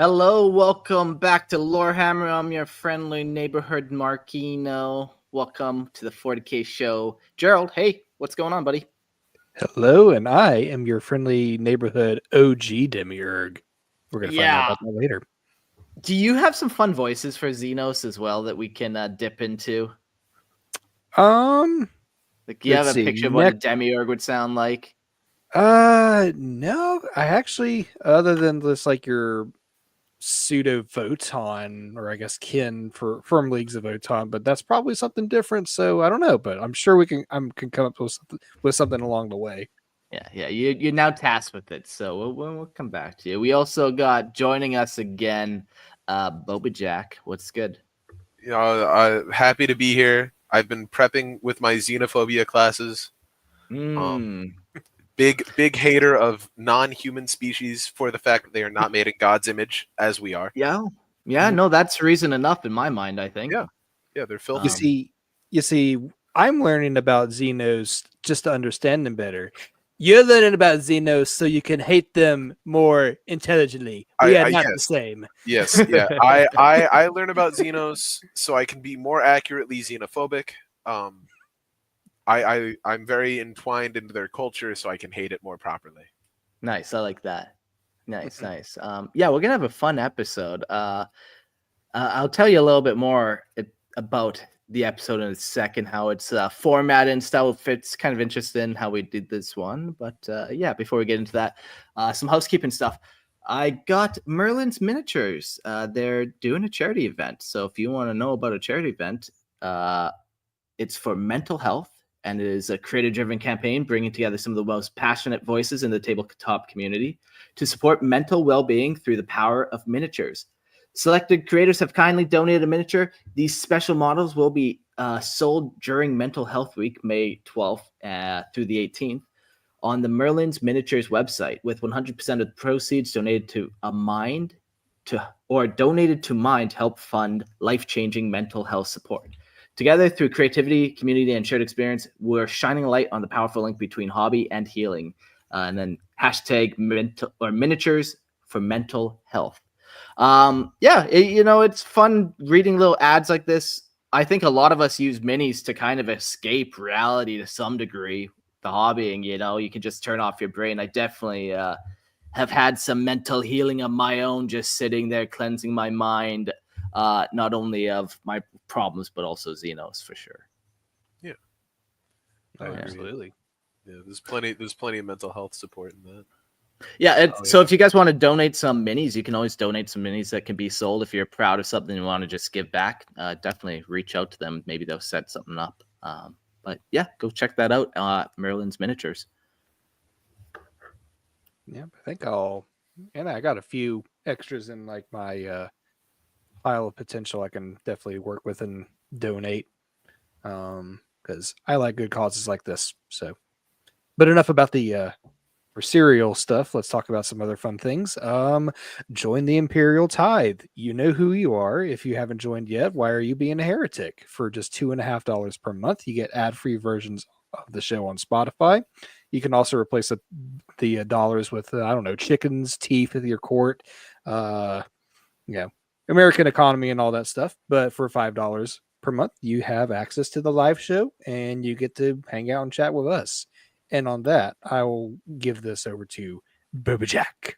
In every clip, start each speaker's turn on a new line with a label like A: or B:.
A: Hello, welcome back to Lorehammer. I'm your friendly neighborhood Marquino. Welcome to the 40K show. Gerald, hey, what's going on, buddy?
B: Hello, and I am your friendly neighborhood OG Demiurg. We're going to find out
A: Yeah.
B: about that later.
A: Do you have some fun voices for Xenos as well that we can dip into? Like, do you have
B: Let's
A: a
B: see.
A: picture of what a Demiurg would sound like?
B: No, I actually, other than this, like your pseudo Voton, or I guess kin for firm leagues of Voton, but that's probably something different. So I don't know, but I'm sure we can. I can come up with something along the way.
A: Yeah. You're now tasked with it, so we'll come back to you. We also got joining us again, Boba Jack. What's good?
C: Happy to be here. I've been prepping with my xenophobia classes. Big hater of non-human species for the fact that they are not made in God's image, as we are.
A: Yeah. No, that's reason enough in my mind, I think.
C: Yeah, they're filthy.
B: You see, I'm learning about Xenos just to understand them better. You're learning about Xenos so you can hate them more intelligently. We are not the same.
C: Yes, yeah. I learn about Xenos so I can be more accurately xenophobic. I'm very entwined into their culture so I can hate it more properly.
A: Nice, I like that. Nice. Yeah, we're gonna have a fun episode. I'll tell you a little bit more about the episode in a second, how it's formatted and style fits. Kind of interesting how we did this one, but yeah, before we get into that, some housekeeping stuff. I got Merlin's Miniatures. They're doing a charity event, so if you want to know about a charity event, it's for mental health, and it is a creator-driven campaign bringing together some of the most passionate voices in the tabletop community to support mental well-being through the power of miniatures. Selected creators have kindly donated a miniature. These special models will be sold during Mental Health Week, May 12th through the 18th, on the Merlin's Miniatures website, with 100% of the proceeds donated to Mind to help fund life-changing mental health support. Together, through creativity, community, and shared experience, we're shining a light on the powerful link between hobby and healing. And then hashtag miniatures for mental health. It's fun reading little ads like this. I think a lot of us use minis to kind of escape reality to some degree. The hobbying, you can just turn off your brain. I definitely have had some mental healing of my own, just sitting there cleansing my mind, not only of my problems but also Xenos for sure.
C: Yeah,
B: absolutely.
C: Yeah, there's plenty of mental health support in that.
A: Yeah, so if you guys want to donate some minis, you can always donate some minis that can be sold. If you're proud of something and want to just give back, definitely reach out to them. Maybe they'll set something up. But yeah, go check that out. Merlin's Miniatures.
B: Yeah, I think I got a few extras in like my pile of potential I can definitely work with and donate. Because I like good causes like this. So, but enough about the serial stuff. Let's talk about some other fun things. Join the Imperial Tithe. You know who you are. If you haven't joined yet, why are you being a heretic? For just $2.50 per month, you get ad-free versions of the show on Spotify. You can also replace the dollars with chickens, teeth at your court. American economy and all that stuff. But for $5 per month, you have access to the live show and you get to hang out and chat with us. And on that, I will give this over to Boba Jack.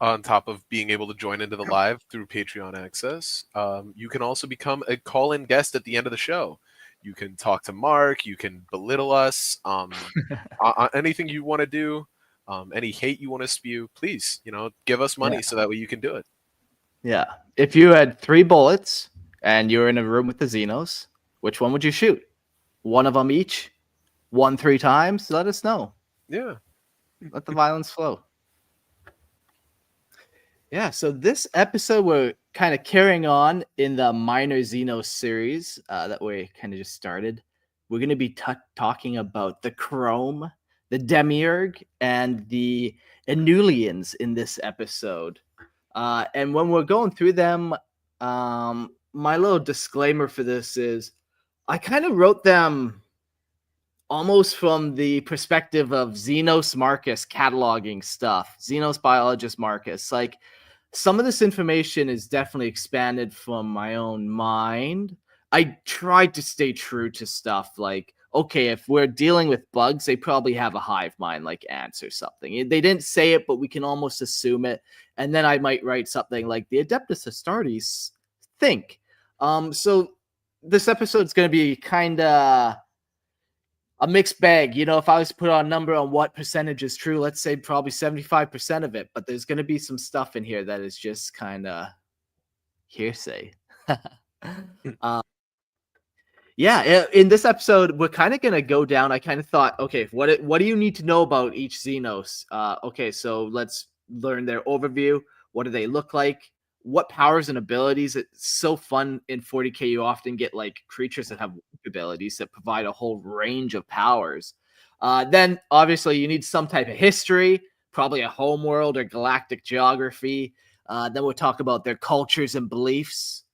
C: On top of being able to join into the live through Patreon access, you can also become a call-in guest at the end of the show. You can talk to Mark. You can belittle us. Anything you want to do, any hate you want to spew, please, give us money so that way you can do it.
A: Yeah. If you had 3 bullets and you're in a room with the Xenos, which one would you shoot? One of them each? 1 3 times? Let us know.
C: Yeah.
A: Let the violence flow. Yeah, so this episode we're kind of carrying on in the Minor Xenos series that we kind of just started. We're going to be talking about the Chrome, the Demiurg, and the Enoulians in this episode. And when we're going through them, my little disclaimer for this is I kind of wrote them almost from the perspective of Xenos Marcus cataloging stuff. Xenos biologist Marcus. Like, some of this information is definitely expanded from my own mind. I tried to stay true to stuff like, okay, if we're dealing with bugs, they probably have a hive mind like ants or something. They didn't say it, but we can almost assume it. And then I might write something like the Adeptus Astartes think. So this episode's going to be kind of a mixed bag. You know, if I was to put a number on what percentage is true, let's say probably 75% of it, but there's going to be some stuff in here that is just kind of hearsay. Yeah, in this episode, we're kind of going to go down. I kind of thought, okay, what do you need to know about each Xenos? Okay, so let's learn their overview. What do they look like? What powers and abilities? It's so fun in 40K. You often get like creatures that have abilities that provide a whole range of powers. Then, obviously, you need some type of history, probably a homeworld or galactic geography. Then we'll talk about their cultures and beliefs.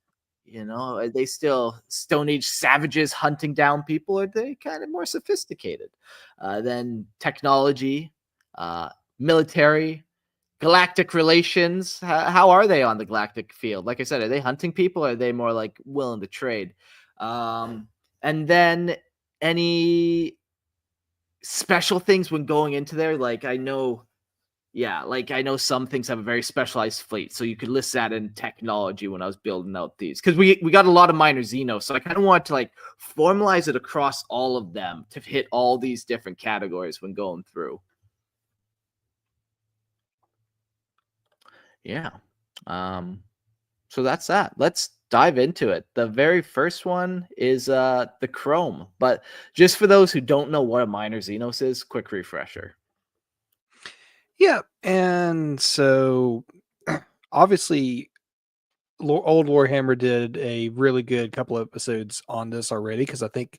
A: You know, are they still Stone Age savages hunting down people? Or are they kind of more sophisticated? Then technology, military, galactic relations. How are they on the galactic field? Like I said, are they hunting people? Or are they more like willing to trade? And then any special things when going into there? Like I know some things have a very specialized fleet, so you could list that in technology when I was building out these, because we got a lot of minor Xenos, so I kind of want to like formalize it across all of them to hit all these different categories when going through. Yeah. So that's that. Let's dive into it. The very first one is the Chrome, but just for those who don't know what a minor Xenos is, quick refresher.
B: Yeah, and so obviously, old Warhammer did a really good couple episodes on this already, because I think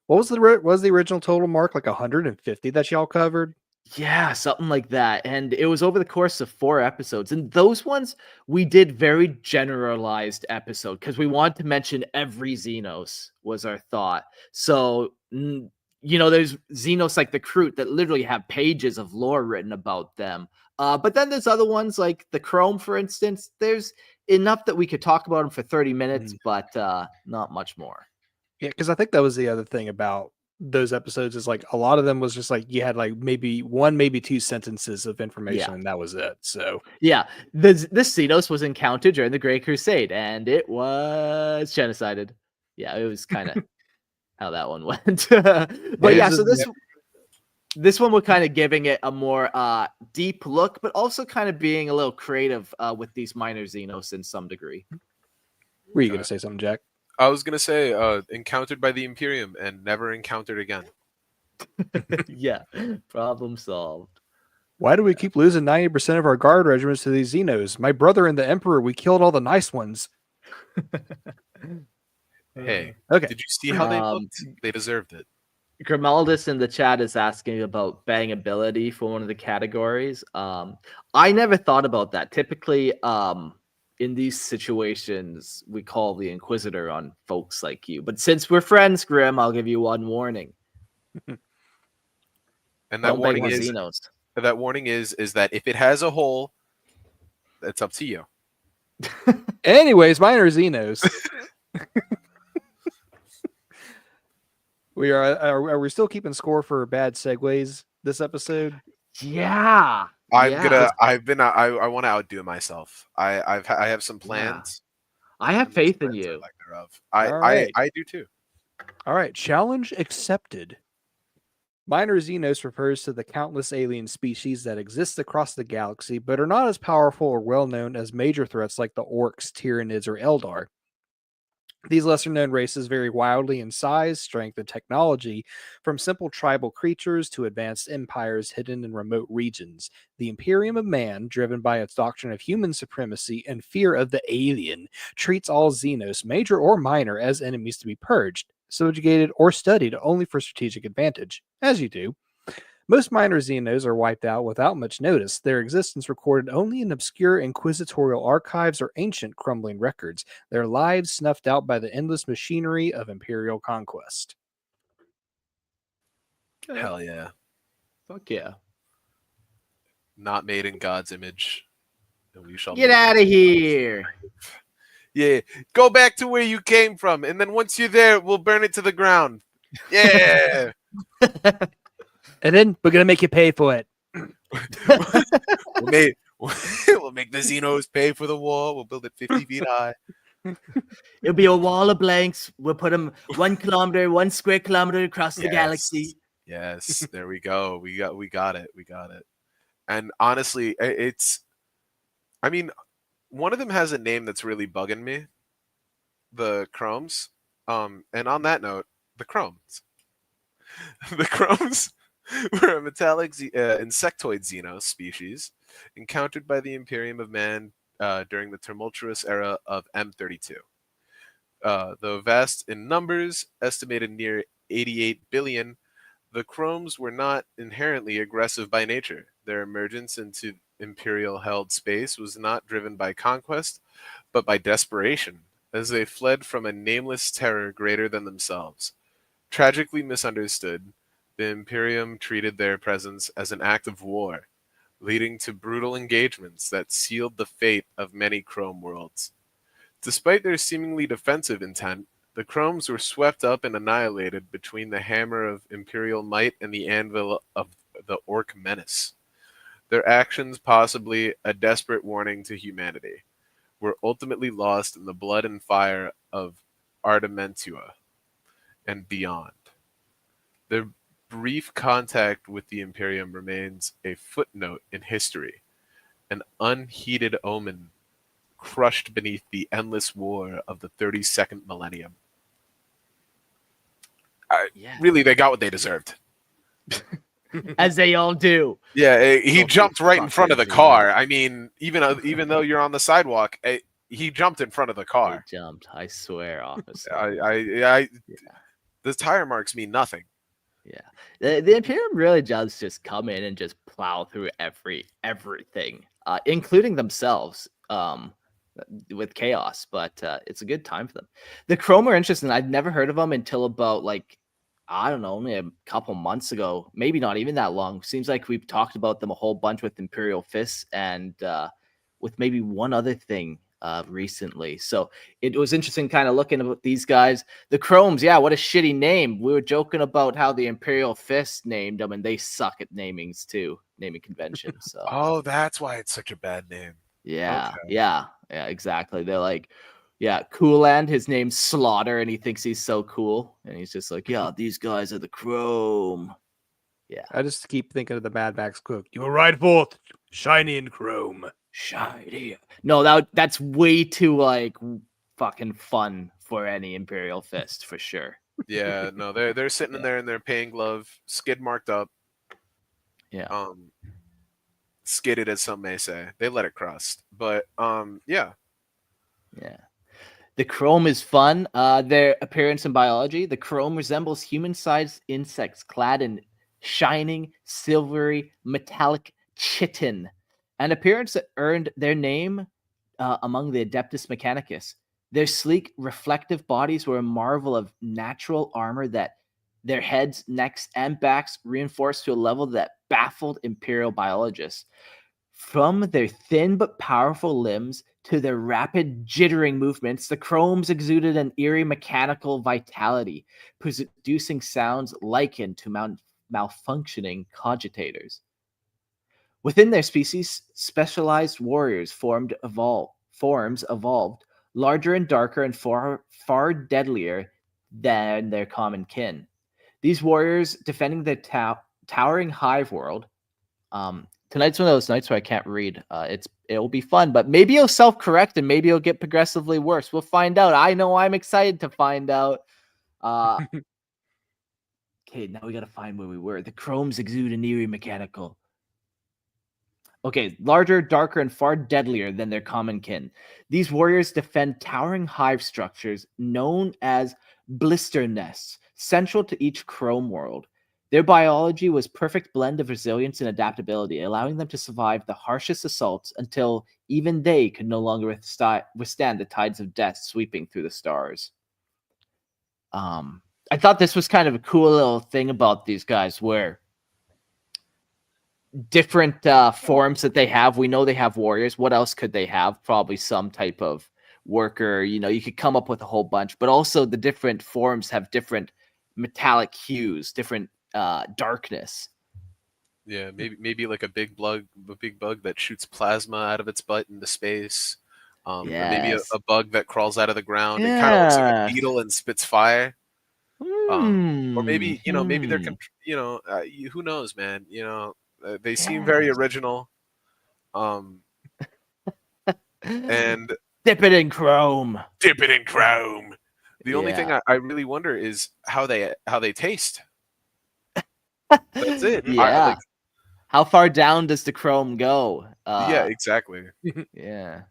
B: what was the original total, Mark? Like 150 that y'all covered?
A: Yeah, something like that. And it was over the course of 4 episodes. And those ones we did very generalized episode because we wanted to mention every Xenos was our thought. So, there's Xenos like the Kroot that literally have pages of lore written about them. But then there's other ones like the Chrome, for instance. There's enough that we could talk about them for 30 minutes, but not much more.
B: Yeah, because I think that was the other thing about those episodes, is like a lot of them was just like you had like maybe 2 sentences of information, and that was it. So
A: yeah, this Xenos was encountered during the Great Crusade, and it was genocided. Yeah, it was kind of how that one went. But yeah, so this one we're kind of giving it a more deep look, but also kind of being a little creative with these minor Xenos in some degree.
B: Were you going to say something, Jack?
C: I was gonna say encountered by the Imperium and never encountered again.
A: Yeah, problem solved.
B: Why do we keep losing 90% of our guard regiments to these Xenos? My brother and the Emperor, we killed all the nice ones.
C: Hey,
B: Okay.
C: did you see how they looked? They deserved it.
A: Grimaldus in the chat is asking about bangability for one of the categories. I never thought about that. Typically, in these situations, we call the Inquisitor on folks like you. But since we're friends, Grim, I'll give you one warning.
C: And that warning is that if it has a hole, it's up to you.
B: Anyways, minor Xenos. Are we still keeping score for bad segues this episode?
A: Yeah.
C: I want to outdo myself. I have some plans.
A: I have faith in you.
C: I do too.
B: All right, challenge accepted. Minor Xenos refers to the countless alien species that exist across the galaxy, but are not as powerful or well known as major threats like the Orks, Tyranids, or Eldar. These lesser-known races vary wildly in size, strength, and technology, from simple tribal creatures to advanced empires hidden in remote regions. The Imperium of Man, driven by its doctrine of human supremacy and fear of the alien, treats all Xenos, major or minor, as enemies to be purged, subjugated, or studied only for strategic advantage, as you do. Most minor Xenos are wiped out without much notice, their existence recorded only in obscure inquisitorial archives or ancient crumbling records, their lives snuffed out by the endless machinery of imperial conquest.
C: Hell yeah.
A: Fuck yeah.
C: Not made in God's image. and we shall
A: Get
C: make
A: out of here.
C: Yeah, go back to where you came from, and then once you're there, we'll burn it to the ground. Yeah.
B: And then we're gonna make you pay for it.
C: we'll make we'll make the Xenos pay for the wall. We'll build it 50 feet high.
A: It'll be a wall of blanks. We'll put them 1 kilometer, 1 square kilometer across the
C: Yes.
A: galaxy.
C: Yes, there we go. We got it. And honestly, I mean, one of them has a name that's really bugging me. The Chromes. And on that note, the Chromes. The Chromes were a metallic insectoid Xenos species encountered by the Imperium of Man during the tumultuous era of M32. Though vast in numbers, estimated near 88 billion, the Chromes were not inherently aggressive by nature. Their emergence into Imperial-held space was not driven by conquest, but by desperation, as they fled from a nameless terror greater than themselves. Tragically misunderstood, the Imperium treated their presence as an act of war, leading to brutal engagements that sealed the fate of many Chrome worlds. Despite their seemingly defensive intent, the Chromes were swept up and annihilated between the hammer of Imperial might and the anvil of the Ork menace. Their actions, possibly a desperate warning to humanity, were ultimately lost in the blood and fire of Ardementua and beyond. Their brief contact with the Imperium remains a footnote in history, an unheeded omen crushed beneath the endless war of the 32nd millennium. Really, they got what they deserved.
A: As they all do.
C: Yeah, he
A: Go
C: jumped right in front of the
A: fuckers,
C: car. I mean, even though you're on the sidewalk, he jumped in front of the
A: They
C: car.
A: jumped. I swear, officer.
C: I the tire marks mean nothing.
A: Yeah, the Imperium really does just come in and just plow through everything, including themselves, with chaos. But it's a good time for them. The Chrome are interesting. I'd never heard of them until about I don't know, only a couple months ago. Maybe not even that long. Seems like we've talked about them a whole bunch with Imperial Fists and with maybe one other thing recently. So it was interesting kind of looking at these guys. The Chromes, yeah, what a shitty name. We were joking about how the Imperial Fist named them, and they suck at namings too, naming conventions. So
C: Oh, that's why it's such a bad name.
A: yeah,
C: Okay.
A: yeah, exactly. They're like, yeah, Cooland, his name's Slaughter, and he thinks he's so cool. And he's just like, yeah, these guys are the Chrome. Yeah.
B: I just keep thinking of the Mad Max quote. You were right forth, shiny and chrome.
A: Shiny. No, that's way too fucking fun for any Imperial Fist for sure.
C: Yeah, no, they're sitting in there in their paying glove, skid marked up.
A: Yeah.
C: Skidded, as some may say. They let it crust. But yeah.
A: Yeah. The Chrome is fun. Their appearance and biology. The Chrome resembles human-sized insects clad in shining, silvery, metallic chitin, an appearance that earned their name among the Adeptus Mechanicus. Their sleek, reflective bodies were a marvel of natural armor that their heads, necks, and backs reinforced to a level that baffled Imperial biologists. From their thin but powerful limbs to their rapid jittering movements, the Chromes exuded an eerie mechanical vitality, producing sounds likened to malfunctioning cogitators. Within their species, specialized warriors forms evolved, larger and darker and far deadlier than their common kin. These warriors defending the towering hive world. Tonight's one of those nights where I can't read. It'll be fun, but maybe it'll self-correct and maybe it'll get progressively worse. We'll find out. I know I'm excited to find out. Okay, now we gotta find where we were. The Chromes exude an eerie mechanical. Okay, larger, darker, and far deadlier than their common kin. These warriors defend towering hive structures known as blister nests, central to each Chrome world. Their biology was perfect blend of resilience and adaptability, allowing them to survive the harshest assaults until even they could no longer withstand the tides of death sweeping through the stars. I thought this was kind of a cool little thing about these guys where different forms that they have. We know they have warriors. What else could they have? Probably some type of worker. You could come up with a whole bunch, but also the different forms have different metallic hues, different darkness.
C: Yeah, maybe like a big bug that shoots plasma out of its butt into space. Or maybe
A: Yes.
C: a bug that crawls out of the ground and kind of looks like a
A: Yeah.
C: beetle and spits fire. Or maybe maybe they're who knows, man. They seem very
A: Yes.
C: original. And
A: Dip it in chrome.
C: dip it in chrome. The only thing
A: Yeah.
C: I really wonder is how they taste. That's it.
A: Yeah. How far down does the chrome go?
C: Yeah, exactly.
A: Yeah.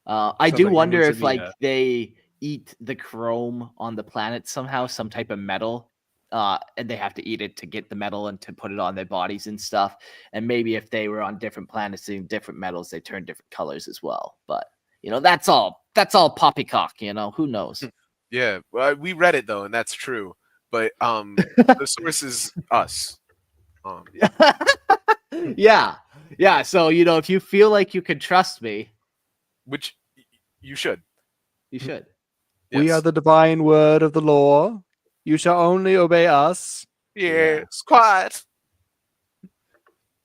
A: I
B: Sounds
A: do
B: like it
A: wonder
B: needs to
A: if
B: be
A: they eat the chrome on the planet somehow, some type of metal, and they have to eat it to get the metal and to put it on their bodies and stuff. And maybe if they were on different planets eating different metals, they turn different colors as well. But that's all poppycock. Who knows?
C: Yeah, well, we read it though, and that's true. But the source is us.
A: Yeah. So if you feel like you can trust me,
C: Which you should.
A: you should.
B: We
C: Yes.
B: are the divine word of the law. You shall only obey us.
C: Yeah, squat.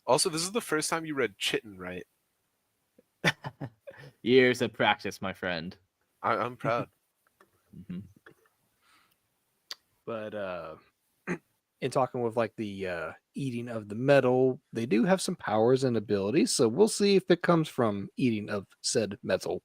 C: Also, this is the first time you read Chitin, right?
A: Years of practice, my friend.
C: I'm proud.
A: Mhm.
B: But in talking with like the eating of the metal, they do have some powers and abilities. So we'll see if it comes from eating of said metal.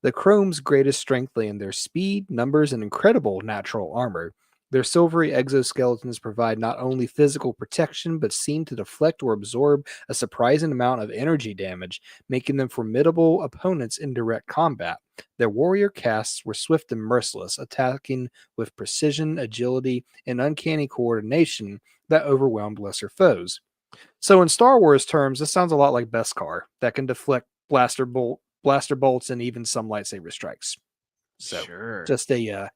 B: The Chrome's greatest strength lay in their speed, numbers, and incredible natural armor. Their silvery exoskeletons provide not only physical protection, but seem to deflect or absorb a surprising amount of energy damage, making them formidable opponents in direct combat. Their warrior castes were swift and merciless, attacking with precision, agility, and uncanny coordination that overwhelmed lesser foes. So, in Star Wars terms, this sounds a lot like Beskar, that can deflect blaster bolts, and even some lightsaber strikes. So,
A: Sure.
B: just a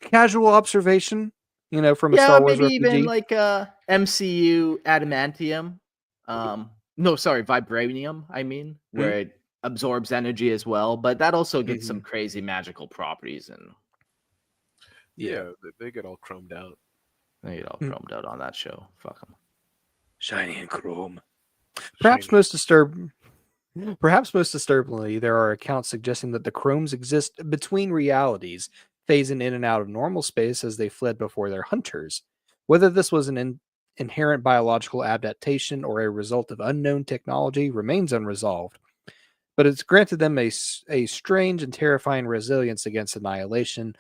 B: casual observation, from a
A: Yeah,
B: Star Wars
A: maybe even
B: RPG.
A: like MCU adamantium. No, sorry, vibranium. I mean, where it absorbs energy as well, but that also gets some crazy magical properties, and
C: Yeah, they get all chromed out.
A: they get all chromed out on that show. Fuck them.
B: Shiny and chrome.
C: Shiny.
B: Perhaps most disturbingly, there are accounts suggesting that the chromes exist between realities, phasing in and out of normal space as they fled before their hunters. Whether this was an inherent biological adaptation or a result of unknown technology remains unresolved. But it's granted them a strange and terrifying resilience against annihilation,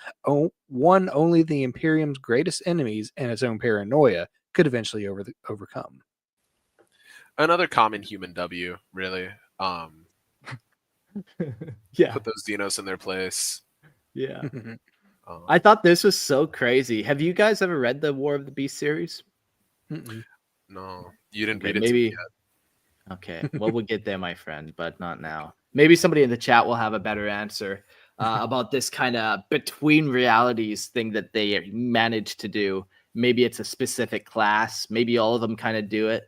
B: one only the Imperium's greatest enemies and its own paranoia could eventually overcome.
C: Another common human W, really.
A: Yeah,
C: Put those Xenos in their place.
A: yeah. I thought this was so crazy. Have you guys ever read the War of the Beast series?
C: No, you didn't
A: Okay,
C: read it
A: maybe.
C: to me
A: Okay, well, we'll get there, my friend, but not now. Maybe somebody in the chat will have a better answer about this kind of between realities thing that they managed to do. Maybe it's a specific class. Maybe all of them kind of do it.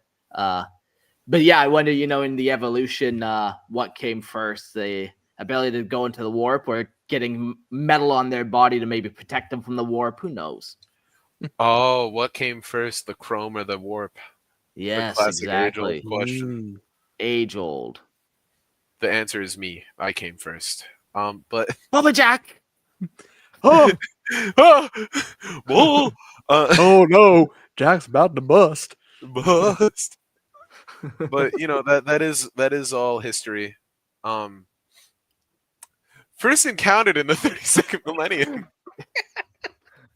A: But yeah, I wonder, in the evolution, what came first? The ability to go into the warp or getting metal on their body to maybe protect them from the warp? Who knows?
C: Oh, what came first, the chrome or the warp?
A: Yes,
C: Classic age-old
A: exactly.
C: question.
A: Age old.
C: The answer is me. I came first. But
A: Bubba Jack!
B: Oh,
C: Whoa!
B: oh no, Jack's about to bust.
C: Bust. But that is all history. First encountered in the 32nd millennium.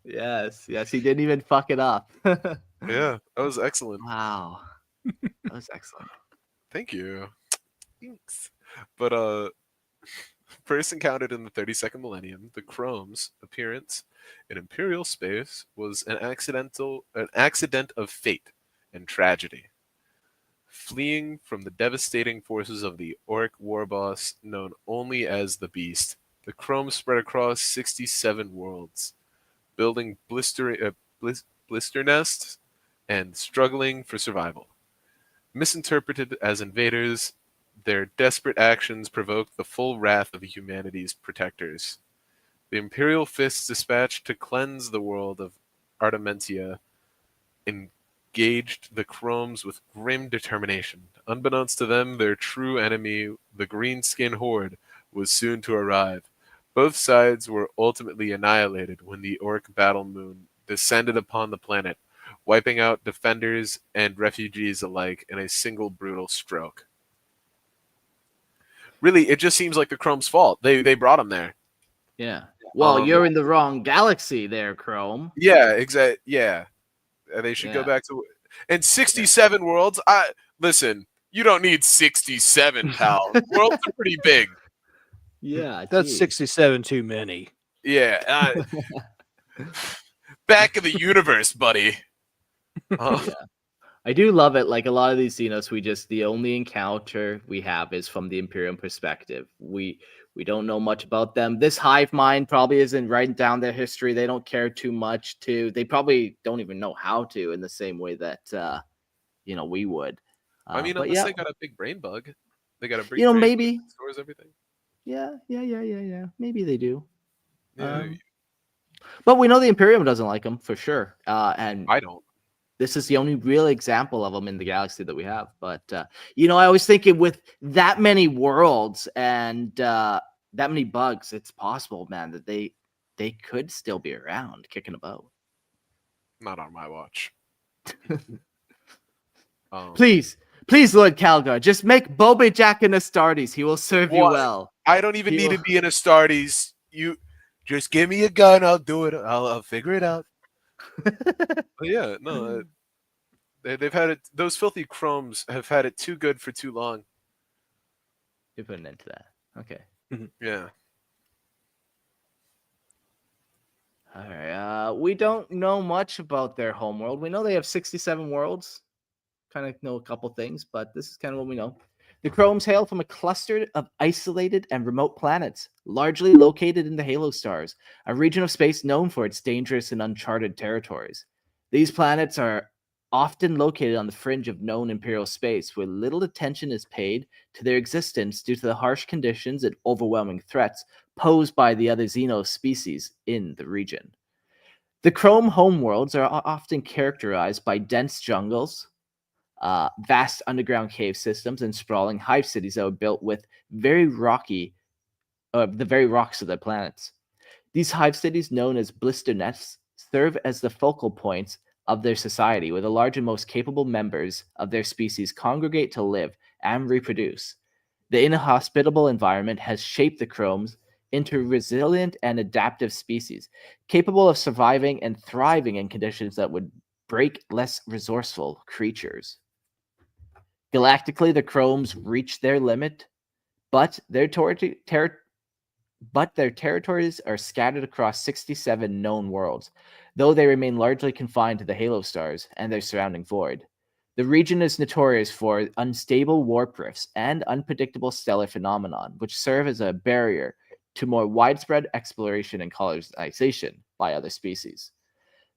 A: Yes, he didn't even fuck it up.
C: Yeah, that was excellent.
A: Wow. That was excellent.
C: Thank you. Thanks. But first encountered in the 32nd millennium, the Chrome's appearance in Imperial space was an accident of fate and tragedy. Fleeing from the devastating forces of the Ork war boss known only as the Beast, the Chrome spread across 67 worlds, building blister nests and struggling for survival. Misinterpreted as invaders, their desperate actions provoke the full wrath of humanity's protectors. The Imperial fists dispatched to cleanse the world of Artementia engaged the Chromes with grim determination. Unbeknownst to them, their true enemy, the Greenskin Horde, was soon to arrive. Both sides were ultimately annihilated when the Ork battle moon descended upon the planet, wiping out defenders and refugees alike in a single brutal stroke. Really, it just seems like the Chrome's fault. They brought him there.
A: Yeah. Well,
C: Um,
A: you're in the wrong galaxy there, Chrome.
C: Yeah, exactly. Yeah, they should go
A: Yeah.
C: back to. And 67 worlds. Listen. You don't need 67, pal. Worlds are pretty big.
A: Yeah,
B: That's
A: geez.
B: 67 too many.
C: Yeah. Back in the universe, buddy.
A: Yeah. I do love it. Like a lot of these Xenos, the only encounter we have is from the Imperium perspective. We don't know much about them. This hive mind probably isn't writing down their history. They don't care too much to. They probably don't even know how to in the same way that we would.
C: I mean,
A: But
C: unless
A: yeah,
C: they got a big brain bug. They got a big brain
A: maybe.
C: bug that stores everything.
A: Yeah. Maybe they do.
C: Yeah,
A: But we know the Imperium doesn't like them for sure. And
C: I don't.
A: this is the only real example of them in the galaxy that we have. But I always think with that many worlds and that many bugs, it's possible, man, that they could still be around kicking about.
C: Not on my watch.
A: Please, Lord Calgar, just make Boba Jack an Astartes. He will serve you well.
C: I don't even need to be an Astartes. You just give me a gun. I'll do it. I'll figure it out. But yeah, no. They've had it. Those filthy Chromes have had it too good for too long.
A: You put an end to that. Okay.
C: Yeah.
A: All right. We don't know much about their homeworld. We know they have 67 worlds. Kind of know a couple things, but this is kind of what we know. The Chromes hail from a cluster of isolated and remote planets, largely located in the halo stars, a region of space known for its dangerous and uncharted territories. These planets are often located on the fringe of known Imperial space, where little attention is paid to their existence due to the harsh conditions and overwhelming threats posed by the other Xenos species in the region. The Chrome homeworlds are often characterized by dense jungles, vast underground cave systems, and sprawling hive cities that were built with the very rocks of their planets. These hive cities, known as blister nests, serve as the focal points of their society, where the large and most capable members of their species congregate to live and reproduce. The inhospitable environment has shaped the Chromes into resilient and adaptive species, capable of surviving and thriving in conditions that would break less resourceful creatures. Galactically, the Chromes reach their limit, but their territories are scattered across 67 known worlds, though they remain largely confined to the halo stars and their surrounding void. The region is notorious for unstable warp rifts and unpredictable stellar phenomenon, which serve as a barrier to more widespread exploration and colonization by other species.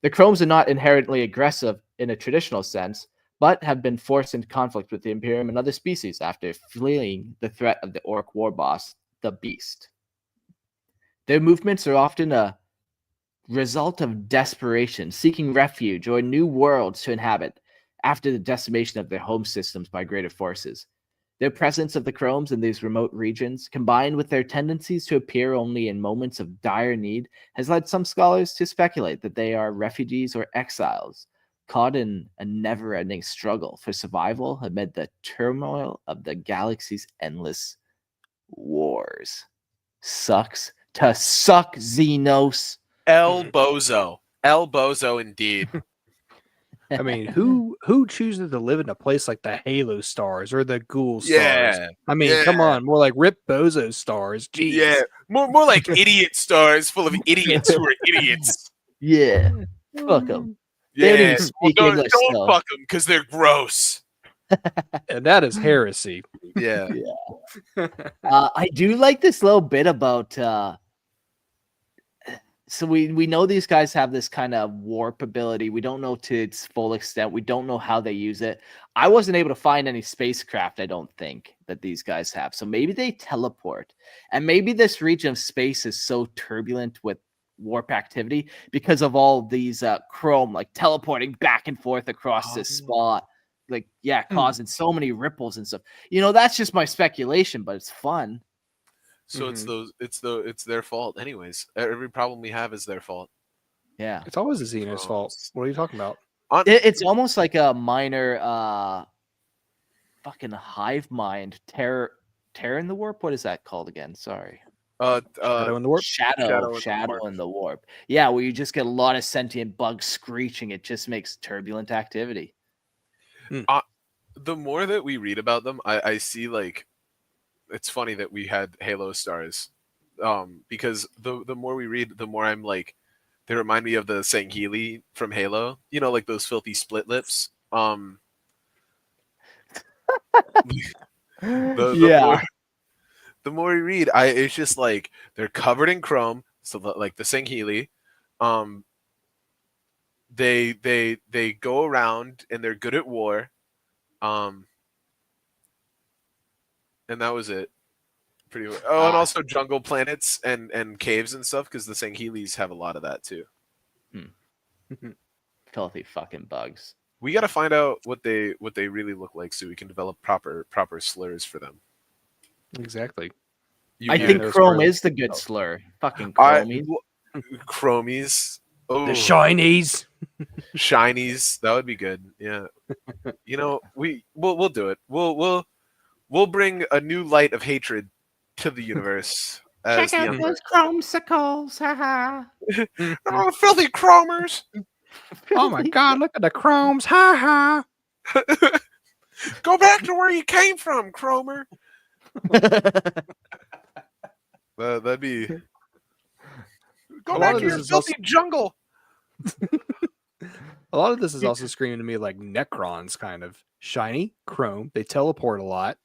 A: The Chromes are not inherently aggressive in a traditional sense, but have been forced into conflict with the Imperium and other species after fleeing the threat of the Ork war boss, the Beast. Their movements are often a result of desperation, seeking refuge or new worlds to inhabit after the decimation of their home systems by greater forces. Their presence of the Chromes in these remote regions, combined with their tendencies to appear only in moments of dire need, has led some scholars to speculate that they are refugees or exiles, caught in a never-ending struggle for survival amid the turmoil of the galaxy's endless wars. Sucks to suck, Xenos.
C: El Bozo. El Bozo indeed.
B: I mean, who chooses to live in a place like the Halo stars or the Ghoul stars?
C: Yeah.
B: I mean, come on, more like Rip Bozo stars. Jeez.
C: Yeah. More like idiot stars full of idiots who are idiots.
A: Yeah. Fuck them. They don't
C: Yeah.
A: even speak English,
C: don't
A: though.
C: fuck them because they're gross.
B: And that is heresy.
C: Yeah.
A: I do like this little bit about So we know these guys have this kind of warp ability. We don't know to its full extent. We don't know how they use it. I wasn't able to find any spacecraft, I don't think, that these guys have. So maybe they teleport. And maybe this region of space is so turbulent with warp activity because of all these chrome like teleporting back and forth across this spot. Like, yeah, causing so many ripples and stuff. That's just my speculation, but it's fun.
C: So it's their fault anyways. Every problem we have is their fault.
A: Yeah.
B: It's always the Xenos' fault. What are you talking about?
A: It's almost like a minor fucking hive mind terror in the warp. What is that called again? Sorry.
B: Shadow in the warp.
A: Shadow in the warp. Yeah, where you just get a lot of sentient bugs screeching. It just makes turbulent activity.
C: The more that we read about them, I see like it's funny that we had Halo stars, because the more we read, the more I'm like, they remind me of the Sangheili from Halo. Like those filthy split lips. The more we read, it's just like they're covered in chrome. So like the Sangheili, they go around and they're good at war, and that was it. Pretty much. Oh, and also jungle planets and caves and stuff, because the Sangheilis have a lot of that too.
A: Filthy fucking bugs.
C: We got to find out what they really look like so we can develop proper slurs for them.
B: Exactly.
A: I think chrome is the good slur. Fucking chromies.
C: Chromies. Oh,
B: the shinies.
C: Shinies. That would be good. Yeah. We'll do it. We'll bring a new light of hatred to the universe.
A: Check out those chromesicles, haha.
C: Oh, filthy chromers!
B: Oh my god, look at the chromes, haha.
C: Go back to where you came from, Chromer. That'd be. Go back to your filthy jungle.
B: A lot of this is also screaming to me like Necrons, kind of shiny, chrome. They teleport a lot.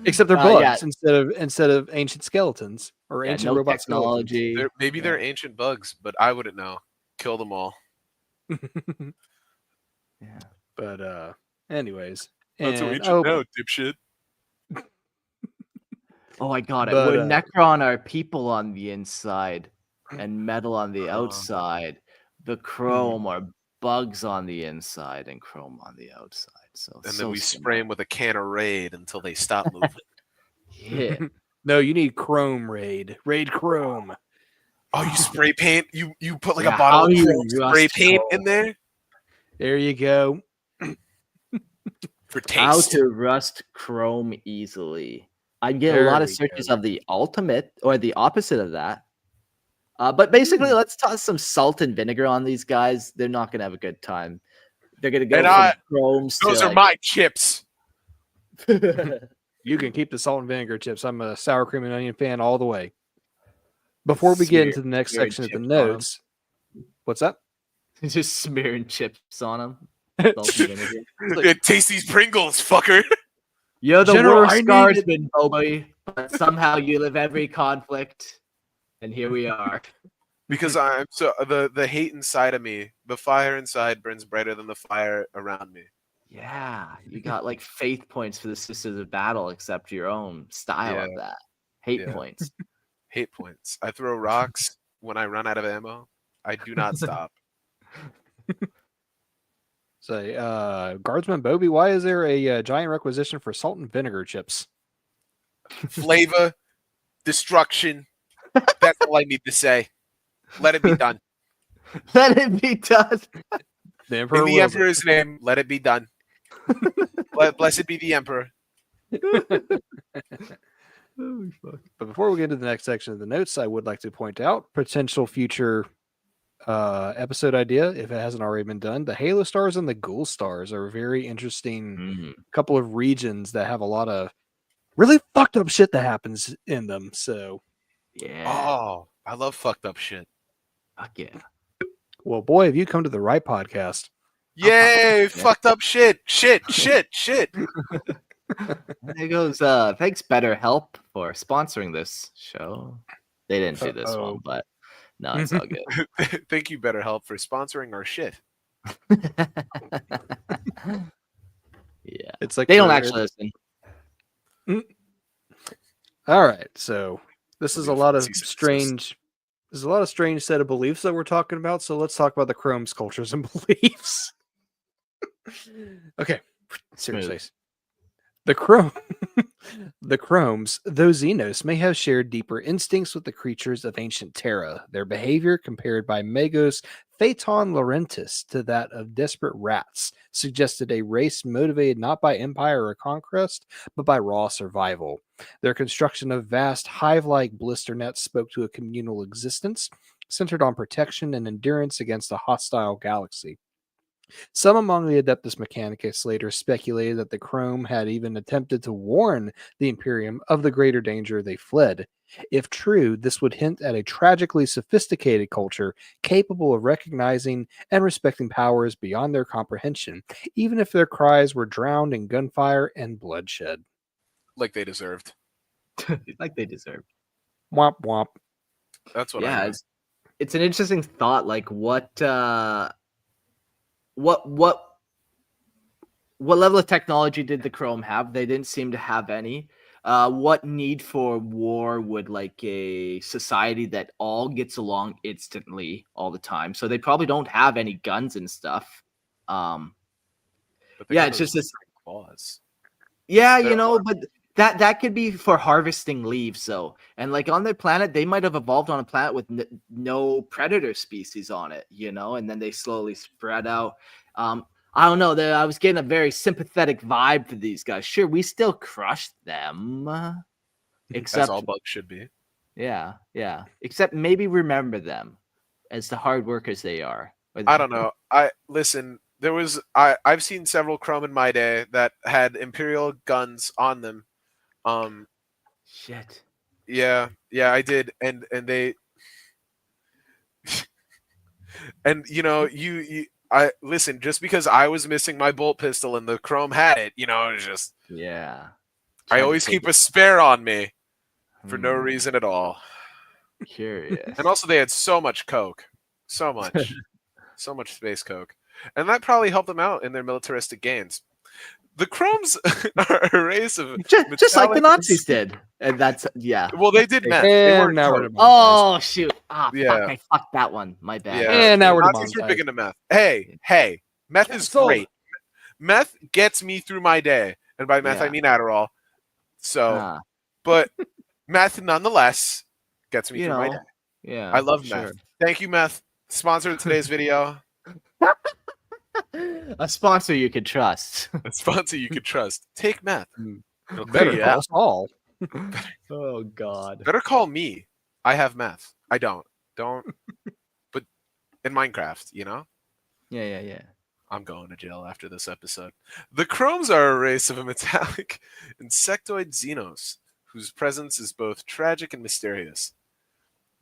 B: Except they're bugs instead of ancient skeletons or ancient robot
A: technology.
C: Maybe they're ancient bugs, but I wouldn't know. Kill them all.
A: Yeah.
B: But anyways,
C: that's what ancient now, dipshit.
A: Oh, I got it. Where Necron are people on the inside and metal on the outside. The chrome are bugs on the inside and chrome on the outside.
C: Then we spray them with a can of Raid until they stop moving.
A: Yeah.
B: No, you need Chrome Raid. Raid Chrome.
C: Oh, you spray paint? You put like a bottle of chrome spray paint in there?
B: There you go.
C: For taste.
A: How to rust chrome easily. I get a lot of searches of the ultimate or the opposite of that. But basically, let's toss some salt and vinegar on these guys. They're not going to have a good time. They're going to go from chromes
C: those are my chips.
B: You can keep the salt and vinegar chips. I'm a sour cream and onion fan all the way. Before we get into the next section of the notes, what's up?
A: Just smearing chips on them. Salt and vinegar.
C: Like, taste these Pringles, fucker.
A: You're the worst guardsman, Bobby, but somehow you live every conflict, and here we are.
C: Because I'm so the hate inside of me, the fire inside burns brighter than the fire around me.
A: Yeah, you got like faith points for the Sisters of Battle, except your own style of that. Hate points.
C: Hate points. I throw rocks when I run out of ammo. I do not stop.
B: So, Guardsman Bobby, why is there a giant requisition for salt and vinegar chips?
C: Flavor, destruction. That's all I need to say. Let it be done.
A: Let it be done.
B: The Emperor
C: in the Emperor's name, let it be done. Blessed be the Emperor.
B: But before we get into the next section of the notes, I would like to point out potential future episode idea, if it hasn't already been done. The Halo stars and the Ghoul stars are a very interesting couple of regions that have a lot of really fucked up shit that happens in them. So,
A: yeah.
C: Oh, I love fucked up shit.
A: Fuck yeah.
B: Well, boy, have you come to the right podcast.
C: Yay, fucked up shit. Shit.
A: There goes, thanks BetterHelp for sponsoring this show. They didn't do this
B: Uh-oh.
A: one, but no, it's all good.
C: Thank you, BetterHelp, for sponsoring our shit.
A: Yeah,
B: It's like
A: they don't
B: we're
A: actually listen.
B: all right. So this
C: It'll
B: is
C: be
B: a
C: a
B: lot
C: fun
B: of
C: cease and desist.
B: strange. There's a lot of strange set of beliefs that we're talking about. So let's talk about the Chrome's cultures and beliefs. Okay, seriously.
A: Smooth.
B: The Chrome, the Chromes, though Xenos, may have shared deeper instincts with the creatures of ancient Terra. Their behavior, compared by Magos Phaeton Laurentis to that of desperate rats, suggested a race motivated not by empire or conquest, but by raw survival. Their construction of vast hive-like blister nets spoke to a communal existence centered on protection and endurance against a hostile galaxy. Some among the Adeptus Mechanicus later speculated that the Chrome had even attempted to warn the Imperium of the greater danger they fled. If true, this would hint at a tragically sophisticated culture capable of recognizing and respecting powers beyond their comprehension, even if their cries were drowned in gunfire and bloodshed.
C: Like they deserved.
A: Like they deserve.
B: Womp womp.
C: That's what I
A: Yeah,
C: got.
A: it's an interesting thought. Like what level of technology did the Chrome have? They didn't seem to have any. What need for war would like a society that all gets along instantly all the time? So they probably don't have any guns and stuff.
C: But they
A: Yeah,
C: got
A: it's
C: those
A: just this.
C: claws.
A: Yeah,
C: They're
A: but that could be for harvesting leaves. So, and like on their planet, they might have evolved on a planet with no predator species on it, and then they slowly spread out. I don't know. I was getting a very sympathetic vibe for these guys. Sure, we still crushed them,
C: as
A: except
C: all bugs should be.
A: yeah. Except maybe remember them as the hard workers they are.
C: I don't know. I listen. I've seen several Chrome in my day that had Imperial guns on them.
A: Shit.
C: Yeah, I did, and they, and I listen. Just because I was missing my bolt pistol and the Chrome had it, it's just
A: Yeah.
C: I
A: Tried to
C: always
A: take
C: keep a spare on me for no
A: Hmm,
C: reason at all.
A: Curious.
C: And also, they had so much coke, so much, so much space coke, and that probably helped them out in their militaristic gains. The Chromes are a race of
A: Just like the
C: metallic.
A: Nazis did. And that's yeah.
C: Well, they did meth. They
B: And
C: weren't
B: now we're
C: coke.
B: demonetized.
A: Oh shoot. Ah fuck,
C: Yeah.
A: I fucked that one. My bad.
C: Yeah,
B: And now
C: the
B: we're
C: Nazis were big
B: demonetized.
C: into meth. Hey, meth is
B: Cancelled.
C: great. Meth gets me through my day, and by meth I
A: Yeah.
C: mean Adderall. So,
A: Ah,
C: but meth nonetheless gets me
A: you
C: through my
A: know.
C: day.
A: Yeah.
C: I love
A: sure.
C: meth. Thank you, meth. Sponsor of today's video.
A: A sponsor you could trust.
C: A sponsor you could trust. Take meth. It'll clear
B: Better
C: you
B: call
C: out.
B: us all.
A: Oh god.
C: Better call me. I have meth. I don't. Don't. But in Minecraft,
A: Yeah.
C: I'm going to jail after this episode. The Chromes are a race of a metallic insectoid Xenos, whose presence is both tragic and mysterious.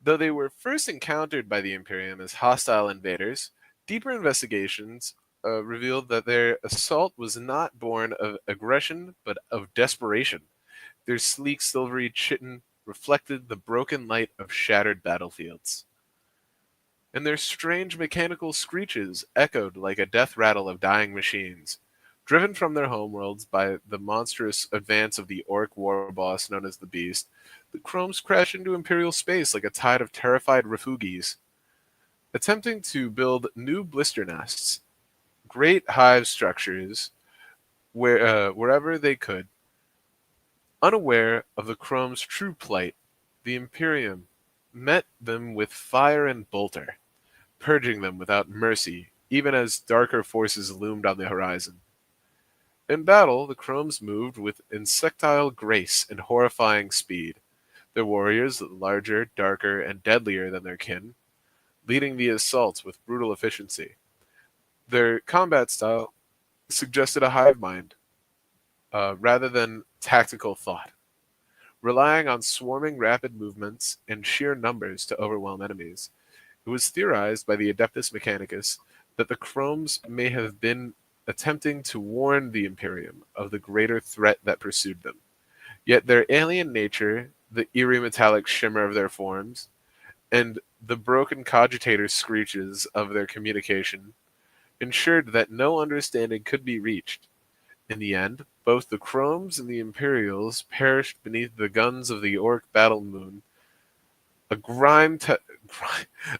C: Though they were first encountered by the Imperium as hostile invaders, deeper investigations revealed that their assault was not born of aggression, but of desperation. Their sleek, silvery chitin reflected the broken light of shattered battlefields, and their strange mechanical screeches echoed like a death rattle of dying machines. Driven from their homeworlds by the monstrous advance of the Ork war boss known as the Beast, the Chromes crashed into Imperial space like a tide of terrified refugees, attempting to build new blister nests, great hive structures, wherever they could. Unaware of the Chromes' true plight, the Imperium met them with fire and bolter, purging them without mercy, even as darker forces loomed on the horizon. In battle, the Chromes moved with insectile grace and horrifying speed, their warriors larger, darker, and deadlier than their kin, leading the assaults with brutal efficiency. Their combat style suggested a hive mind, rather than tactical thought, relying on swarming rapid movements and sheer numbers to overwhelm enemies. It was theorized by the Adeptus Mechanicus that the Chromes may have been attempting to warn the Imperium of the greater threat that pursued them. Yet their alien nature the eerie metallic shimmer of their forms, and the broken cogitator screeches of their communication ensured that no understanding could be reached. In the end, both the Chromes and the Imperials perished beneath the guns of the Orc battle moon, a,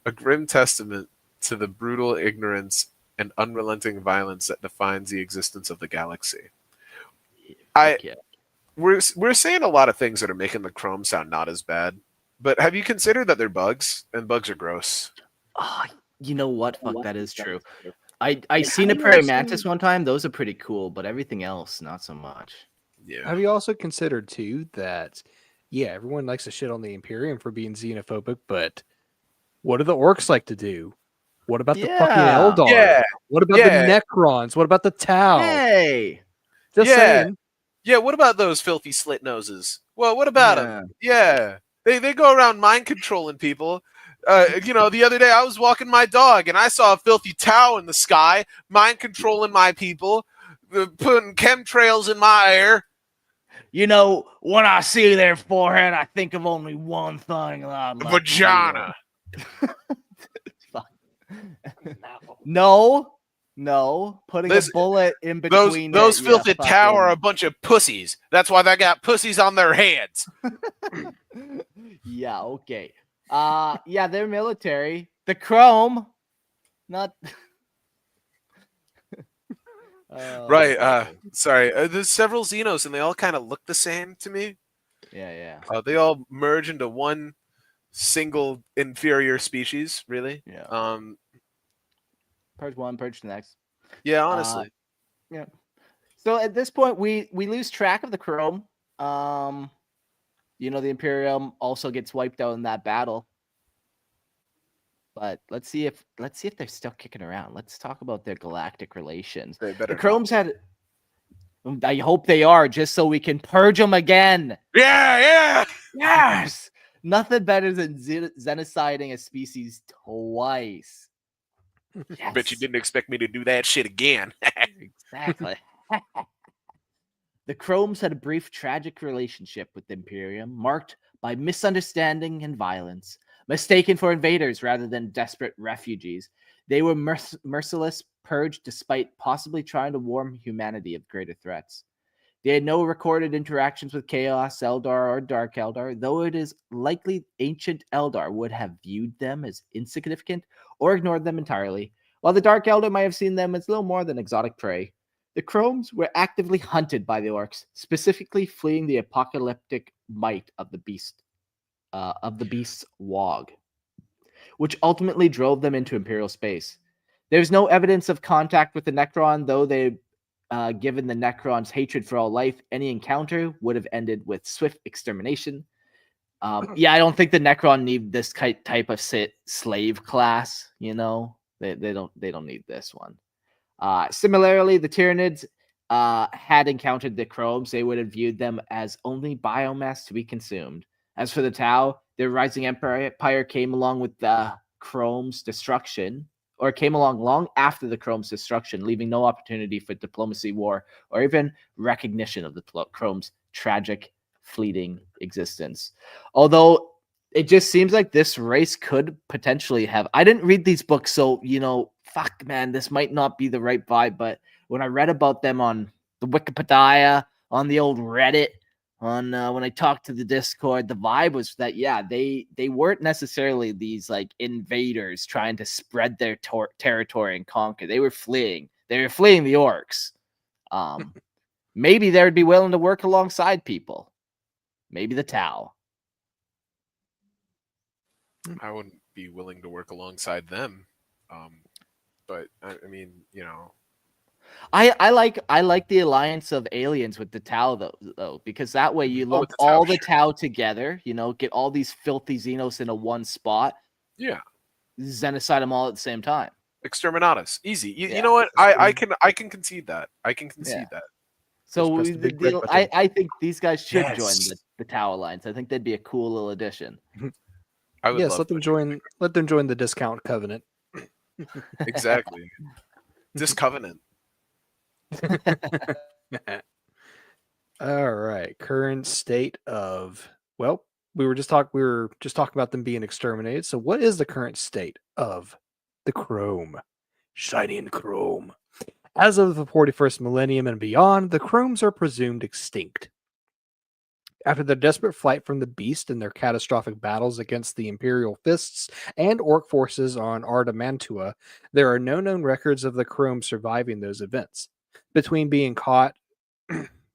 C: a grim testament to the brutal ignorance and unrelenting violence that defines the existence of the galaxy. I
A: Fuck yeah.
C: we're saying a lot of things that are making the Chrome sound not as bad, but have you considered that they're bugs, and bugs are gross?
A: Oh, you know what? Fuck, that is true. I
B: Have
A: seen a
B: you
A: prairie
B: also-
A: mantis one time. Those are pretty cool, but everything else, not so much.
C: Yeah.
B: Have you also considered too that, yeah, everyone likes to shit on the Imperium for being xenophobic, but what do the Orcs like to do? What about the fucking
A: Yeah.
B: Eldar?
C: Yeah.
B: What about
C: Yeah.
B: the Necrons? What about the Tau?
A: Hey.
B: Just
C: Yeah.
B: saying.
C: Yeah, what about those filthy slit noses? Well, what about
A: Yeah.
C: them? Yeah. They go around mind controlling people. The other day I was walking my dog and I saw a filthy Tau in the sky, mind controlling my people, putting chemtrails in my air.
A: You know, when I see their forehead, I think of only one thing.
C: Vagina.
A: Fuck. No. Putting
C: This-
A: a bullet in
C: Those
A: between.
C: those
A: it,
C: filthy
A: yeah,
C: Tau are a
A: fucking-
C: bunch of pussies. That's why they got pussies on their heads.
A: Yeah. Okay. Yeah, they're military. The Chrome, not. Oh,
C: Right.
A: fuck.
C: Sorry. There's several Xenos and they all kind of look the same to me.
A: Yeah.
C: They all merge into one single inferior species, really.
A: Yeah. Purge one, purge the next.
C: Yeah, honestly.
A: Yeah. So at this point, we lose track of the Chrome. The Imperium also gets wiped out in that battle. But let's see if they're still kicking around. Let's talk about their galactic relations.
C: They better
A: The Chromes had. I hope they are, just so we can purge them again.
C: Yeah.
A: Yes. Nothing better than genociding a species twice. Yes.
C: Bet you didn't expect me to do that shit again.
A: Exactly. The Chromes had a brief tragic relationship with the Imperium, marked by misunderstanding and violence. Mistaken for invaders rather than desperate refugees, they were merciless, purged despite possibly trying to warn humanity of greater threats. They had no recorded interactions with Chaos Eldar or Dark Eldar, though it is likely ancient Eldar would have viewed them as insignificant or ignored them entirely, while the Dark Eldar might have seen them as little more than exotic prey. The Chromes were actively hunted by the Orks, specifically fleeing the apocalyptic might of the beast's wog, which ultimately drove them into Imperial space. There's no evidence of contact with the Necron, though they, given the Necron's hatred for all life, any encounter would have ended with swift extermination. I don't think the Necron need this type of slave class. They don't need this one. Similarly, the Tyranids had encountered the Chromes. They would have viewed them as only biomass to be consumed. As for the Tau, their rising empire came along with the Chrome's destruction, or came along long after the Chrome's destruction, leaving no opportunity for diplomacy, war, or even recognition of the Chrome's tragic, fleeting existence. Although it just seems like this race could potentially have. I didn't read these books, so fuck, man, this might not be the right vibe. But when I read about them on the Wikipedia, on the old Reddit, on when I talked to the Discord, the vibe was that they weren't necessarily these like invaders trying to spread their territory and conquer. They were fleeing. They were fleeing the Orks. Maybe they would be willing to work alongside people. Maybe the Tau.
C: I wouldn't be willing to work alongside them. But I mean,
A: I like the alliance of aliens with the Tau though, because that way you lump
C: the Tau,
A: all the
C: sure.
A: Tau together, get all these filthy Xenos into one spot,
C: Yeah.
A: genocide them all at the same time.
C: Exterminatus. Easy. You
A: Yeah.
C: know what? I can concede that. I can concede that.
A: So
B: Just press the big red button.
A: I think these guys should join
C: Yes.
A: the Tau alliance. I think they'd be a cool little addition.
C: I would
B: Yes,
C: love
B: let them join. Let them join the discount covenant.
C: Exactly. Discovenant.
B: All right. Current state of we were just talking about them being exterminated. So what is the current state of the chrome? Shiny and chrome. As of the 41st millennium and beyond, the chromes are presumed extinct. After their desperate flight from the beast and their catastrophic battles against the Imperial fists and Ork forces on Ardamantua, there are no known records of the chrome surviving those events. Between being caught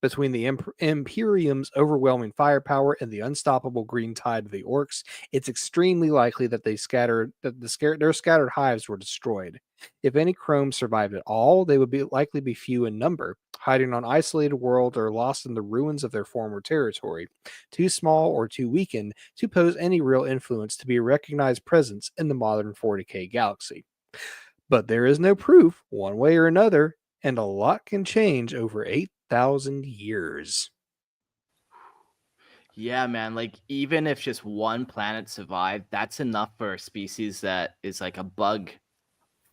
B: between the Imperium's overwhelming firepower and the unstoppable green tide of the Orks, it's extremely likely that their scattered hives were destroyed. If any chrome survived at all, they would likely be few in number, hiding on isolated worlds or lost in the ruins of their former territory, too small or too weakened to pose any real influence to be a recognized presence in the modern 40K galaxy. But there is no proof, one way or another, and a lot can change over 8,000 years.
A: Yeah, man. Like, even if just one planet survived, that's enough for a species that is like a bug,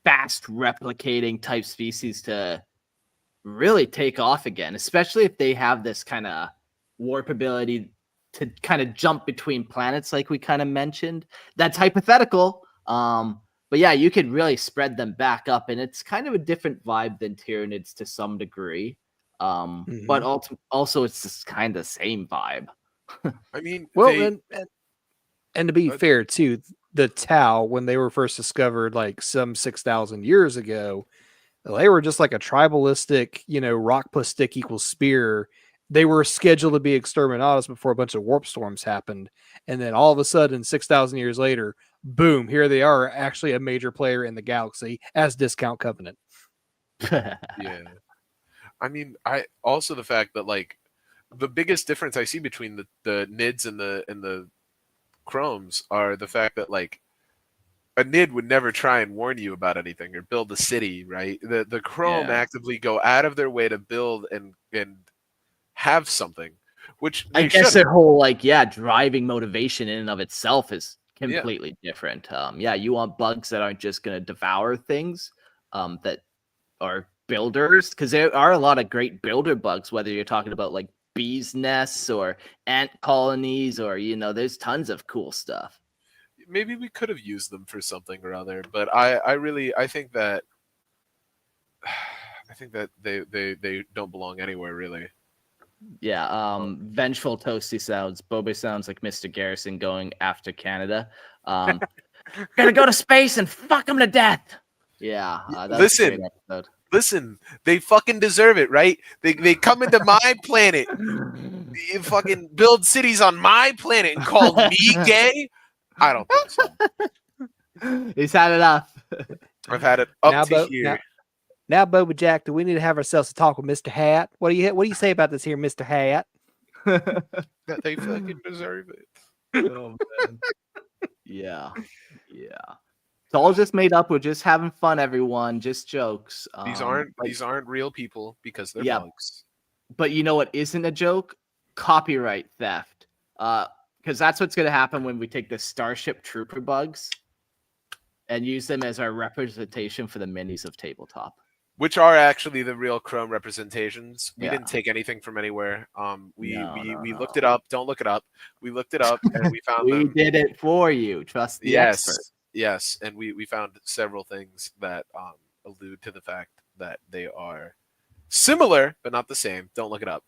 A: fast replicating type species to really take off again, especially if they have this kind of warp ability to kind of jump between planets, like we kind of mentioned. That's hypothetical. But yeah, you could really spread them back up, and it's kind of a different vibe than Tyranids to some degree. But also it's just kind of same vibe.
C: I mean,
B: Well, and to be fair too, the Tau, when they were first discovered like some 6,000 years ago, they were just like a tribalistic, rock plus stick equals spear. They were scheduled to be exterminatus before a bunch of warp storms happened. And then all of a sudden, 6,000 years later, boom, here they are, actually a major player in the galaxy as Discount Covenant.
C: Yeah. I mean, I also the fact that like the biggest difference I see between the Nids and the Chromes are the fact that like a Nid would never try and warn you about anything or build a city, right? The Chrome actively go out of their way to build and have something, which
A: I guess their whole driving motivation in and of itself is completely different. You want bugs that aren't just going to devour things, that are builders, because there are a lot of great builder bugs, whether you're talking about like bees nests or ant colonies, or there's tons of cool stuff.
C: Maybe we could have used them for something or other, but I think that they don't belong anywhere really.
A: Yeah, vengeful toasty sounds. Boba sounds like Mr. Garrison going after Canada. Gonna go to space and fuck them to death. Yeah, that's a great episode.
C: Listen, they fucking deserve it, right? They come into my planet, you fucking build cities on my planet and call me gay? I don't think so.
A: He's had enough.
C: I've had it up to here.
B: Now, Boba Jack, do we need to have ourselves a talk with Mr. Hat? What do you say about this here, Mr. Hat?
C: That they fucking deserve it.
A: Oh, man. Yeah. It's all just made up. We're just having fun, everyone. Just jokes.
C: These aren't real people because they're bugs.
A: But you know what isn't a joke? Copyright theft. Because that's what's going to happen when we take the Starship Trooper bugs and use them as our representation for the minis of tabletop.
C: Which are actually the real Chrome representations. We didn't take anything from anywhere. We looked it up. Don't look it up. We looked it up and we found
A: we did it for you. Trust the expert.
C: Yes, and we found several things that allude to the fact that they are similar but not the same. Don't look it up.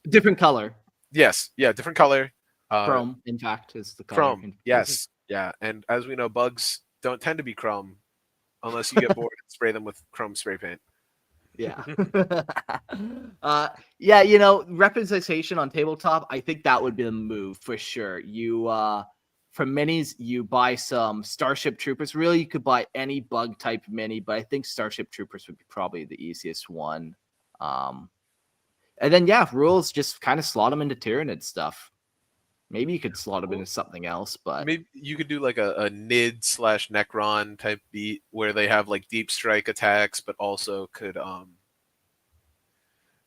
A: Different color.
C: Yes, different color.
A: Chrome, in fact, is the color.
C: Chrome, yes, yeah. And as we know, bugs don't tend to be chrome unless you get bored and spray them with chrome spray paint.
A: Yeah. Representation on tabletop, I think that would be the move for sure. You for minis, you buy some Starship Troopers. Really, you could buy any bug type mini, but I think Starship Troopers would be probably the easiest one. And then rules, just kind of slot them into Tyranid stuff. Maybe you could slot them into something else, but
C: maybe you could do like a Nid / Necron type beat where they have like deep strike attacks, but also could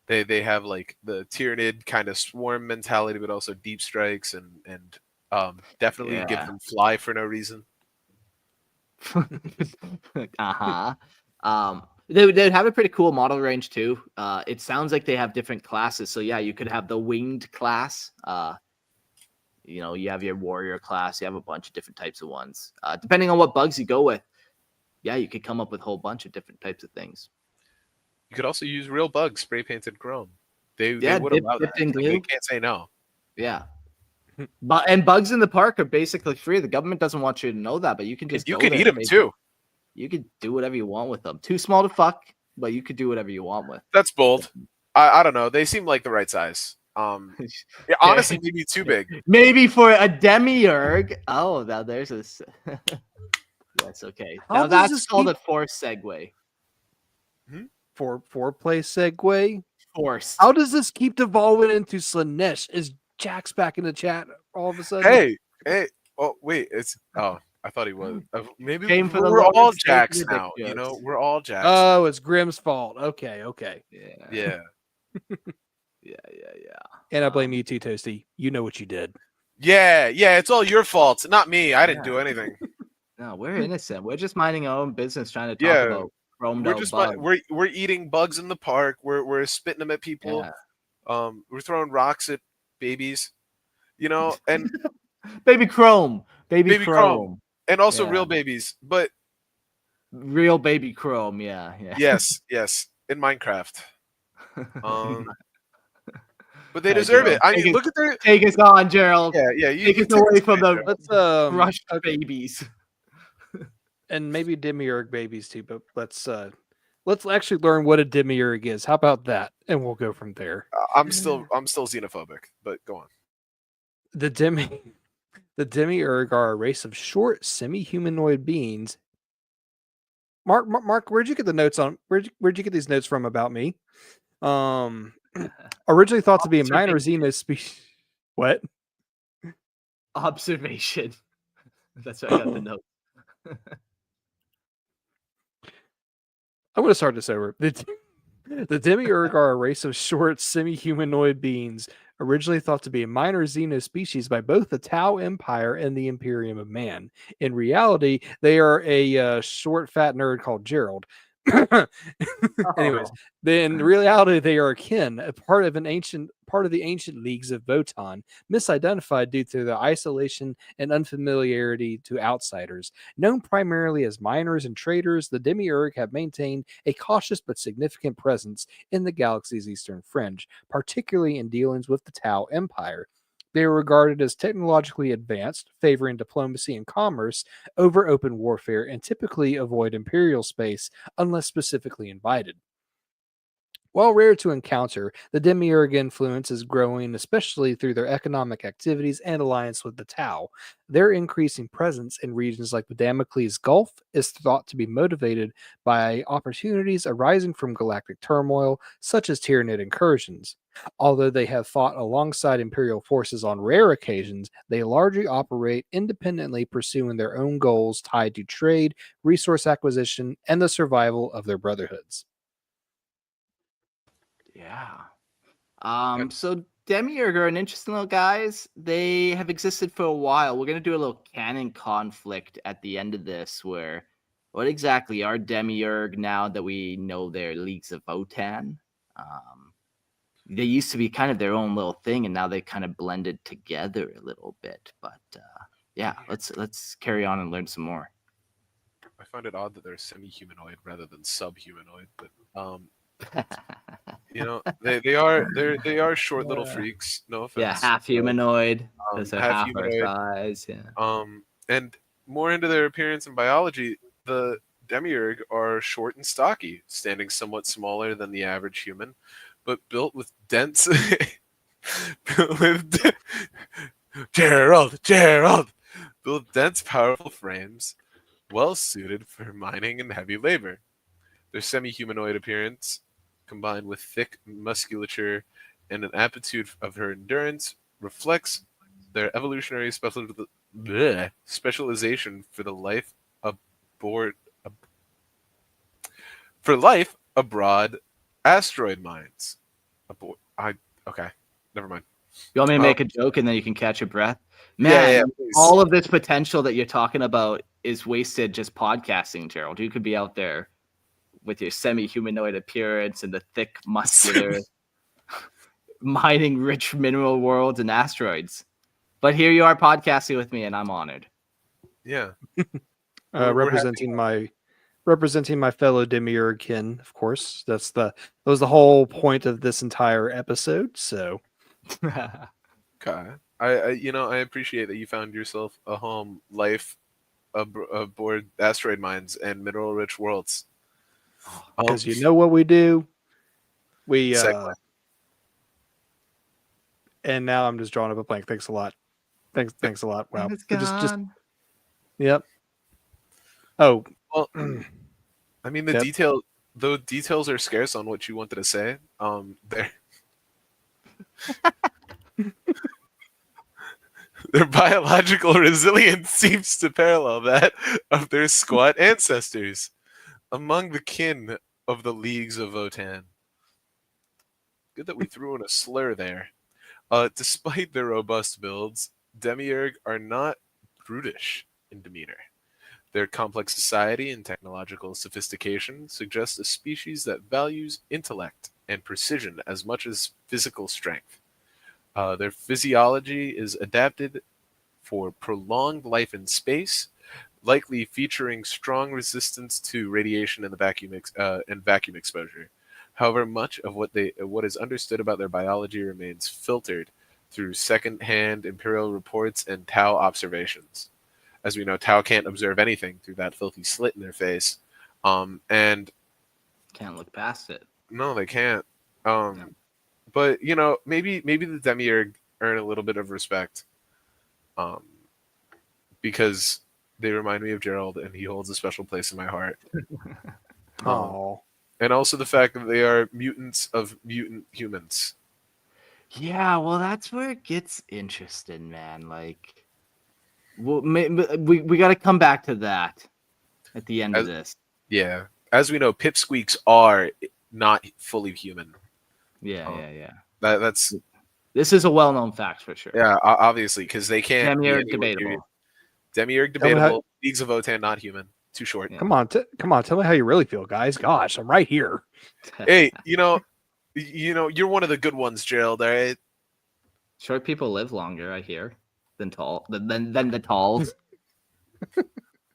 C: they have like the Tyranid kind of swarm mentality, but also deep strikes and definitely give them fly for no reason.
A: They'd have a pretty cool model range too. It sounds like they have different classes. So you could have the winged class. You know, you have your warrior class. You have a bunch of different types of ones. Depending on what bugs you go with, yeah, you could come up with a whole bunch of different types of things.
C: You could also use real bugs spray painted chrome. They
A: Yeah,
C: would allow that.
A: dipped in
C: Like,
A: glue.
C: they can't say no.
A: Yeah. And bugs in the park are basically free. The government doesn't want you to know that, but you can just
C: You
A: go
C: can
A: there
C: eat
A: and
C: them too.
A: You could do whatever you want with them. Too small to fuck, but you could do whatever you want with.
C: That's bold. I don't know. They seem like the right size. Yeah, honestly, maybe too big.
A: Maybe for a demiurg. Oh, now there's a. That's okay.
B: How
A: Now
B: does
A: that's
B: this
A: called
B: keep-
A: a forced segue.
B: Foreplay segue.
A: Forced.
B: How does this keep devolving into Slanesh? Is Jack's back in the chat all of a sudden?
C: Hey. Oh, wait. I thought he was. Maybe
A: Came for the
C: we're
A: Lord's
C: all
A: sake
C: Jacks
A: with the
C: now. You know,
A: jokes.
C: we're all Jacks.
B: Oh, it's Grimm's fault. Okay.
A: Yeah.
C: Yeah.
B: And I blame you too, Toasty. You know what you did.
C: Yeah. It's all your fault, not me. I didn't do anything.
A: No, we're innocent. We're just minding our own business, trying to talk
C: Yeah.
A: about chromed
C: We're
A: out
C: just
A: bugs.
C: we're eating bugs in the park. We're spitting them at people.
A: Yeah.
C: We're throwing rocks at babies. You know, and
A: Baby Chrome. Baby
C: Baby
A: Chrome.
C: Chrome. and also
A: Yeah.
C: real babies. But
A: Real baby Chrome. Yeah.
C: yes, in Minecraft. But they
A: All right,
C: deserve it.
A: Gerald,
C: I
A: take
C: mean,
A: it-
C: look at their.
A: Take us on, Gerald.
C: Yeah.
A: Take us
C: take
A: away
C: this
A: from
C: picture.
A: the
B: Let's
A: crushed babies.
B: and maybe Demiurg babies too, but let's actually learn what a Demiurg is. How about that? And we'll go from there.
C: I'm still xenophobic, but go on.
B: The Demiurg are a race of short, semi-humanoid beings. Mark, where'd you get the notes on? Where'd you get these notes from about me? Originally thought to be a minor Xenos species. What?
A: Observation. That's where I got the note.
B: I'm going to start this over. The Demiurg are a race of short, semi-humanoid beings, originally thought to be a minor Xenos species by both the Tau Empire and the Imperium of Man. In reality, they are a short, fat nerd called Gerald. Anyways, in reality, they are akin, a part of the ancient leagues of Votan, misidentified due to their isolation and unfamiliarity to outsiders. Known primarily as miners and traders, the Demiurg have maintained a cautious but significant presence in the galaxy's eastern fringe, particularly in dealings with the Tau Empire. They are regarded as technologically advanced, favoring diplomacy and commerce over open warfare, and typically avoid Imperial space unless specifically invited. While rare to encounter, the Demiurg influence is growing, especially through their economic activities and alliance with the Tau. Their increasing presence in regions like the Damocles Gulf is thought to be motivated by opportunities arising from galactic turmoil, such as Tyranid incursions. Although they have fought alongside Imperial forces on rare occasions, they largely operate independently, pursuing their own goals tied to trade, resource acquisition, and the survival of their brotherhoods.
A: Yeah. So Demiurg are an interesting little guys. They have existed for a while. We're gonna do a little canon conflict at the end of this, where what exactly are Demiurg now that we know they're leagues of Votan? They used to be kind of their own little thing, and now they kind of blended together a little bit. But yeah, let's carry on and learn some more.
C: I find it odd that they're semi-humanoid rather than sub-humanoid, but you know, they are short little freaks. No offense.
A: Yeah, half humanoid. Because they're half our
C: humanoid.
A: size. Yeah.
C: And more into their appearance and biology, the Demiurg are short and stocky, standing somewhat smaller than the average human, but built with dense Gerald, built with dense, powerful frames, well suited for mining and heavy labor. Their semi-humanoid appearance, combined with thick musculature and an aptitude of her endurance, reflects their evolutionary specialization for the life abroad asteroid mines. Okay, never mind.
A: You want me to make a joke and then you can catch your breath? Man,
C: please.
A: all of this potential that you're talking about is wasted just podcasting, Gerald. You could be out there with your semi-humanoid appearance and the thick, muscular, mining rich mineral worlds and asteroids. But here you are podcasting with me, and I'm honored.
C: Yeah. We're
B: representing my fellow Demiurg kin, of course. That was the whole point of this entire episode. So,
C: Okay. I appreciate that you found yourself a home life aboard asteroid mines and mineral-rich worlds.
B: because you know what we do, we
C: Segue.
B: and now I'm just drawing up a blank. Thanks a lot. Thanks a lot. Wow.
A: It's
B: Just
A: gone.
B: yep. Oh,
C: Well, I mean,
B: Yep.
C: the details are scarce on what you wanted to say. Their biological resilience seems to parallel that of their squat ancestors among the kin of the leagues of Votan. Good that we threw in a slur there. Despite their robust builds, Demiurg are not brutish in demeanor. Their complex society and technological sophistication suggest a species that values intellect and precision as much as physical strength. Their physiology is adapted for prolonged life in space, likely featuring strong resistance to radiation and vacuum exposure. However, much of what is understood about their biology remains filtered through second-hand Imperial reports and Tau observations. As we know, Tau can't observe anything through that filthy slit in their face, and
A: Can't look past it.
C: no, they can't. But maybe the Demiurg earn a little bit of respect, because they remind me of Gerald, and he holds a special place in my heart.
B: oh,
C: And also the fact that they are mutants of mutant humans.
A: Yeah, well, that's where it gets interesting, man. Like, we got to come back to that at the end of this.
C: Yeah, as we know, pipsqueaks are not fully human.
A: Yeah.
C: That's
A: This is a well-known fact for sure.
C: yeah, obviously, because they can't.
A: Demiurg
C: be anywhere near-
A: debatable.
C: Demiurg
B: Tell me how-
C: debatable. Leagues of Votan not human. Too short.
A: Yeah.
B: come on, tell me how you really feel, guys. Gosh, I'm right here.
C: Hey, you're one of the good ones, Gerald. All right.
A: Short people live longer, I hear, than the talls.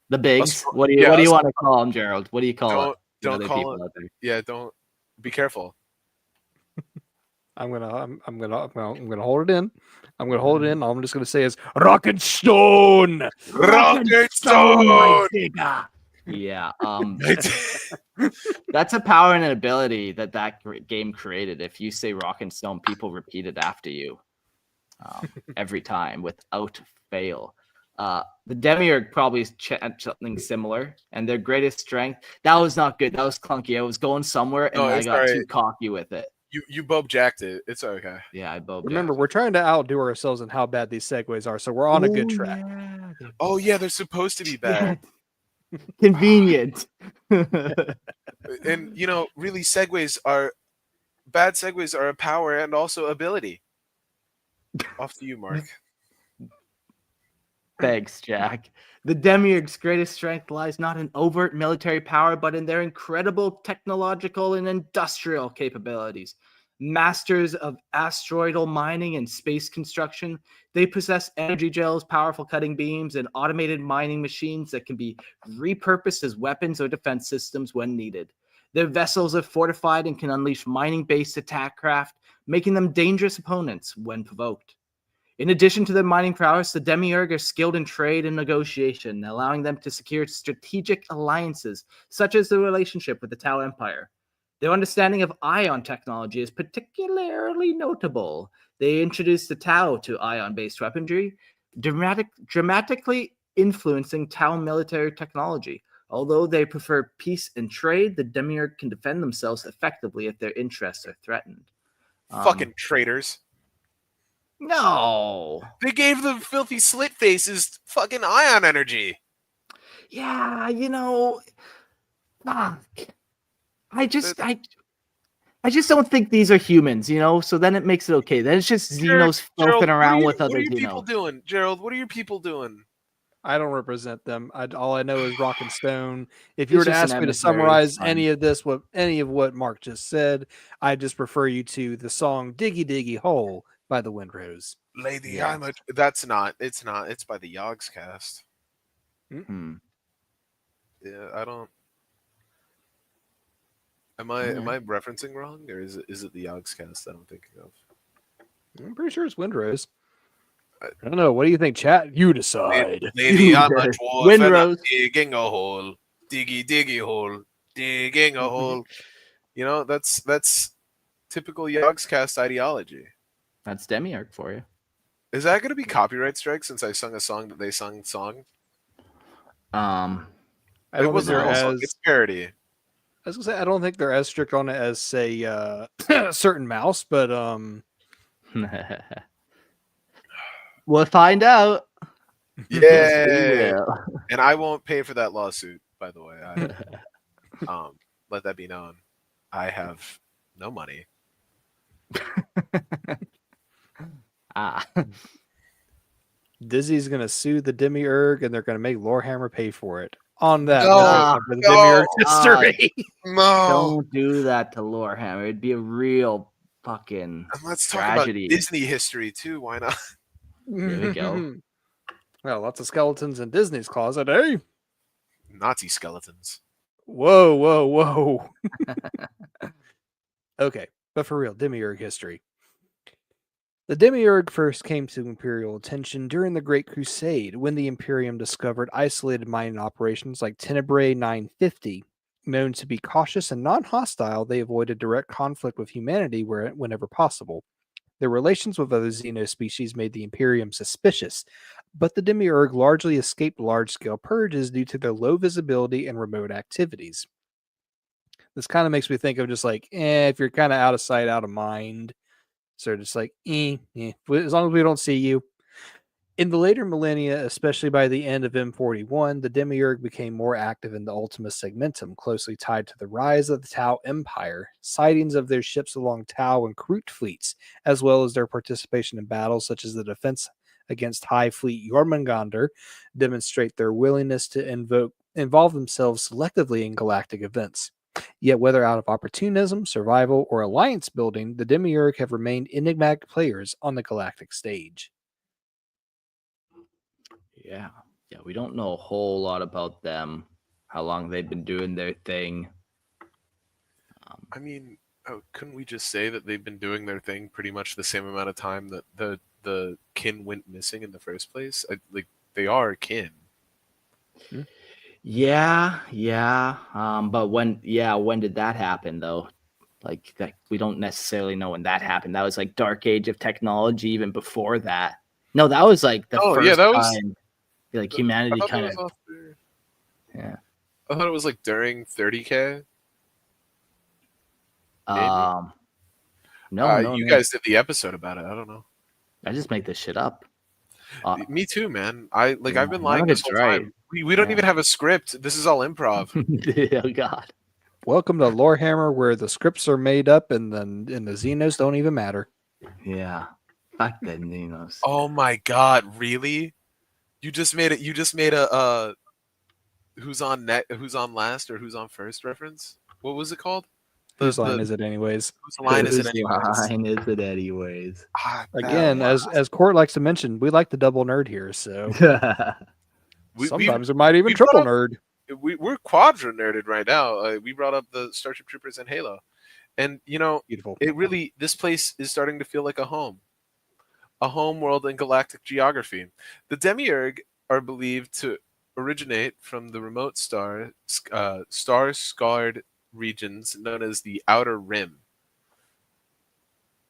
A: The bigs. What do you want to call them, Gerald? What do you call it?
C: Don't
A: Other
C: call
A: people
C: it.
A: out there.
C: Yeah, don't. Be careful.
B: I'm gonna hold it in. I'm gonna hold it in. All I'm just gonna say is rock and stone.
C: Rocket Stone!
A: Yeah. That's a power and an ability that game created. If you say rock and stone, people repeat it after you every time without fail. The Demiurg probably is something similar, and their greatest strength. That was not good. That was clunky. I was going somewhere, and I got too cocky with it.
C: You Bob jacked it. It's okay.
A: Yeah, I both.
B: Remember, we're trying to outdo ourselves in how bad these segues are, so we're on a good track.
A: Yeah,
C: Oh yeah, they're supposed to be bad.
A: Convenient.
C: And really, bad segues are a power and also ability. Off to you, Mark.
A: Thanks, Jack. The Demiurg's greatest strength lies not in overt military power, but in their incredible technological and industrial capabilities. Masters of asteroidal mining and space construction, they possess energy gels, powerful cutting beams, and automated mining machines that can be repurposed as weapons or defense systems when needed. Their vessels are fortified and can unleash mining-based attack craft, making them dangerous opponents when provoked. In addition to their mining prowess, the Demiurg are skilled in trade and negotiation, allowing them to secure strategic alliances, such as the relationship with the Tau Empire. Their understanding of ion technology is particularly notable. They introduced the Tau to ion-based weaponry, dramatically influencing Tau military technology. Although they prefer peace and trade, the Demiurg can defend themselves effectively if their interests are threatened.
C: Fucking traitors.
A: No.
C: They gave the filthy slit faces fucking ion energy.
A: Yeah, fuck. I just don't think these are humans, so then it makes it okay. Then it's just Xenos
C: Gerald,
A: filthing around with
C: what
A: other
C: are your people
A: Xenos.
C: doing? Gerald, what are your people doing?
B: I don't represent them. All I know is rock and stone. If you
A: It's
B: were to
A: just
B: ask
A: an
B: me to
A: emissary,
B: summarize
A: it's fine.
B: any of what Mark just said, I just refer you to the song "Diggy Diggy Hole" by the Windrose.
C: Lady,
A: Yes.
C: I'm a. That's not. It's not. It's by the Yogs cast.
A: Hmm.
C: Yeah, I don't. Am I referencing wrong, or is it the Yogs cast that I'm thinking of?
B: I'm pretty sure it's Windrose.
C: I-
B: I don't know. What do you think, chat? You decide.
C: Lady, I'm a dwarf and I'm
A: Windrose.
C: digging a hole. Diggy diggy hole. Digging a hole. You know, that's typical Yogs cast ideology.
A: That's Demiurg for you.
C: Is that going to be copyright strike since I sung a song that they sung song?
A: Um,
B: I
C: It
B: don't think
C: wasn't a
B: they're
C: whole song.
B: as.
C: It's parody.
B: I was gonna say I don't think they're as strict on it as say certain mouse, but
A: we'll find out. Yes, we
C: Yeah.
A: will.
C: And I won't pay for that lawsuit, by the way. Let that be known. I have no money.
A: Ah,
B: Dizzy's gonna sue the Demiurg, and they're gonna make Lorehammer pay for it. On that
C: No,
B: note, for the
C: no,
B: Demiurg history.
C: No.
A: don't do that to Lorehammer. It'd be a real fucking
C: And let's talk
A: tragedy.
C: about Disney history too. Why not?
A: There we go.
B: Well, lots of skeletons in Disney's closet, eh?
C: Nazi skeletons.
B: Whoa, whoa, whoa. Okay, but for real, Demiurg history. The Demiurg first came to Imperial attention during the Great Crusade when the Imperium discovered isolated mining operations like Tenebrae 950. Known to be cautious and non-hostile, they avoided direct conflict with humanity whenever possible. Their relations with other Xenos species made the Imperium suspicious, but the Demiurg largely escaped large-scale purges due to their low visibility and remote activities. This kind of makes me think of just like, if you're kind of out of sight, out of mind, so just like, as long as we don't see you. In the later millennia, especially by the end of M41, the Demiurg became more active in the Ultima Segmentum, closely tied to the rise of the Tau Empire. Sightings of their ships along Tau and Kroot fleets, as well as their participation in battles such as the defense against High Fleet Jormungandr, demonstrate their willingness to involve themselves selectively in galactic events. Yet, whether out of opportunism, survival, or alliance building, the Demiurg have remained enigmatic players on the galactic stage.
A: Yeah. Yeah, we don't know a whole lot about them, how long they've been doing their thing.
C: I mean, couldn't we just say that they've been doing their thing pretty much the same amount of time that the kin went missing in the first place? Like they are kin.
A: Yeah. But when did that happen though? Like that, we don't necessarily know when that happened. That was like Dark Age of technology, even before that. No, that was like the
C: Oh,
A: first
C: yeah, that was-
A: time like
C: I
A: humanity
C: thought
A: kind
C: that
A: of
C: was after.
A: yeah.
C: I thought it was like during 30K. Maybe?
A: No.
C: You guys did the episode about it. I don't know.
A: I just make this shit up.
C: Me too, man. I've been
A: I
C: lying
A: think
C: this
A: it's
C: whole
A: right.
C: time. We don't
A: Yeah.
C: even have a script. This is all improv.
A: Oh God.
B: Welcome to Lorehammer, where the scripts are made up and the Xenos don't even matter.
A: Yeah. Fuck the Xenos.
C: Oh my god, really? You just made it. You just made a who's on last or who's on first reference. What was it called?
B: Whose line is it, anyways?
C: Whose line is it
A: Whose
C: anyways?
A: line is it anyways?
B: Again, as Court likes to mention, we like the double nerd here, so sometimes it might even triple nerd.
C: We're quadra nerded right now. We brought up the Starship Troopers and Halo, and
B: Beautiful.
C: this place is starting to feel like a home world in galactic geography. The Demiurg are believed to originate from the remote star-scarred regions known as the Outer Rim,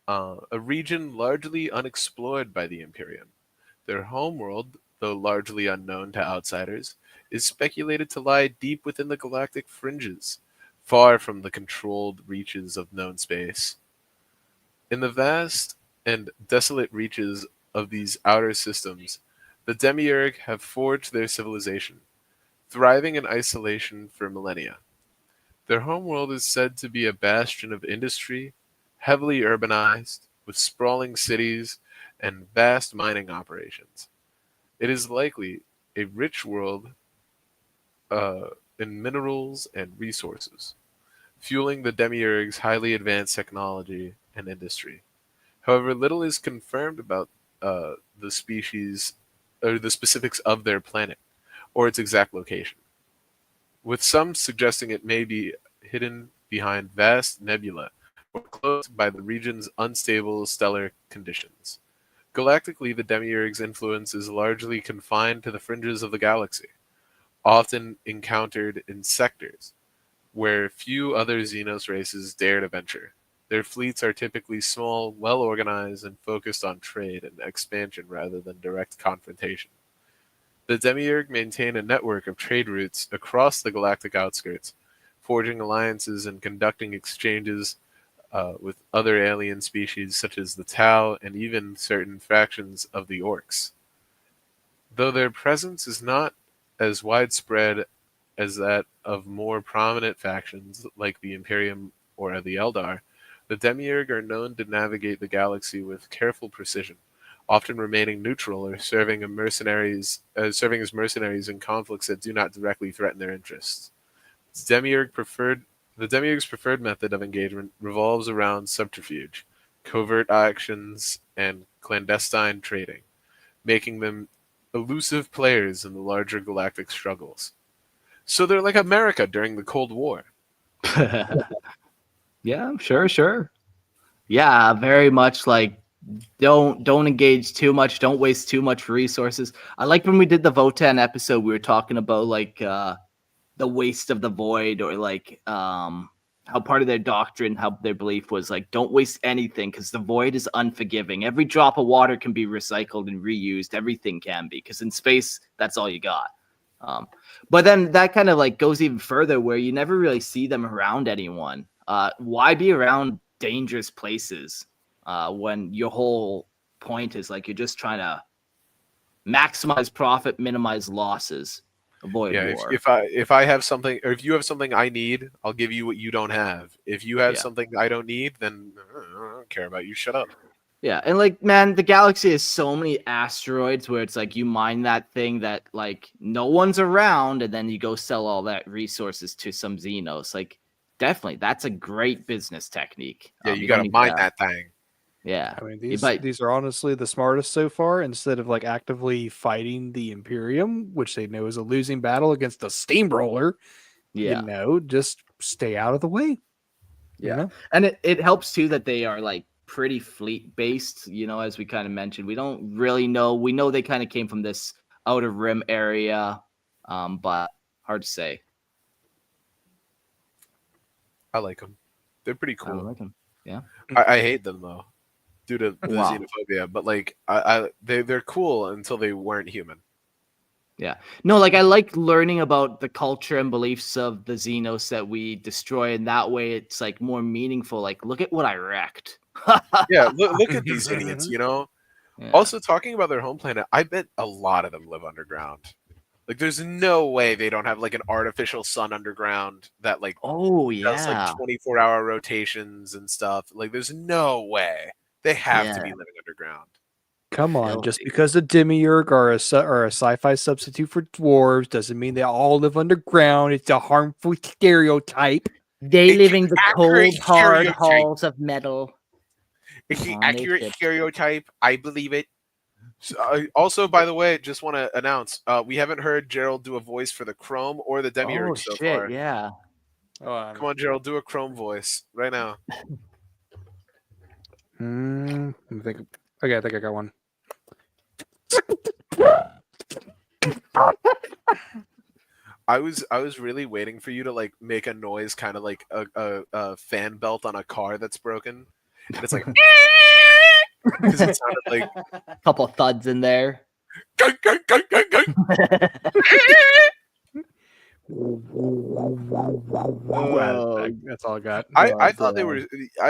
C: a region largely unexplored by the Imperium. Their homeworld, though largely unknown to outsiders, is speculated to lie deep within the galactic fringes, far from the controlled reaches of known space. In the vast and desolate reaches of these outer systems, the Demiurg have forged their civilization, thriving in isolation for millennia. Their homeworld is said to be a bastion of industry, heavily urbanized, with sprawling cities and vast mining operations. It is likely a rich world in minerals and resources, fueling the Demiurg's highly advanced technology and industry. However, little is confirmed about the species or the specifics of their planet or its exact location, with some suggesting it may be hidden behind vast nebula or close by the region's unstable stellar conditions. Galactically, the Demiurg's influence is largely confined to the fringes of the galaxy, often encountered in sectors where few other Xenos races dare to venture. Their fleets are typically small, well organized, and focused on trade and expansion rather than direct confrontation. The Demiurg maintain a network of trade routes across the galactic outskirts, forging alliances and conducting exchanges with other alien species such as the Tau and even certain factions of the Orks. Though their presence is not as widespread as that of more prominent factions like the Imperium or the Eldar, the Demiurg are known to navigate the galaxy with careful precision, often remaining neutral or serving as mercenaries in conflicts that do not directly threaten their interests. The Demiurg's preferred method of engagement revolves around subterfuge, covert actions, and clandestine trading, making them elusive players in the larger galactic struggles. So they're like America during the Cold War.
A: Yeah, sure. Yeah, very much like don't engage too much, don't waste too much resources. I like when we did the Votan episode, we were talking about like the waste of the void, or like how part of their doctrine, how their belief was like don't waste anything because the void is unforgiving. Every drop of water can be recycled and reused. Everything can be, because in space that's all you got. But then that kind of like goes even further where you never really see them around anyone. Why be around dangerous places when your whole point is like you're just trying to maximize profit, minimize losses, avoid war.
C: If I have something, or if you have something I need, I'll give you what you don't have. If you have something I don't need, then I don't care about you. Shut up.
A: Yeah, and like, man, the galaxy has so many asteroids where it's like you mine that thing that like no one's around, and then you go sell all that resources to some Xenos. Like, definitely, that's a great business technique.
C: Yeah, you got to mine that thing.
A: Yeah,
B: I mean,
A: but
B: these are honestly the smartest so far. Instead of like actively fighting the Imperium, which they know is a losing battle against the steamroller, just stay out of the way.
A: Yeah.
B: You know?
A: And it helps too that they are like pretty fleet based, as we kind of mentioned. We don't really know. We know they kind of came from this outer rim area, but hard to say.
C: I like them. They're pretty
A: I
C: cool.
A: don't like them. Yeah.
C: I hate them though, due to the
A: Wow.
C: xenophobia. But like, they're cool until they weren't human.
A: Yeah. No, like I like learning about the culture and beliefs of the Xenos that we destroy, and that way it's like more meaningful. Like, look at what I wrecked.
C: Yeah, look at these idiots,
A: Yeah.
C: Also, talking about their home planet, I bet a lot of them live underground. Like, there's no way they don't have like an artificial sun underground that like does like 24-hour rotations and stuff. Like, there's no way they have to be living underground.
B: Come on, just because the Demiurg are a sci-fi substitute for dwarves doesn't mean they all live underground. It's a harmful stereotype.
A: They live in the cold, hard halls of metal.
C: It's the accurate stereotype. I believe it. So, also, by the way, just want to announce, we haven't heard Gerald do a voice for the Chrome or the Demiurg so far.
A: Yeah.
C: Come on, Gerald, do a Chrome voice right now.
B: I think I got one.
C: I was really waiting for you to like make a noise, kind of like a fan belt on a car that's broken, and it's like because it sounded like
A: a couple of thuds in there.
B: That's all I got.
C: I thought they were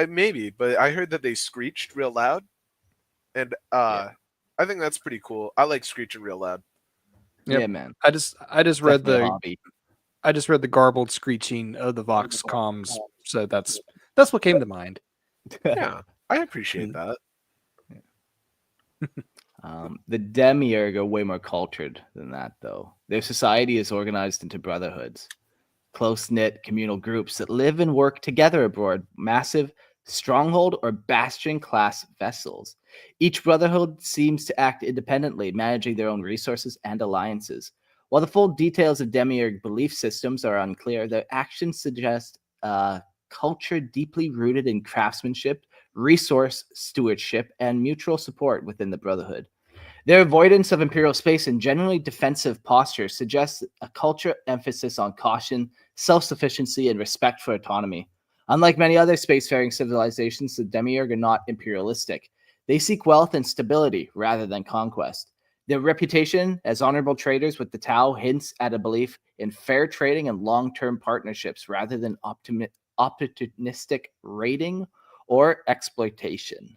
C: maybe, but I heard that they screeched real loud, and I think that's pretty cool. I like screeching real loud.
A: Yep. Yeah, man.
B: I just read the garbled screeching of the Vox comms, so that's what came to mind.
C: Yeah, I appreciate that.
A: The Demiurg are way more cultured than that, though. Their society is organized into brotherhoods, close-knit communal groups that live and work together aboard massive Stronghold or Bastion class vessels. Each brotherhood seems to act independently, managing their own resources and alliances. While the full details of Demiurg belief systems are unclear, their actions suggest a culture deeply rooted in craftsmanship, resource stewardship, and mutual support within the brotherhood. Their avoidance of imperial space and generally defensive postures suggests a culture emphasis on caution, self-sufficiency, and respect for autonomy. Unlike many other spacefaring civilizations, the Demiurg are not imperialistic. They seek wealth and stability rather than conquest. Their reputation as honorable traders with the Tau hints at a belief in fair trading and long-term partnerships rather than opportunistic raiding or exploitation.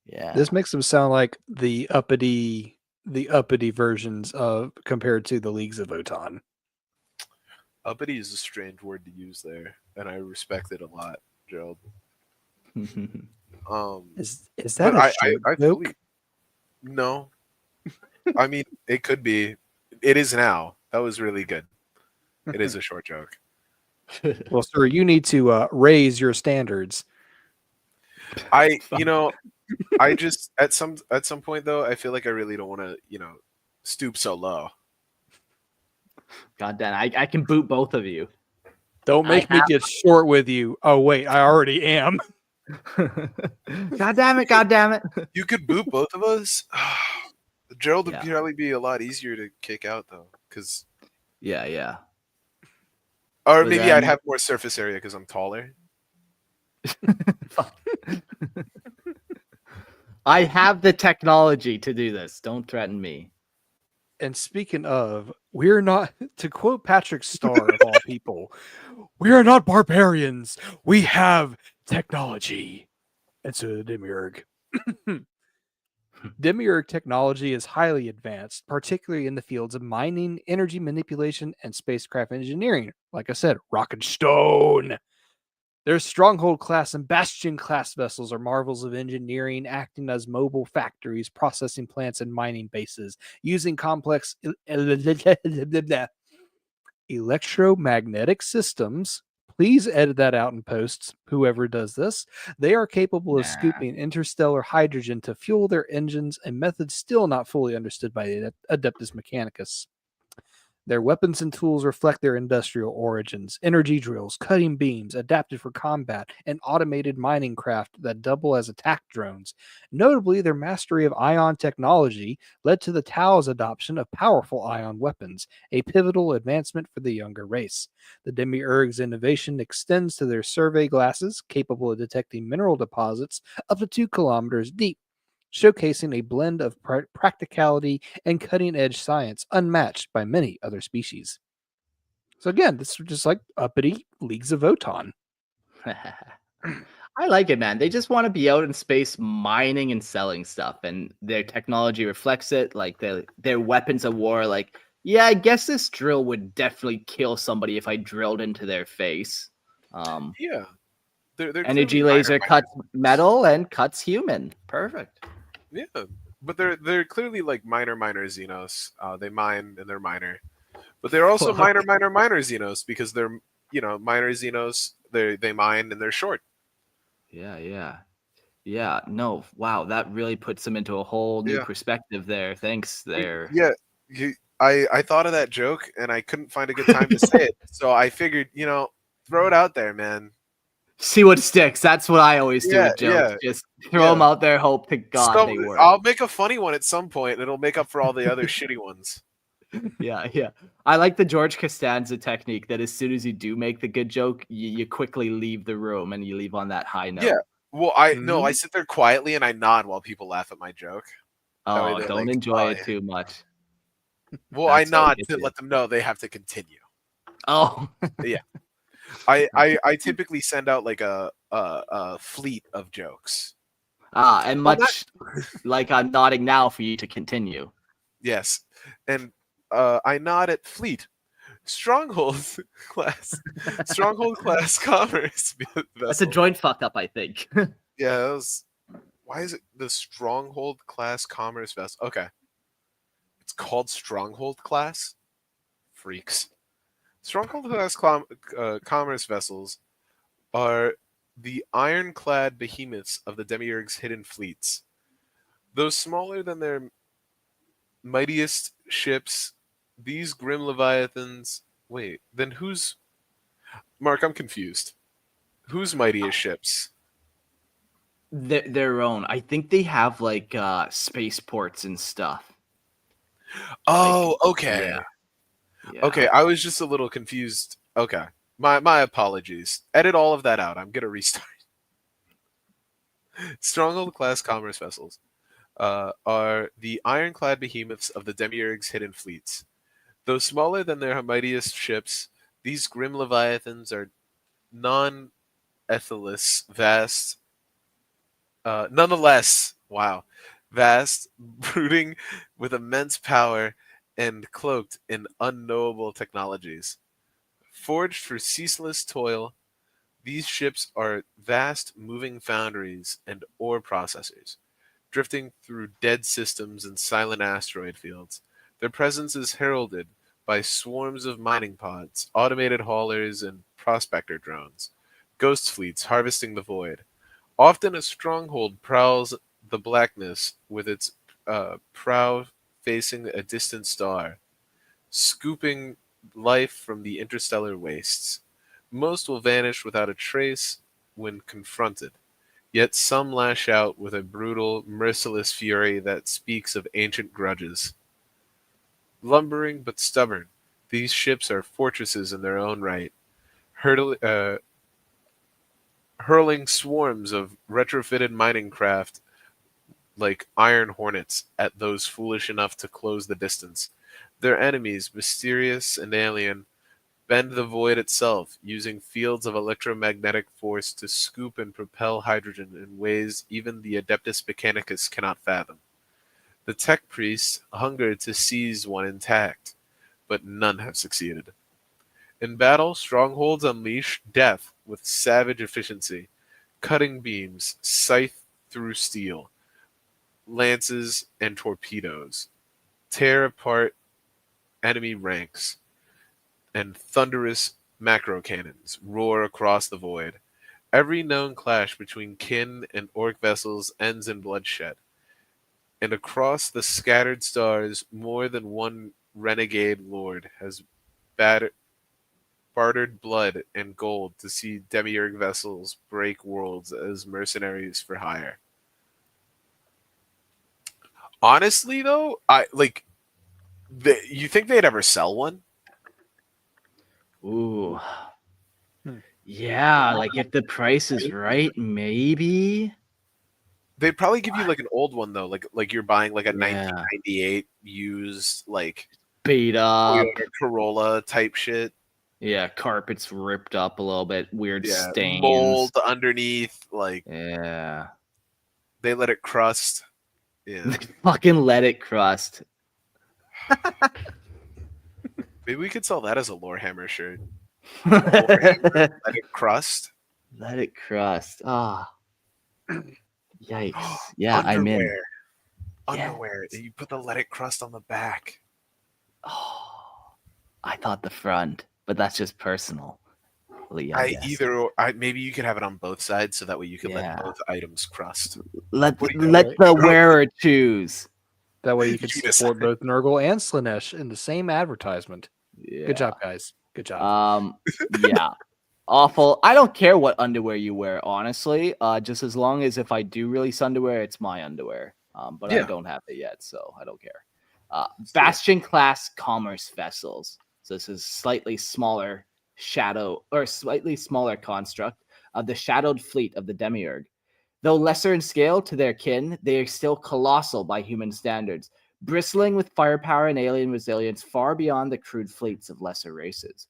A: Yeah.
B: This makes them sound like the uppity versions of compared to the Leagues of Votan.
C: Uppity is a strange word to use there, and I respect it a lot, Gerald.
B: Is that a
C: I
B: joke?
C: fully, no. I mean, it could be. It is now. That was really good. It is a short joke.
B: Well, sir, you need to raise your standards.
C: I just at some point though, I feel like I really don't want to, stoop so low.
A: God damn, I can boot both of you.
B: Don't make me get short with you. Oh wait, I already am.
A: God damn it.
C: You could boot both of us. Gerald would
A: Yeah.
C: probably be a lot easier to kick out though, because
A: Yeah.
C: or
A: But
C: maybe
A: then-
C: I'd have more surface area because I'm taller.
A: I have the technology to do this. Don't threaten me.
B: And speaking of, we're not, to quote Patrick Starr of all people, we are not barbarians. We have technology. And so the Demiurg. Demiurg technology is highly advanced, particularly in the fields of mining, energy manipulation, and spacecraft engineering. Like I said, rock and stone. Their Stronghold class and Bastion class vessels are marvels of engineering, acting as mobile factories, processing plants, and mining bases, using complex electromagnetic systems. Please edit that out in posts, whoever does this. They are capable of scooping interstellar hydrogen to fuel their engines, a method still not fully understood by the Adeptus Mechanicus. Their weapons and tools reflect their industrial origins. Energy drills, cutting beams, adapted for combat, and automated mining craft that double as attack drones. Notably, their mastery of ion technology led to the Tau's adoption of powerful ion weapons, a pivotal advancement for the younger race. The Demiurg's innovation extends to their survey glasses, capable of detecting mineral deposits up to 2 kilometers deep, showcasing a blend of practicality and cutting-edge science unmatched by many other species. So again, this is just like uppity Leagues of Votan.
A: I like it, man. They just want to be out in space mining and selling stuff, and their technology reflects it. Like their weapons of war, like, yeah, I guess this drill would definitely kill somebody if I drilled into their face.
C: Yeah, they're
A: Energy
C: clearly
A: laser cuts metal and cuts human. Perfect.
C: Yeah, but they're clearly like minor Xenos. They mine and they're minor, but they're also minor Xenos because they're minor Xenos. They mine and they're short.
A: Yeah. No, wow, that really puts them into a whole new perspective there. Thanks there.
C: Yeah, I thought of that joke and I couldn't find a good time to say it, so I figured throw it out there, man.
A: See what sticks. That's what I always do with jokes. Just throw them out there, hope to God they work.
C: I'll make a funny one at some point, and it'll make up for all the other shitty ones.
A: Yeah. I like the George Costanza technique that as soon as you do make the good joke, you quickly leave the room and you leave on that high note.
C: Yeah. Well, I sit there quietly and I nod while people laugh at my joke.
A: Oh, don't enjoy it too much.
C: Well, I nod to let them know they have to continue.
A: Oh.
C: Yeah. I typically send out like a fleet of jokes.
A: And much like I'm nodding now for you to continue.
C: Yes, and I nod at fleet. Stronghold class commerce vessel.
A: That's a joint fuck up, I think.
C: Yeah, why is it the Stronghold class commerce vessel? Okay, it's called Stronghold class. Freaks. Stronghold class commerce vessels are the ironclad behemoths of the Demiurg's hidden fleets. Though smaller than their mightiest ships, these grim leviathans. Wait, then who's. Mark, I'm confused. Whose mightiest ships?
A: Their own. I think they have like spaceports and stuff.
C: Oh, okay.
A: Yeah. Yeah.
C: Okay, I was just a little confused. Okay. My apologies. Edit all of that out. I'm gonna restart. Stronghold class commerce vessels are the ironclad behemoths of the Demiurg's hidden fleets. Though smaller than their mightiest ships, these grim leviathans are non-etheless, vast, nonetheless, wow, vast, brooding with immense power and cloaked in unknowable technologies. Forged for ceaseless toil, these ships are vast moving foundries and ore processors, drifting through dead systems and silent asteroid fields. Their presence is heralded by swarms of mining pods, automated haulers, and prospector drones, ghost fleets harvesting the void. Often a stronghold prowls the blackness with its prow facing a distant star, scooping life from the interstellar wastes. Most will vanish without a trace when confronted, yet some lash out with a brutal, merciless fury that speaks of ancient grudges. Lumbering but stubborn, these ships are fortresses in their own right, hurtling, hurling swarms of retrofitted mining craft like iron hornets at those foolish enough to close the distance. Their enemies, mysterious and alien, bend the void itself, using fields of electromagnetic force to scoop and propel hydrogen in ways even the Adeptus Mechanicus cannot fathom. The tech priests hunger to seize one intact, but none have succeeded. In battle, strongholds unleash death with savage efficiency. Cutting beams scythe through steel, lances and torpedoes, tear apart enemy ranks, and thunderous macro cannons roar across the void. Every known clash between kin and orc vessels ends in bloodshed, and across the scattered stars, more than one renegade lord has bartered blood and gold to see Demiurg vessels break worlds as mercenaries for hire. Honestly, though, you think they'd ever sell one?
A: Ooh.
B: Hmm.
A: Yeah, like if the price is right, maybe.
C: They'd probably give you like an old one though, like you're buying like a
A: Yeah.
C: 1998 used like
A: Beat up.
C: Toyota Corolla type shit.
A: Yeah, carpets ripped up a little bit, weird
C: Yeah,
A: stains.
C: mold underneath. Like
A: Yeah.
C: they let it crust. Yeah,
A: Fucking let it crust.
C: maybe we could sell that as a Lorehammer shirt.
A: Let
C: Let it crust.
A: it crust. Ah. Yikes. Yeah, I'm in.
C: Underwear.
A: Yeah.
C: Underwear. You put the let it crust on the back.
A: Oh, I thought the front, but that's just personal. I guess.
C: Maybe you could have it on both sides so that way you could
A: Yeah.
C: let both items crust.
A: Let
C: What do you
A: let
B: think?
A: the wearer choose.
B: That way you can
C: Choose.
B: support both Nurgle and Slanesh in the same advertisement.
A: Yeah.
B: Good job, guys. Good job.
A: Yeah. Awful. I don't care what underwear you wear, honestly. Just as long as if I do release underwear, it's my underwear. But I
C: Yeah.
A: don't have it yet, so I don't care. Bastion class commerce vessels. So this is slightly smaller slightly smaller construct of the shadowed fleet of the Demiurg. Though lesser in scale to their kin, they are still colossal by human standards, bristling with firepower and alien resilience far beyond the crude fleets of lesser races.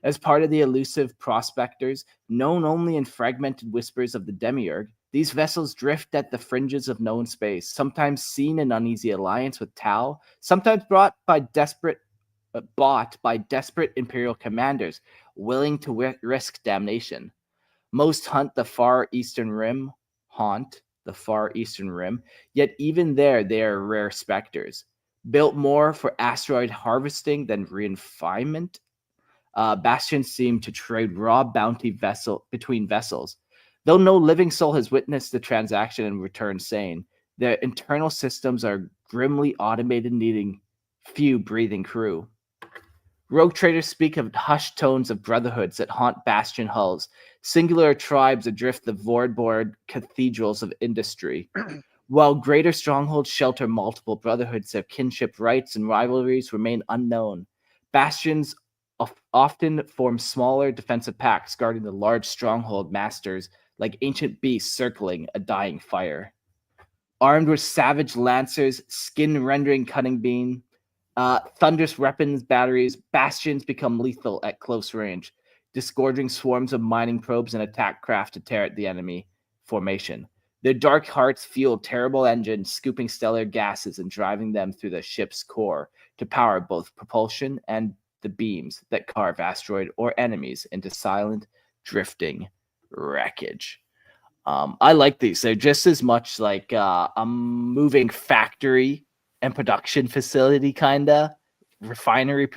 A: As part of the elusive prospectors, known only in fragmented whispers of the Demiurg, these vessels drift at the fringes of known space, sometimes seen in uneasy alliance with Tau, sometimes bought by desperate Imperial commanders willing to risk damnation. Most haunt the far eastern rim, yet even there they are rare specters. Built more for asteroid harvesting than refinement, bastions seem to trade raw bounty between vessels, Though no living soul has witnessed the transaction and returned sane, their internal systems are grimly automated, needing few breathing crew. Rogue traders speak of hushed tones of brotherhoods that haunt bastion hulls, singular tribes adrift the void-board cathedrals of industry. While greater strongholds shelter multiple brotherhoods, their kinship rights and rivalries remain unknown. Bastions often form smaller defensive packs guarding the large stronghold masters like ancient beasts circling a dying fire. Armed with savage lancers, skin-rendering cutting beam, thunderous weapons batteries, bastions become lethal at close range, disgorging swarms of mining probes and attack craft to tear at the enemy formation. Their dark hearts fuel terrible engines, scooping stellar gases and driving them through the ship's core to power both propulsion and the beams that carve asteroid or enemies into silent, drifting wreckage. I like these. They're just as much like a moving factory and production facility, kind of refinery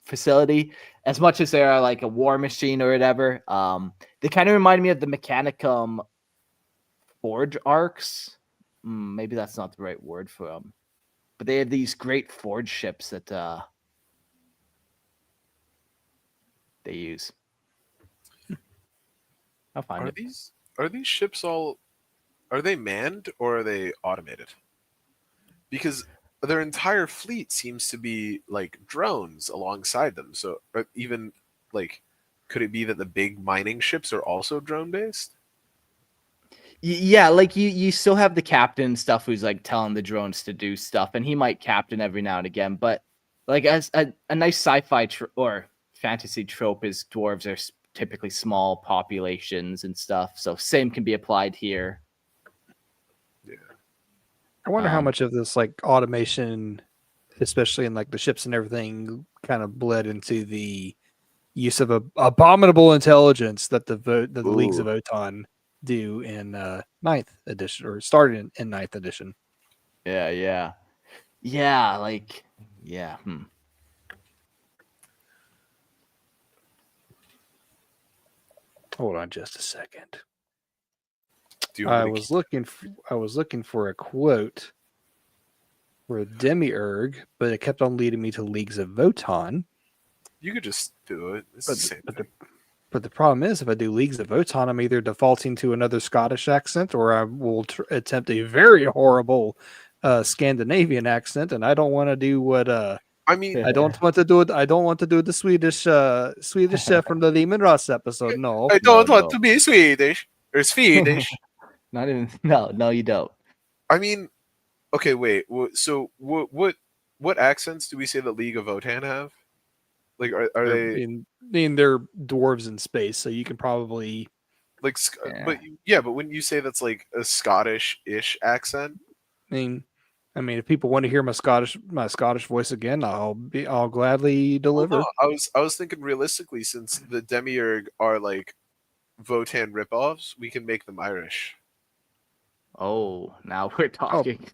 A: facility, as much as they are like a war machine or whatever. They kind of remind me of the Mechanicum Forge arcs. Maybe that's not the right word for them, but they have these great forge ships that they use. I'll find it.
C: Are these ships are they manned or are they automated? Because their entire fleet seems to be like drones alongside them. So even like, could it be that the big mining ships are also drone based?
A: Yeah, like you still have the captain and stuff who's like telling the drones to do stuff, and he might captain every now and again. But like as a nice sci-fi or fantasy trope is dwarves are typically small populations and stuff. So same can be applied here.
C: Yeah.
B: I wonder how much of this like automation, especially in like the ships and everything, kind of bled into the use of abominable intelligence that the Leagues of Oton do in 9th edition, or started in 9th edition.
A: Yeah.
B: Hold on just a second.
C: I
B: was looking for a quote for Demiurg, but it kept on leading me to Leagues of Votan.
C: You could just do it. It's the same thing.
B: But the problem is, if I do Leagues of Votan, I'm either defaulting to another Scottish accent, or I will attempt a very horrible Scandinavian accent, and I don't want to do what.
C: I mean,
B: I don't want to do it. I don't want to do the Swedish chef from the Lehman Ross episode. No,
C: I don't want to be Swedish or Swedish.
A: Not even. No, you don't.
C: I mean, okay, wait. So what accents do we say that League of Votan have? Like, are they?
B: They're dwarves in space, so you can probably
C: like. But when you say that's like a Scottish-ish accent,
B: I mean, if people want to hear my Scottish voice again, I'll gladly deliver.
C: Well, no, I was thinking realistically, since the Demiurg are like Votan ripoffs, we can make them Irish.
A: Oh, now we're talking.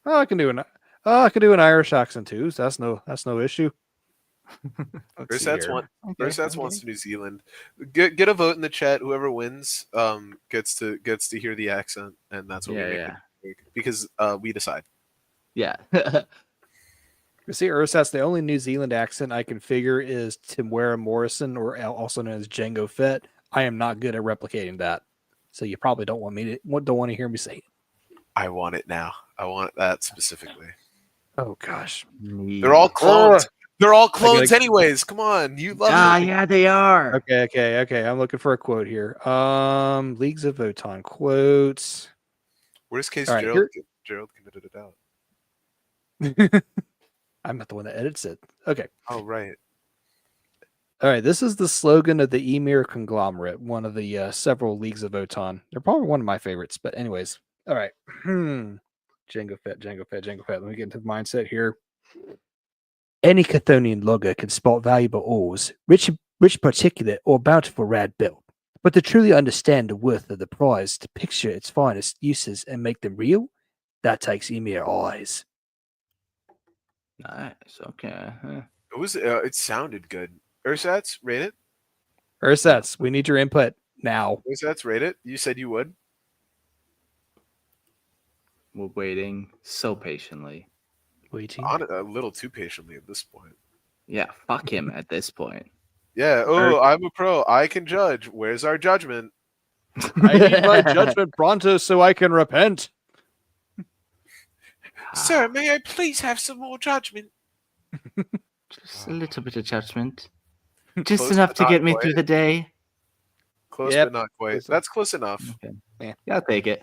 B: Oh, I can do an Irish accent too. So that's no issue.
C: Ursats wants New Zealand. Get a vote in the chat. Whoever wins gets to hear the accent, and that's what we make because we decide.
A: Yeah.
B: You see, Ursat's the only New Zealand accent I can figure is Timwara Morrison, or also known as Django Fett. I am not good at replicating that, so you probably don't want to hear me say it.
C: I want it now. I want that specifically.
B: Oh gosh,
C: they're all clones. They're all clones, anyways. Come on, you love it.
A: Yeah, they are.
B: Okay. I'm looking for a quote here. Leagues of Votan quotes.
C: Worst case,
B: right,
C: Gerald can edit it out.
B: I'm not the one that edits it. Okay.
C: Oh, right.
B: All right. This is the slogan of the Emir Conglomerate, one of the several Leagues of Votan. They're probably one of my favorites, but anyways. All right. Django Fett. Let me get into the mindset here. Any Chthonian logger can spot valuable ores, rich particulate, or bountiful rad built. But to truly understand the worth of the prize, to picture its finest uses and make them real, that takes Emir eyes.
A: Nice. Okay.
C: It sounded good. Ursats, rate it.
B: Ursats, we need your input. now.
C: Let's rate it. You said you would.
A: We're waiting so patiently.
B: Waiting.
C: On a little too patiently at this point.
A: Yeah, fuck him at this point.
C: Yeah. Oh, I'm a pro. I can judge. Where's our judgment?
B: I need my judgment pronto so I can repent.
C: Sir, may I please have some more judgment?
A: Just a little bit of judgment. Just
C: Close,
A: enough
C: but
A: to
C: not
A: get me
C: quite.
A: through the day.
C: Close,
B: Yep.
C: but not quite.
B: Close.
C: That's close enough.
A: Okay.
B: Yeah.
A: Yeah, I'll take it.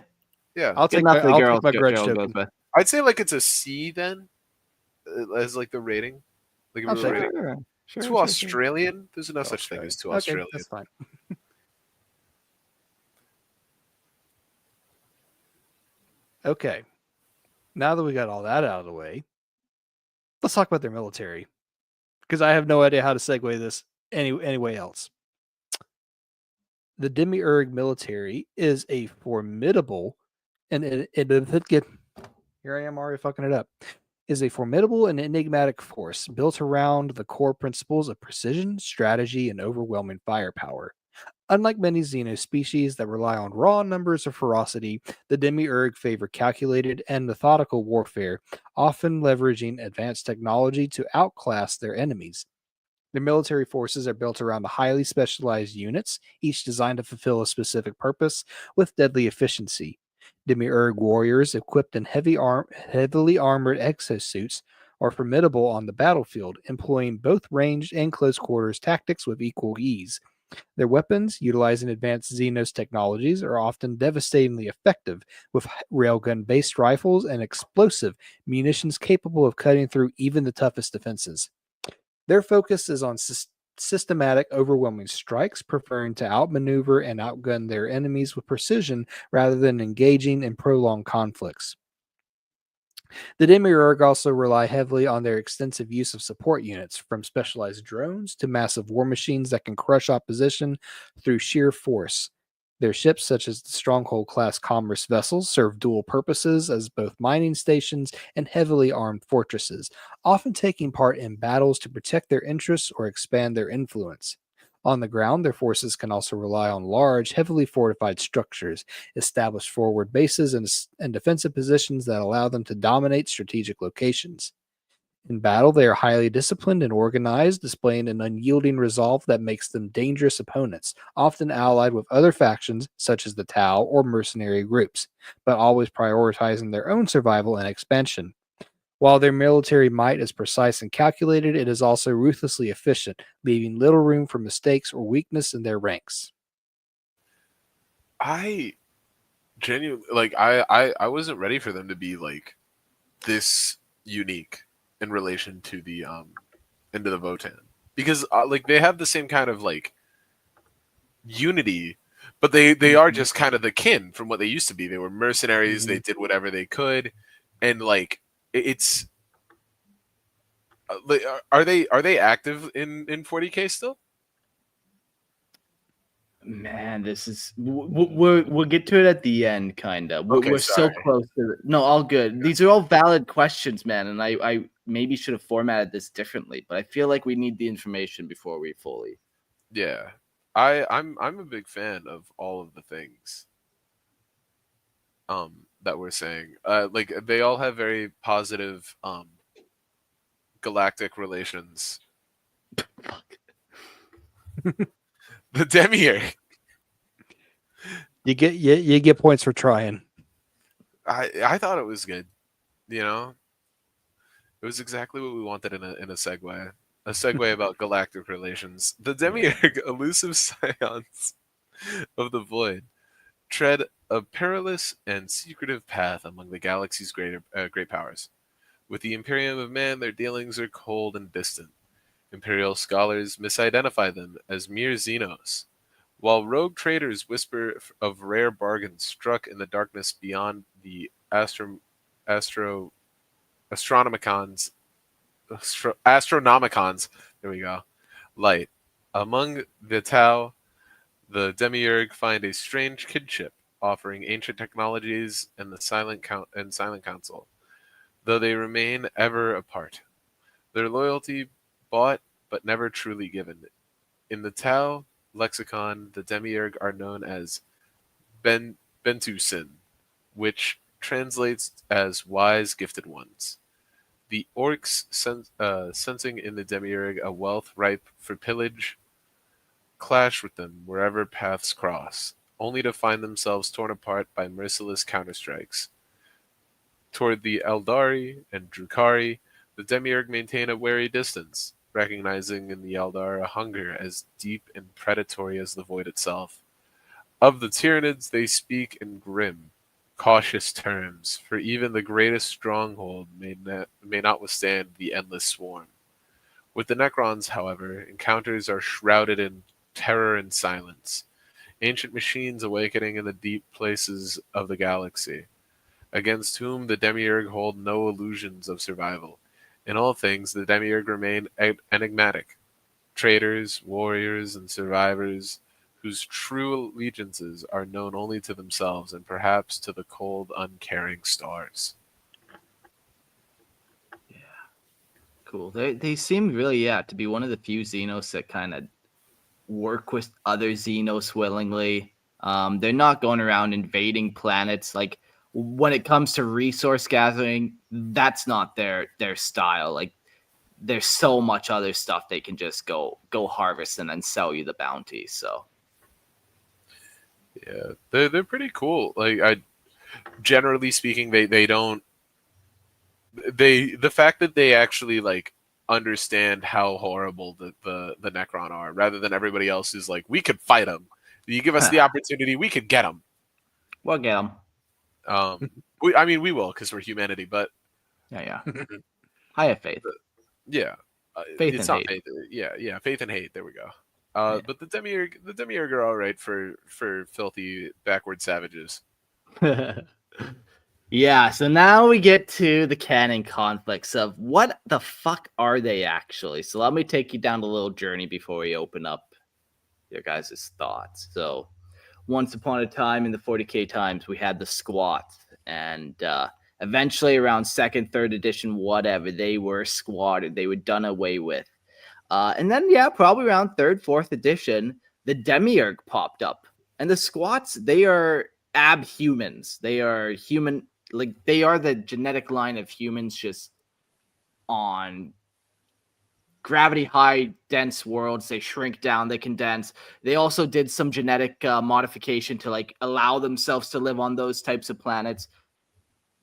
C: Yeah.
B: I'll
A: Good
B: take
A: enough
B: my,
A: for
B: I'll
A: Gerald-
B: take my grudge
A: Gerald
B: token.
A: goes with.
C: I'd say like it's a C then, as like the rating. Like
B: I'll
C: a
B: take
C: rating.
B: it.
A: Sure,
C: Too Australian. There's no such thing as too
B: Okay,
C: Australian.
B: that's fine. Okay. Now that we got all that out of the way, let's talk about their military. Because I have no idea how to segue this any way else. The Demiurg military is a formidable and here I am already fucking it up. Is a formidable and enigmatic force built around the core principles of precision, strategy, and overwhelming firepower. Unlike many Xenos species that rely on raw numbers of ferocity, the Demiurg favor calculated and methodical warfare, often leveraging advanced technology to outclass their enemies. Their military forces are built around highly specialized units, each designed to fulfill a specific purpose with deadly efficiency. Demiurg warriors equipped in heavily armored exosuits are formidable on the battlefield, employing both ranged and close quarters tactics with equal ease. Their weapons, utilizing advanced Xenos technologies, are often devastatingly effective, with railgun-based rifles and explosive munitions capable of cutting through even the toughest defenses. Their focus is on systematic, overwhelming strikes, preferring to outmaneuver and outgun their enemies with precision rather than engaging in prolonged conflicts. The Demiurg also rely heavily on their extensive use of support units, from specialized drones to massive war machines that can crush opposition through sheer force. Their ships, such as the Stronghold class commerce vessels, serve dual purposes as both mining stations and heavily armed fortresses, often taking part in battles to protect their interests or expand their influence. On the ground, their forces can also rely on large, heavily fortified structures, established forward bases, and defensive positions that allow them to dominate strategic locations. In battle, they are highly disciplined and organized, displaying an unyielding resolve that makes them dangerous opponents, often allied with other factions such as the Tau or mercenary groups, but always prioritizing their own survival and expansion. While their military might is precise and calculated, it is also ruthlessly efficient, leaving little room for mistakes or weakness in their ranks.
C: I genuinely I wasn't ready for them to be like this unique in relation to the into the Votan, because like they have the same kind of like unity, but they are just kind of the kin from what they used to be. They were mercenaries. They did whatever they could, and like it's like, are they active in 40K still?
A: Man, this is we'll get to it at the end, kind of.
C: Okay,
A: We're so
C: sorry.
A: close to it. No, all good. These are all valid questions, man, and I maybe should have formatted this differently, but I feel like we need the information before we fully.
C: Yeah, I'm a big fan of all of the things that we're saying. Like they all have very positive galactic relations.
A: Fuck.
C: The Demiurg.
B: You get points for trying.
C: I thought it was good. You know, it was exactly what we wanted in a segue. A segue about galactic relations. The Demiurg, elusive scions of the void, tread a perilous and secretive path among the galaxy's great powers. With the Imperium of Man, their dealings are cold and distant. Imperial scholars misidentify them as mere Xenos, while rogue traders whisper of rare bargains struck in the darkness beyond the astronomicons. Astronomicons. There we go. Light. Among the Tau, the Demiurg find a strange kinship, offering ancient technologies and the silent council, though they remain ever apart. Their loyalty bought but never truly given. In the Tau, lexicon, the Demiurg are known as Bentusin, which translates as wise gifted ones. The Orks, sensing in the Demiurg a wealth ripe for pillage, clash with them wherever paths cross, only to find themselves torn apart by merciless counterstrikes. Toward the Eldari and Drukari, the Demiurg maintain a wary distance, recognizing in the Eldar a hunger as deep and predatory as the void itself. Of the Tyranids they speak in grim, cautious terms, for even the greatest stronghold may not withstand the endless swarm. With the Necrons, however, encounters are shrouded in terror and silence, ancient machines awakening in the deep places of the galaxy, against whom the Demiurg hold no illusions of survival. In all things, the Demiurg remain enigmatic, traitors, warriors, and survivors whose true allegiances are known only to themselves and perhaps to the cold, uncaring stars.
A: Cool. They seem really, to be one of the few Xenos that kind of work with other Xenos willingly. They're not going around invading planets. Like when it comes to resource gathering, that's not their style. Like there's so much other stuff they can just go harvest and then sell you the bounty. So
C: Yeah, they're pretty cool. Generally speaking, they don't the fact that they actually like understand how horrible the Necron are, rather than everybody else is like, we could fight them. You give us the opportunity, we could get them.
A: we'll get them.
C: We will because we're humanity, but
A: Yeah. I have faith.
C: yeah,
A: Faith
C: it's
A: and
C: not
A: hate.
C: faith. Yeah, faith and hate. There we go.
A: Yeah.
C: But the Demiurg are all right for filthy backward savages.
A: Yeah, so now we get to the canon conflicts of what the fuck are they actually. So let me take you down a little journey before we open up your guys' thoughts. So once upon a time in the 40k times, we had the squats, and eventually around second, third edition, whatever, they were squatted. They were done away with. And then, probably around third, fourth edition, the Demiurg popped up. And the squats, they are abhumans. They are human, like they are the genetic line of humans just on gravity high, dense worlds. They shrink down, they condense. They also did some genetic modification to like allow themselves to live on those types of planets.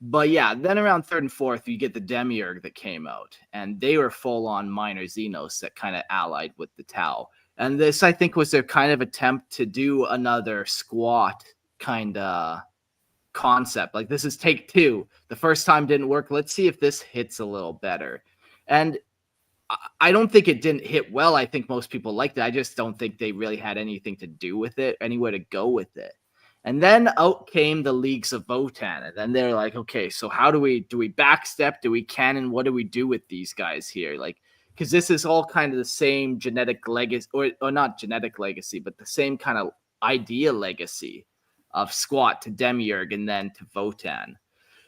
A: But yeah, then around third and fourth, you get the Demiurg that came out, and they were full-on minor Xenos that kind of allied with the Tau. And this, I think, was their kind of attempt to do another squat kind of concept. Like, this is take two. The first time didn't work. Let's see if this hits a little better. And I don't think it didn't hit well. I think most people liked it. I just don't think they really had anything to do with it, anywhere to go with it. And then out came the Leagues of Votan. And then they're like, okay, so how do we backstep? Do we canon? What do we do with these guys here? Like, because this is all kind of the same genetic legacy, or not genetic legacy, but the same kind of idea legacy of Squat to Demiurg and then to Votan.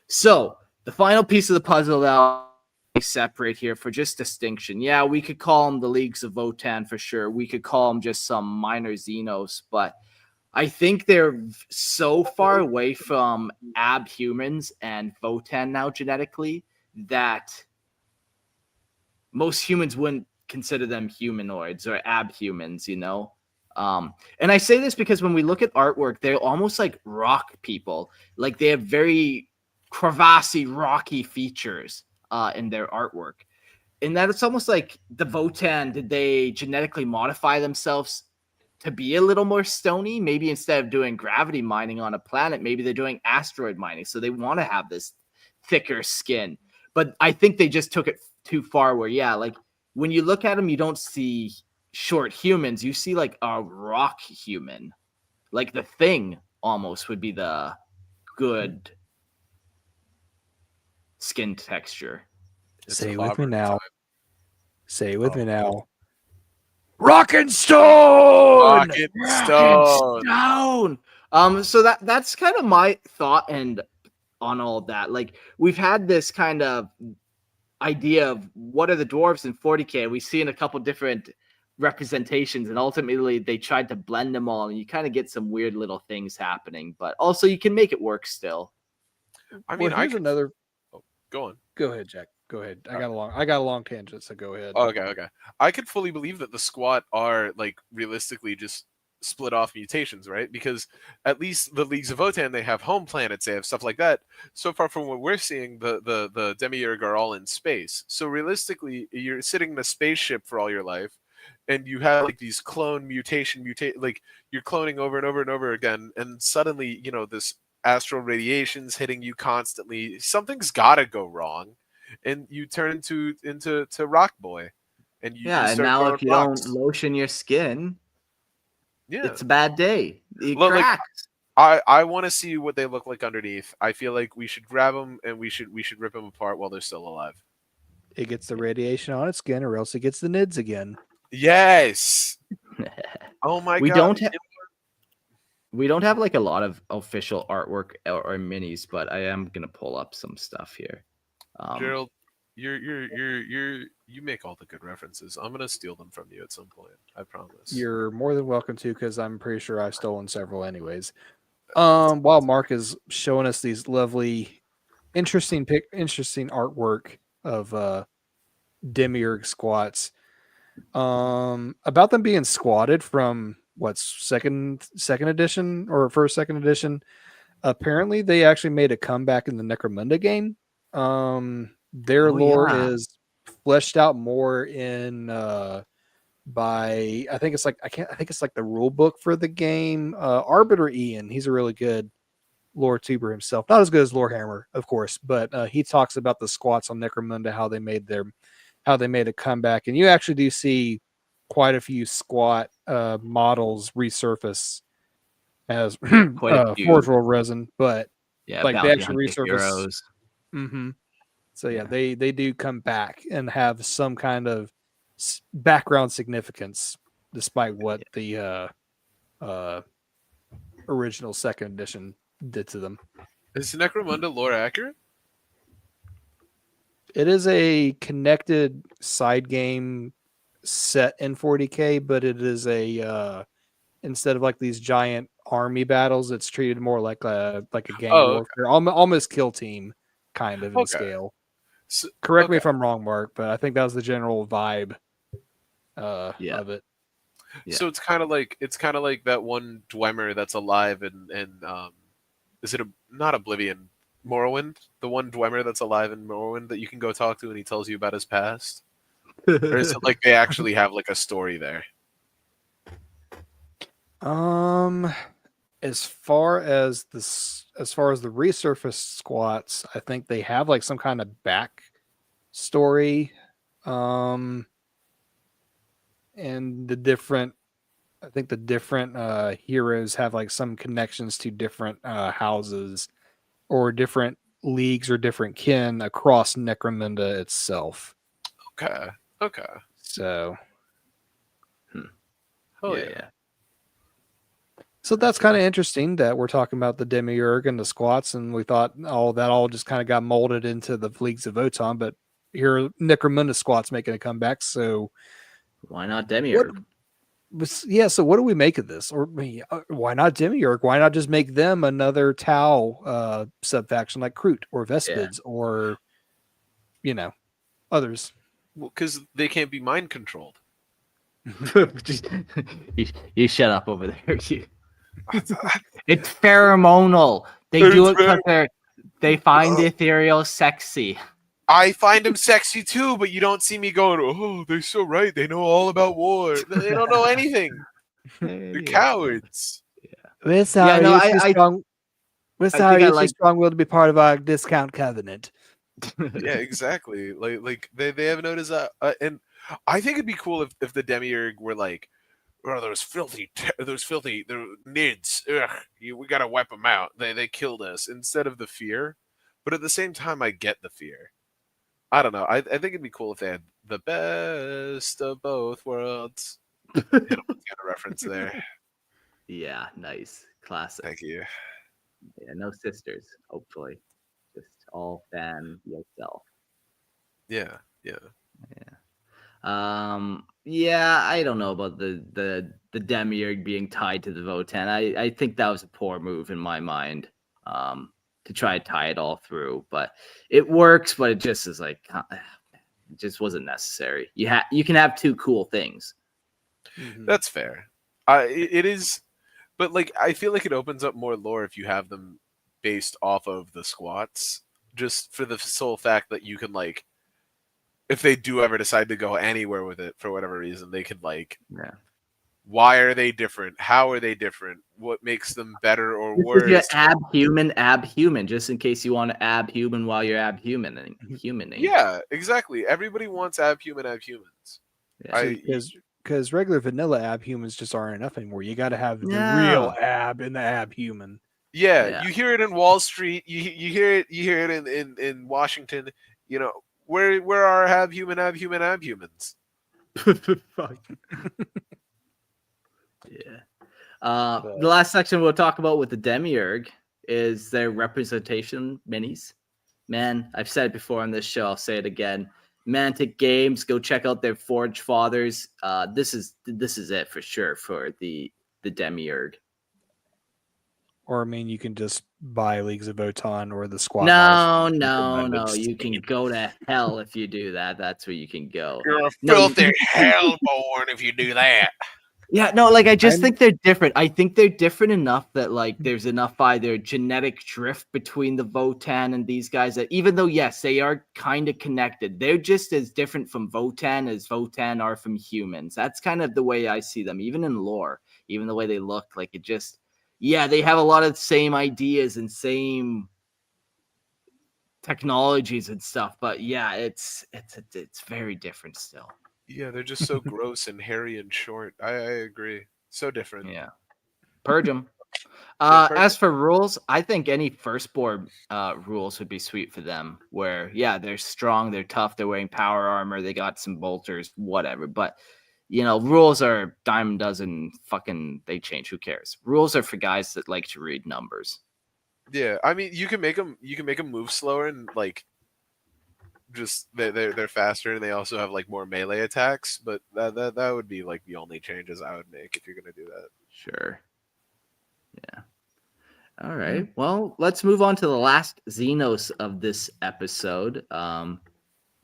A: So the final piece of the puzzle that I separate here for just distinction. Yeah, we could call them the Leagues of Votan for sure. We could call them just some minor Xenos, but I think they're so far away from abhumans and Votan now genetically that most humans wouldn't consider them humanoids or abhumans, you know? And I say this because when we look at artwork, they're almost like rock people. Like they have very crevassy, rocky features in their artwork. And that it's almost like the Votan, did they genetically modify themselves to be a little more stony? Maybe instead of doing gravity mining on a planet, maybe they're doing asteroid mining. So they want to have this thicker skin. But I think they just took it too far where, like when you look at them, you don't see short humans. You see like a rock human. Like the Thing almost would be the good skin texture.
B: Say with me now. Say with me
C: Oh.
B: now. Rock and Stone!
C: Stone.
A: So that's kind of my thought and on all that. Like we've had this kind of idea of what are the dwarves in 40k. We've seen a couple different representations, and ultimately they tried to blend them all, and you kind of get some weird little things happening. But also, you can make it work still.
C: I mean,
B: here's another.
C: Go on.
B: Go ahead, Jack. Go ahead. I got a long tangent, so go ahead.
C: Okay. I could fully believe that the squat are like realistically just split off mutations, right? Because at least the Leagues of Votan, they have home planets, they have stuff like that. So far from what we're seeing, the Demiurg are all in space. So realistically, you're sitting in a spaceship for all your life, and you have like these clone mutate, like you're cloning over and over and over again, and suddenly, this astral radiation's hitting you constantly. Something's gotta go wrong, and you turn into Rock Boy, and you
A: And
C: start
A: now
C: throwing
A: if you
C: rocks.
A: don't lotion your skin,
C: Yeah,
A: it's a bad day. It
C: Well, like,
A: cracks.
C: I want to see what they look like underneath. I feel like we should grab them and we should rip them apart while they're still alive.
B: It gets the radiation on its skin, or else it gets the nids again.
C: Yes. Oh my
A: We
C: god.
A: we don't have like a lot of official artwork or minis, but I am gonna pull up some stuff here.
C: Gerald, you make all the good references. I'm gonna steal them from you at some point. I promise.
B: You're more than welcome to, because I'm pretty sure I've stolen several anyways. While Mark is showing us these lovely, interesting artwork of Demiurg squats, about them being squatted from what's second edition or second edition. Apparently, they actually made a comeback in the Necromunda game. Their lore is fleshed out more in by I think it's like the rule book for the game. Arbiter Ian, he's a really good lore tuber himself. Not as good as Lorehammer, of course, but he talks about the squats on Necromunda, how they made a comeback, and you actually do see quite a few squat models resurface as
A: Quite a few.
B: Forge World resin, but like they
A: Bounty
B: actually
A: Hunter
B: resurface.
A: heroes.
B: Mm-hmm. So they do come back and have some kind of background significance, despite what the original second edition did to them.
C: Is Necromunda lore accurate?
B: It is a connected side game set in 40K, but it is a instead of like these giant army battles, it's treated more like a gang warfare, almost kill team kind of in scale.
C: So,
B: Correct me if I'm wrong, Mark, but I think that was the general vibe of it.
A: Yeah.
C: So it's kind of like that one Dwemer that's alive in is it not Oblivion, Morrowind? The one Dwemer that's alive in Morrowind that you can go talk to and he tells you about his past? Or is it like they actually have like a story there?
B: As far as the resurface squats, I think they have like some kind of back story. And the different heroes have like some connections to different houses or different leagues or different kin across Necromunda itself.
C: Okay.
B: So
C: yeah.
B: So that's kind of interesting that we're talking about the Demiurg and the squats, and we thought that all just kind of got molded into the Leagues of Votan, but here Necromunda squats making a comeback, so
A: why not Demiurg?
B: So what do we make of this? Or why not Demiurg? Why not just make them another Tau sub-faction like Kroot or Vespids or, others?
C: Well, because they can't be mind controlled.
A: you shut up over there. It's pheromonal. They do it because they find ethereal sexy.
C: I find them sexy too, but you don't see me going, oh, they're so right. They know all about war. They don't know anything. They're cowards.
B: We're sorry, We're sorry, you're too strong-willed to be part of our discount covenant.
C: Yeah, exactly. Like they have noticed that, and I think it'd be cool if the Demiurg were like, oh, those filthy nids. Ugh, we gotta wipe them out. They killed us, instead of the fear. But at the same time, I get the fear. I don't know. I think it'd be cool if they had the best of both worlds. Get a reference there.
A: Yeah, nice. Classic.
C: Thank you.
A: Yeah, no sisters, hopefully. Just all fan yourself.
C: Yeah.
A: Yeah, I don't know about the Demiurg being tied to the Votan. I think that was a poor move in my mind, to try to tie it all through. But it works, but it just is like it just wasn't necessary. You can have two cool things.
C: That's fair. It is, but like I feel like it opens up more lore if you have them based off of the squats, just for the sole fact that you can like, if they do ever decide to go anywhere with it for whatever reason, they can like,
A: Yeah.
C: why are they different? How are they different? What makes them better or
A: This is your
C: worse?
A: ab human, just in case you want to ab human while you're ab human and humaning.
C: Yeah, exactly. Everybody wants abhumans.
A: Yeah.
B: Because regular vanilla ab humans just aren't enough anymore. You got to have the
A: No.
B: real ab in the ab human.
C: Yeah, you hear it in Wall Street. You hear it in Washington. You know, where are abhumans?
A: Yeah. The last section we'll talk about with the Demiurg is their representation minis. Man, I've said it before on this show. I'll say it again. Mantic Games, go check out their Forge Fathers. This is it for sure for the Demiurg.
B: Or I mean, you can just buy Leagues of Votan or the squat models.
A: No. You can go to hell if you do that. That's where you can go.
C: You're a filthy hellborn if you do that.
A: Yeah, no, like I just think they're different. I think they're different enough that like there's enough either genetic drift between the Votan and these guys that even though yes, they are kind of connected, they're just as different from Votan as Votan are from humans. That's kind of the way I see them, even in lore, even the way they look. Like it just, yeah, they have a lot of the same ideas and same technologies and stuff, but yeah, it's very different still.
C: Yeah, they're just so gross and hairy and short. I agree. So different.
A: Yeah. Purge them.
C: Purge
A: As for rules, I think any firstborn rules would be sweet for them. Where, yeah, they're strong, they're tough, they're wearing power armor, they got some bolters, whatever. But, you know, rules are dime a dozen fucking, they change. Who cares? Rules are for guys that like to read numbers.
C: Yeah, I mean, you can make them move slower and like just they're faster and they also have like more melee attacks, but that would be like the only changes I would make if you're gonna do that.
A: Sure. Yeah. All right. Well, let's move on to the last Xenos of this episode. The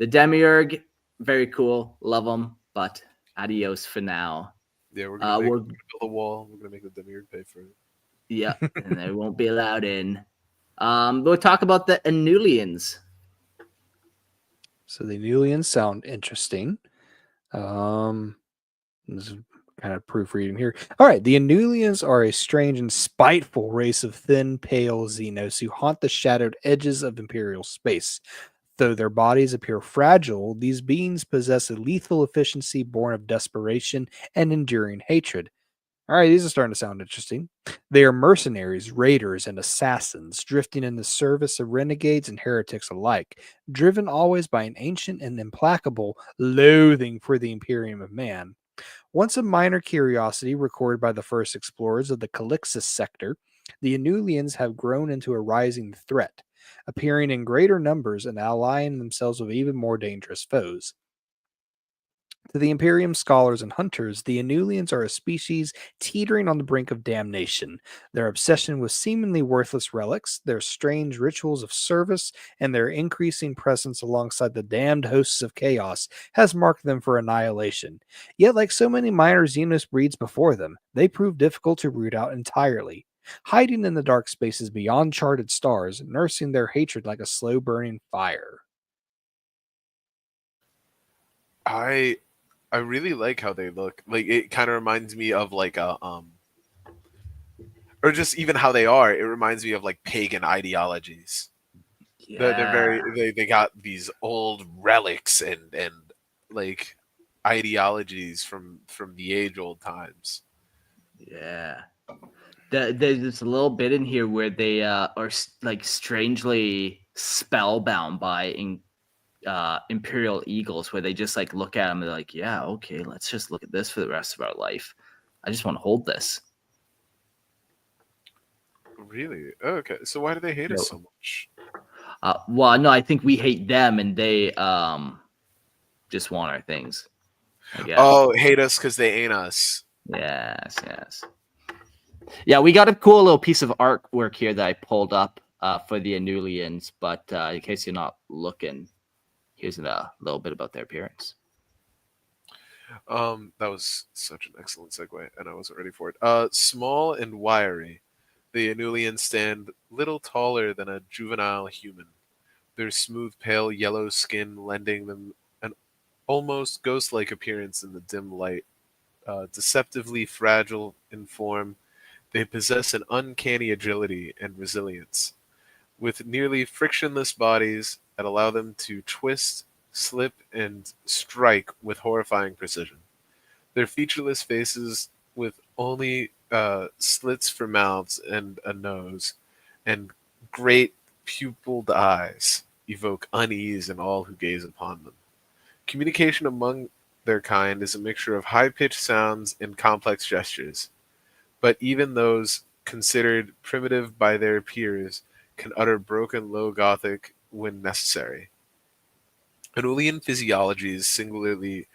A: Demiurg, very cool, love them, but adios for now.
C: Yeah, we're gonna build a wall. We're gonna make the Demiurg pay for it.
A: Yeah, and they won't be allowed in. We'll talk about the Enoulians.
B: So the Enoulians sound interesting. This is kind of proofreading here. All right, the Enoulians are a strange and spiteful race of thin, pale Xenos who haunt the shadowed edges of Imperial space. Though their bodies appear fragile, these beings possess a lethal efficiency born of desperation and enduring hatred. All right, these are starting to sound interesting. They are mercenaries, raiders, and assassins, drifting in the service of renegades and heretics alike, driven always by an ancient and implacable loathing for the Imperium of Man. Once a minor curiosity recorded by the first explorers of the Calixis sector, the Enoulians have grown into a rising threat, appearing in greater numbers and allying themselves with even more dangerous foes. To the Imperium scholars and hunters, the Enoulians are a species teetering on the brink of damnation. Their obsession with seemingly worthless relics, their strange rituals of service, and their increasing presence alongside the damned hosts of chaos has marked them for annihilation. Yet, like so many minor Xenos breeds before them, they prove difficult to root out entirely. Hiding in the dark spaces beyond charted stars, nursing their hatred like a slow-burning fire.
C: I really like how they look. Like it kind of reminds me of like a or just even how they are. It reminds me of like pagan ideologies.
A: Yeah.
C: They're very they got these old relics and like ideologies from the age old times.
A: Yeah. There's a little bit in here where they are like strangely spellbound by Imperial eagles, where they just like look at them and they're like, yeah, okay, let's just look at this for the rest of our life. I just want to hold this.
C: Really? Okay. So why do they hate us so much?
A: Well, no, I think we hate them and they just want our things. I guess.
C: Oh, hate us because they ain't us.
A: Yes, yes. Yeah, we got a cool little piece of artwork here that I pulled up for the Enoulians, but in case you're not looking, here's a little bit about their appearance.
C: That was such an excellent segue, and I wasn't ready for it. Small and wiry, the Enoulians stand little taller than a juvenile human. Their smooth, pale yellow skin lending them an almost ghost-like appearance in the dim light. Deceptively fragile in form, they possess an uncanny agility and resilience, with nearly frictionless bodies that allow them to twist, slip, and strike with horrifying precision. Their featureless faces, with only slits for mouths and a nose, and great pupilled eyes, evoke unease in all who gaze upon them. Communication among their kind is a mixture of high pitched sounds and complex gestures, but even those considered primitive by their peers can utter broken low Gothic when necessary. Enoulian physiology is singularly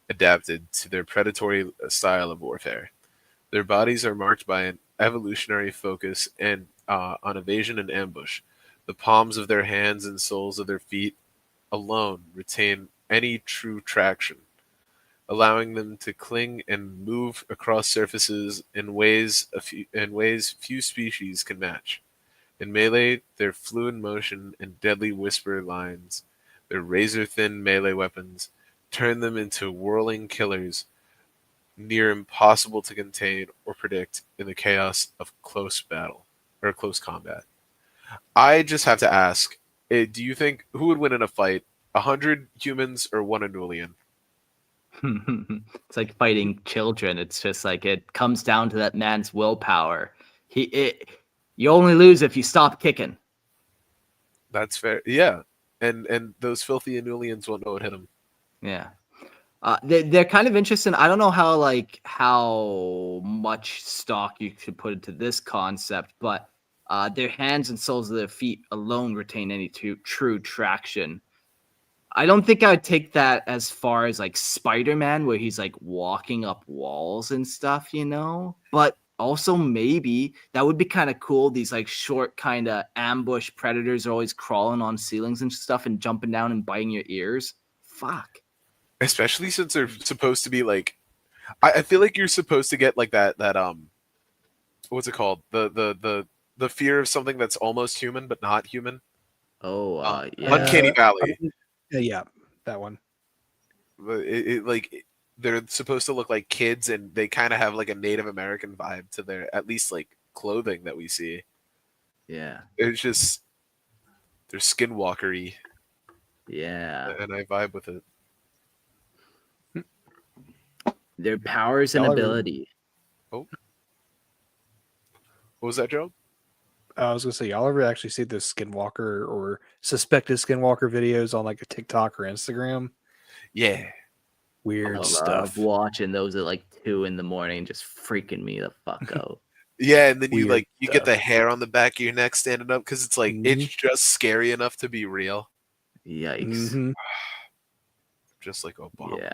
C: adapted to their predatory style of warfare. Their bodies are marked by an evolutionary focus and on evasion and ambush. The palms of their hands and soles of their feet alone retain any true traction, allowing them to cling and move across surfaces in ways few species can match. In melee, their fluid motion and deadly whisper lines, their razor-thin melee weapons, turn them into whirling killers near impossible to contain or predict in the chaos of close battle or close combat. I just have to ask, do you think who would win in a fight, 100 humans or one Enoulian?
A: It's like fighting children. It's just like it comes down to that man's willpower. You only lose if you stop kicking.
C: That's fair. Yeah. And those filthy Enoulians won't know what hit them.
A: Yeah. They're kind of interesting. I don't know how much stock you could put into this concept, but their hands and soles of their feet alone retain any true traction. I don't think I would take that as far as like Spider-Man, where he's like walking up walls and stuff, But also maybe that would be kind of cool. These like short kind of ambush predators are always crawling on ceilings and stuff and jumping down and biting your ears. Fuck.
C: Especially since they're supposed to be like, I feel like you're supposed to get like that what's it called? The fear of something that's almost human but not human.
A: Oh, yeah.
C: Uncanny Valley.
B: Yeah, that one.
C: They're supposed to look like kids, and they kind of have like a Native American vibe to their at least like clothing that we see.
A: Yeah.
C: It's just they're skinwalkery,
A: Yeah.
C: and I vibe with it.
A: Their powers and
B: Y'all ever-
A: ability.
C: Oh, what was that, Joe?
B: I was gonna say, y'all ever actually see the skinwalker or suspected skinwalker videos on like a TikTok or Instagram?
C: Yeah.
B: Weird
A: I
B: stuff.
A: love watching those at like 2 a.m, just freaking me the fuck out.
C: Yeah, and then
B: Weird
C: you get the
B: stuff.
C: hair on the back of your neck standing up because it's like it's just scary enough to be real,
A: Yikes.
B: Mhm.
C: just like Obama.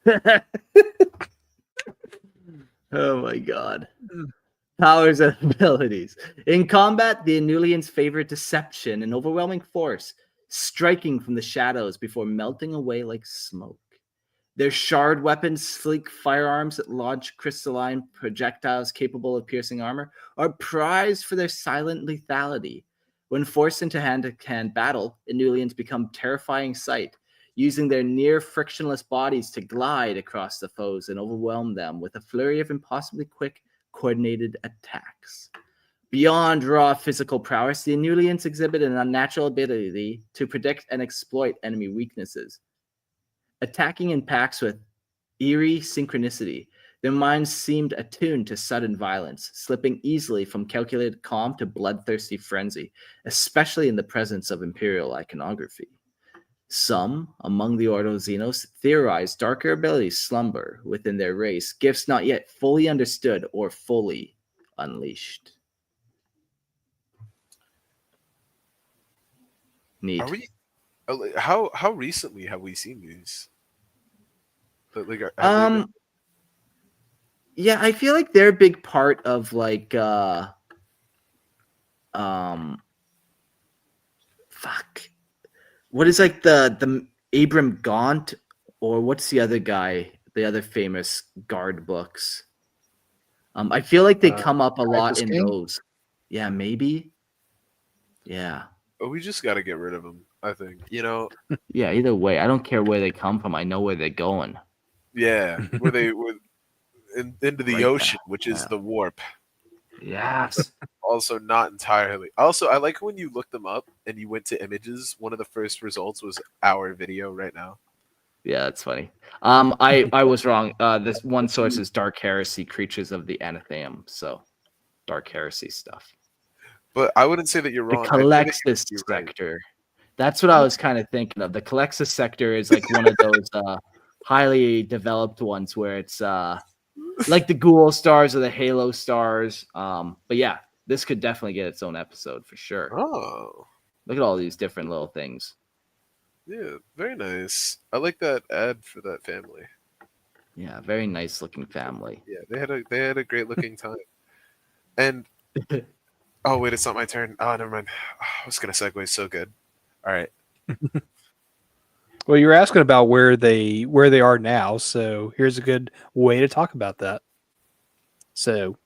A: Yeah. Oh my god. Powers and abilities. In combat, the Enoulians favor deception and overwhelming force, striking from the shadows before melting away like smoke. Their shard weapons, sleek firearms that launch crystalline projectiles capable of piercing armor, are prized for their silent lethality. When forced into hand-to-hand battle, Enoulians become terrifying sight, using their near frictionless bodies to glide across the foes and overwhelm them with a flurry of impossibly quick, coordinated attacks. Beyond raw physical prowess, the Enoulians exhibit an unnatural ability to predict and exploit enemy weaknesses. Attacking in packs with eerie synchronicity, their minds seemed attuned to sudden violence, slipping easily from calculated calm to bloodthirsty frenzy, especially in the presence of Imperial iconography. Some among the Ordo Xenos theorized darker abilities slumber within their race, gifts not yet fully understood or fully unleashed. Neat.
C: Are we? How recently have we seen these? Like, have they been?
A: Yeah, I feel like they're a big part of like fuck. What is like the Abram Gaunt, or what's the other guy? The other famous guard books. I feel like they come up a lot
B: Timeless
A: in
B: King?
A: those. Yeah, maybe. Yeah.
C: We just got to get rid of them. I think.
A: Yeah, either way, I don't care where they come from. I know where they're going.
C: Yeah, where they were into the
A: Right
C: ocean,
A: now.
C: which is
A: Yeah.
C: the warp.
A: Yes.
C: Also, not entirely. Also, I like when you look them up and you went to images. One of the first results was our video right now.
A: Yeah, that's funny. I was wrong. This one source is Dark Heresy, Creatures of the Anathema. So, Dark Heresy stuff.
C: But I wouldn't say that you're
A: The
C: wrong. I'd say that
A: Calexis
C: you're right.
A: sector. That's what I was kind of thinking of. The Calexis sector is like one of those highly developed ones where it's like the Ghoul stars or the Halo stars. But yeah, this could definitely get its own episode for sure.
C: Oh,
A: Look at all these different little things.
C: yeah, very nice. I like that ad for that family.
A: Yeah, very nice looking family.
C: Yeah, they had a great looking time. And oh wait, it's not my turn. Oh, never mind. I was gonna segue so good. All right.
B: Well, you were asking about where they are now, so here's a good way to talk about that. So,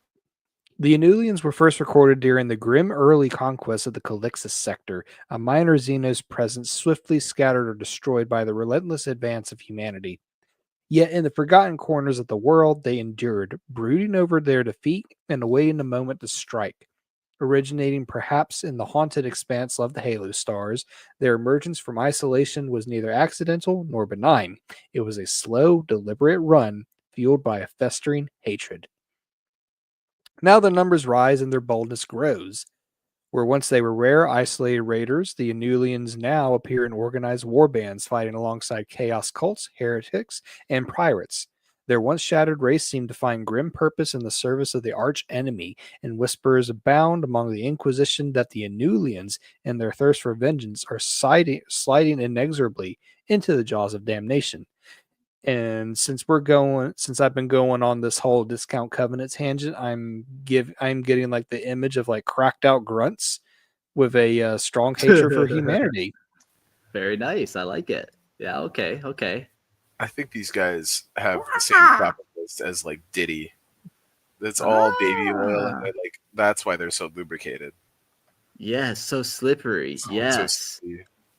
B: the Enoulians were first recorded during the grim early conquest of the Calixis sector, a minor Xenos presence swiftly scattered or destroyed by the relentless advance of humanity. Yet in the forgotten corners of the world, they endured, brooding over their defeat and awaiting the moment to strike. Originating perhaps in the haunted expanse of the Halo stars, their emergence from isolation was neither accidental nor benign. It was a slow, deliberate run fueled by a festering hatred. Now their numbers rise and their boldness grows. Where once they were rare, isolated raiders, the Enoulians now appear in organized war bands fighting alongside chaos cults, heretics, and pirates. Their once shattered race seemed to find grim purpose in the service of the arch enemy, and whispers abound among the Inquisition that the Enoulians, in their thirst for vengeance, are sliding inexorably into the jaws of damnation. And since I've been going on this whole discount covenant tangent, I'm getting like the image of like cracked out grunts with a strong hatred for humanity.
A: Very nice. I like it. Yeah. Okay. Okay.
C: I think these guys have the same capitalists as like Diddy. That's all baby oil, and that's why they're so lubricated.
A: Yes. So slippery.
C: So
A: Yes.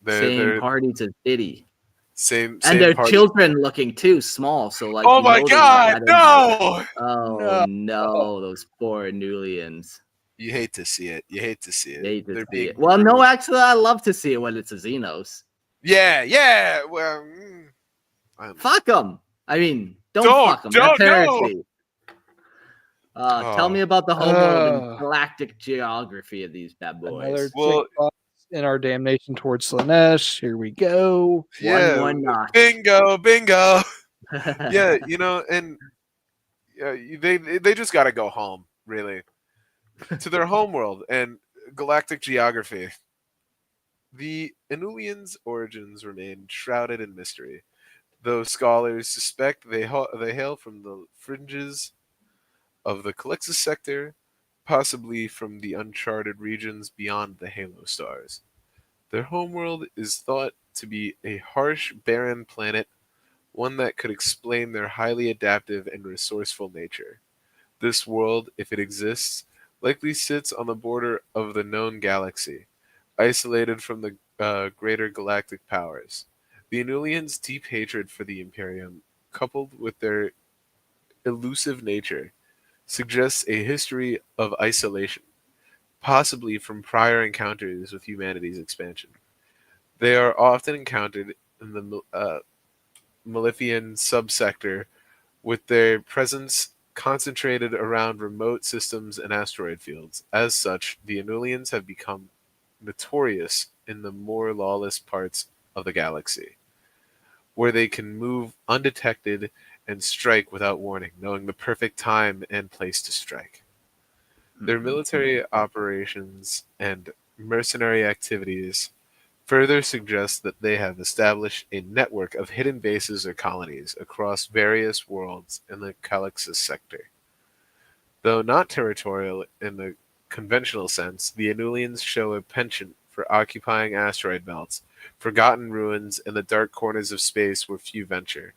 C: they're
A: Same parties as Diddy.
C: same
A: And their
C: party.
A: children looking too small. So like.
C: Oh my god, no!
A: Oh no, those poor Enoulians.
C: You hate to see it. You hate to see it.
A: Hate to
C: They're
A: see
C: being
A: it. Well, no,
C: brutal.
A: actually, I love to see it when it's a Xenos.
C: Yeah. Well,
A: Fuck them. I mean, don't fuck them. That's heresy. Tell me about the homeworld and galactic geography of these bad boys.
B: Another tick box in our damnation towards Slanesh. Here we go.
C: Yeah,
A: One more notch.
C: bingo. Yeah, and they just got to go home, really, to their homeworld and galactic geography. The Enoulians' origins remain shrouded in mystery, though scholars suspect they hail from the fringes of the Calixis sector, possibly from the uncharted regions beyond the Halo stars. Their homeworld is thought to be a harsh, barren planet, one that could explain their highly adaptive and resourceful nature. This world, if it exists, likely sits on the border of the known galaxy, isolated from the greater galactic powers. The Enoulians' deep hatred for the Imperium, coupled with their elusive nature, suggests a history of isolation, possibly from prior encounters with humanity's expansion. They are often encountered in the Malefian subsector, with their presence concentrated around remote systems and asteroid fields. As such, the Enoulians have become notorious in the more lawless parts of the galaxy, where they can move undetected and strike without warning, knowing the perfect time and place to strike. Their military operations and mercenary activities further suggests that they have established a network of hidden bases or colonies across various worlds in the Calixus sector. Though not territorial in the conventional sense, the Enoulians show a penchant for occupying asteroid belts, forgotten ruins, and the dark corners of space where few venture.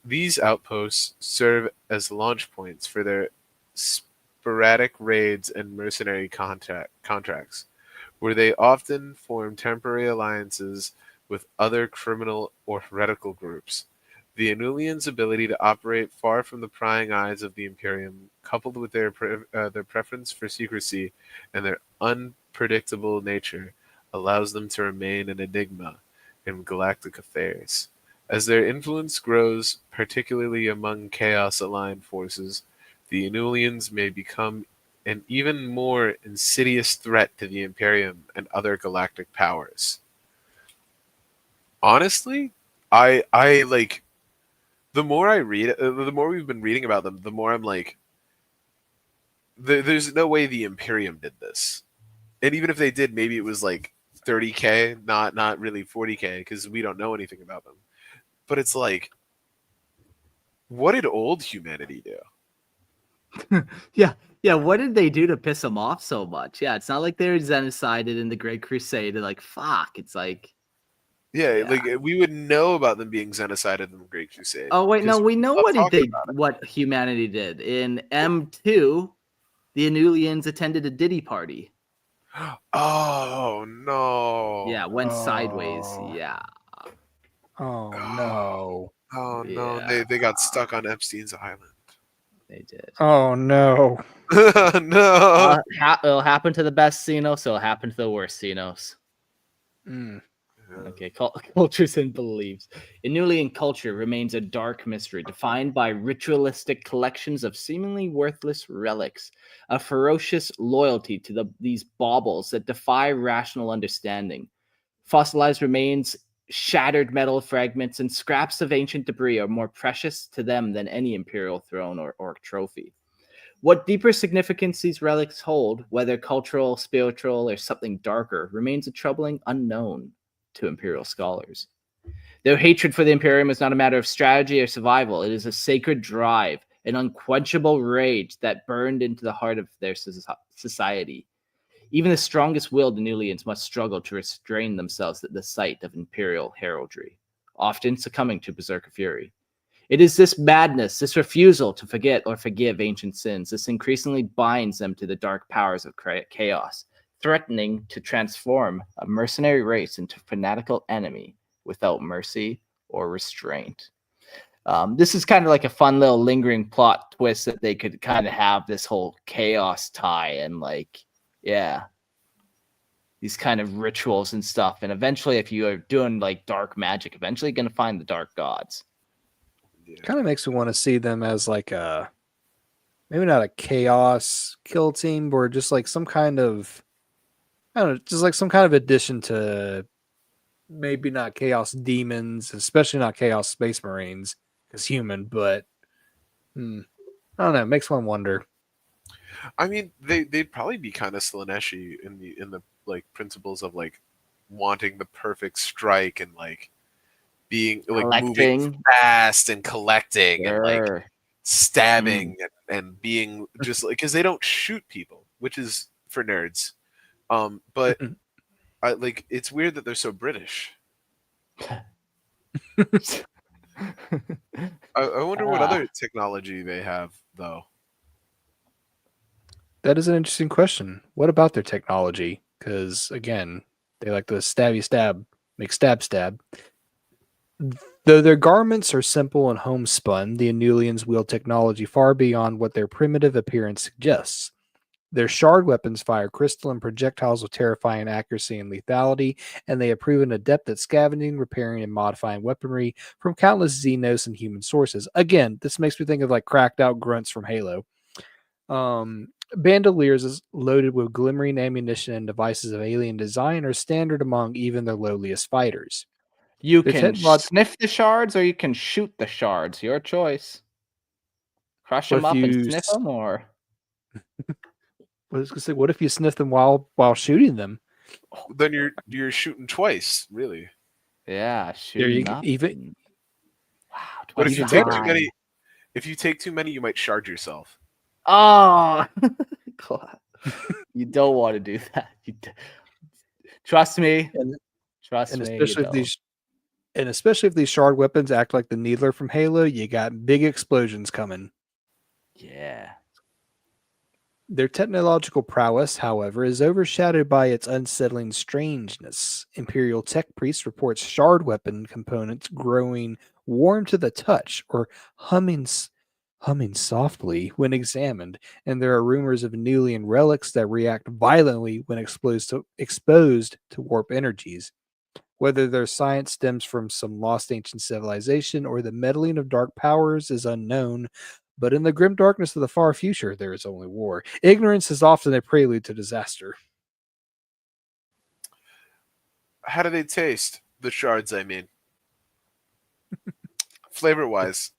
C: These outposts serve as launch points for their sporadic raids and mercenary contracts, where they often form temporary alliances with other criminal or heretical groups. The Enoulians' ability to operate far from the prying eyes of the Imperium, coupled with their preference for secrecy and their unpredictable nature, allows them to remain an enigma in galactic affairs. As their influence grows, particularly among Chaos-aligned forces, the Enoulians may become an even more insidious threat to the Imperium and other galactic powers. Honestly, I like the more I read, the more we've been reading about them, the more I'm like, there's no way the Imperium did this. And even if they did, maybe it was like 30K, not really 40K, because we don't know anything about them. But it's like, what did old humanity do?
A: Yeah, what did they do to piss them off so much? Yeah, it's not like they were genocided in the Great Crusade. And like, fuck, it's like...
C: Yeah, like we would know about them being genocided in the Great Crusade.
A: Oh wait, no,
C: 'cause
A: we know
C: love
A: what
C: talking about it.
A: what humanity did. In M2, the Enoulians attended a Diddy party.
C: Oh no!
A: Yeah, went sideways.
B: Oh.
A: Yeah.
B: Oh no.
C: Oh no!
A: Yeah.
C: They got stuck on Epstein's island.
A: They did.
B: Oh no.
C: No!
A: It'll happen to the best Xenos, so it'll happen to the worst Xenos.
B: Mm.
A: Okay, cultures and beliefs. Enoulian culture remains a dark mystery defined by ritualistic collections of seemingly worthless relics, a ferocious loyalty to these baubles that defy rational understanding. Fossilized remains, shattered metal fragments, and scraps of ancient debris are more precious to them than any imperial throne or trophy. What deeper significance these relics hold, whether cultural, spiritual, or something darker, remains a troubling unknown to Imperial scholars. Their hatred for the Imperium is not a matter of strategy or survival. It is a sacred drive, an unquenchable rage that burned into the heart of their society. Even the strongest willed Enoulians must struggle to restrain themselves at the sight of Imperial heraldry, often succumbing to berserker fury. It is this madness, this refusal to forget or forgive ancient sins, this increasingly binds them to the dark powers of chaos, threatening to transform a mercenary race into a fanatical enemy without mercy or restraint. This is kind of like a fun little lingering plot twist that they could kind of have this whole chaos tie and like, yeah, these kind of rituals and stuff. And eventually, if you are doing like dark magic, eventually you're going to find the dark gods.
B: Kind of makes me want to see them as like a, maybe not a chaos kill team, or just like some kind of, I don't know, just like some kind of addition to maybe not chaos demons, especially not chaos space marines, because human, but I don't know, it makes one wonder.
C: I mean, they'd probably be kind of Slaneshi in the like principles of like wanting the perfect strike and like being like moving fast and collecting and like stabbing and being just like, because they don't shoot people, which is for nerds. But I like, it's weird that they're so British. I wonder what other technology they have though.
B: That is an interesting question. What about their technology? Because again, they like the stabby stab, make stab stab. Though their garments are simple and homespun, the Enoulians wield technology far beyond what their primitive appearance suggests. Their shard weapons fire crystalline projectiles with terrifying accuracy and lethality, and they have proven adept at scavenging, repairing, and modifying weaponry from countless Xenos and human sources. Again, this makes me think of like cracked out grunts from Halo. Bandoliers is loaded with glimmering ammunition and devices of alien design are standard among even the lowliest fighters.
A: You can sniff the shards or you can shoot the shards. Your choice. Crush them up and sniff them, or
B: what if you sniff them while shooting them?
C: then you're shooting twice, really.
A: Yeah,
B: There you
A: shooting
B: go.
A: nothing.
B: Even
A: Wow,
C: But if you
B: Even
C: take
B: better.
C: too many, you might shard yourself.
A: Oh, God. You don't want to do that. Trust me.
B: and
A: Trust
B: and
A: me. You
B: especially if
A: don't.
B: these shard weapons act like the Needler from Halo, you got big explosions coming.
A: Yeah.
B: Their technological prowess, however, is overshadowed by its unsettling strangeness. Imperial Tech Priest reports shard weapon components growing warm to the touch or humming softly when examined, and there are rumors of Enoulian relics that react violently when exposed to warp energies. Whether their science stems from some lost ancient civilization or the meddling of dark powers is unknown, but in the grim darkness of the far future, there is only war. Ignorance is often a prelude to disaster.
C: How do they taste? The shards, I mean. Flavor wise.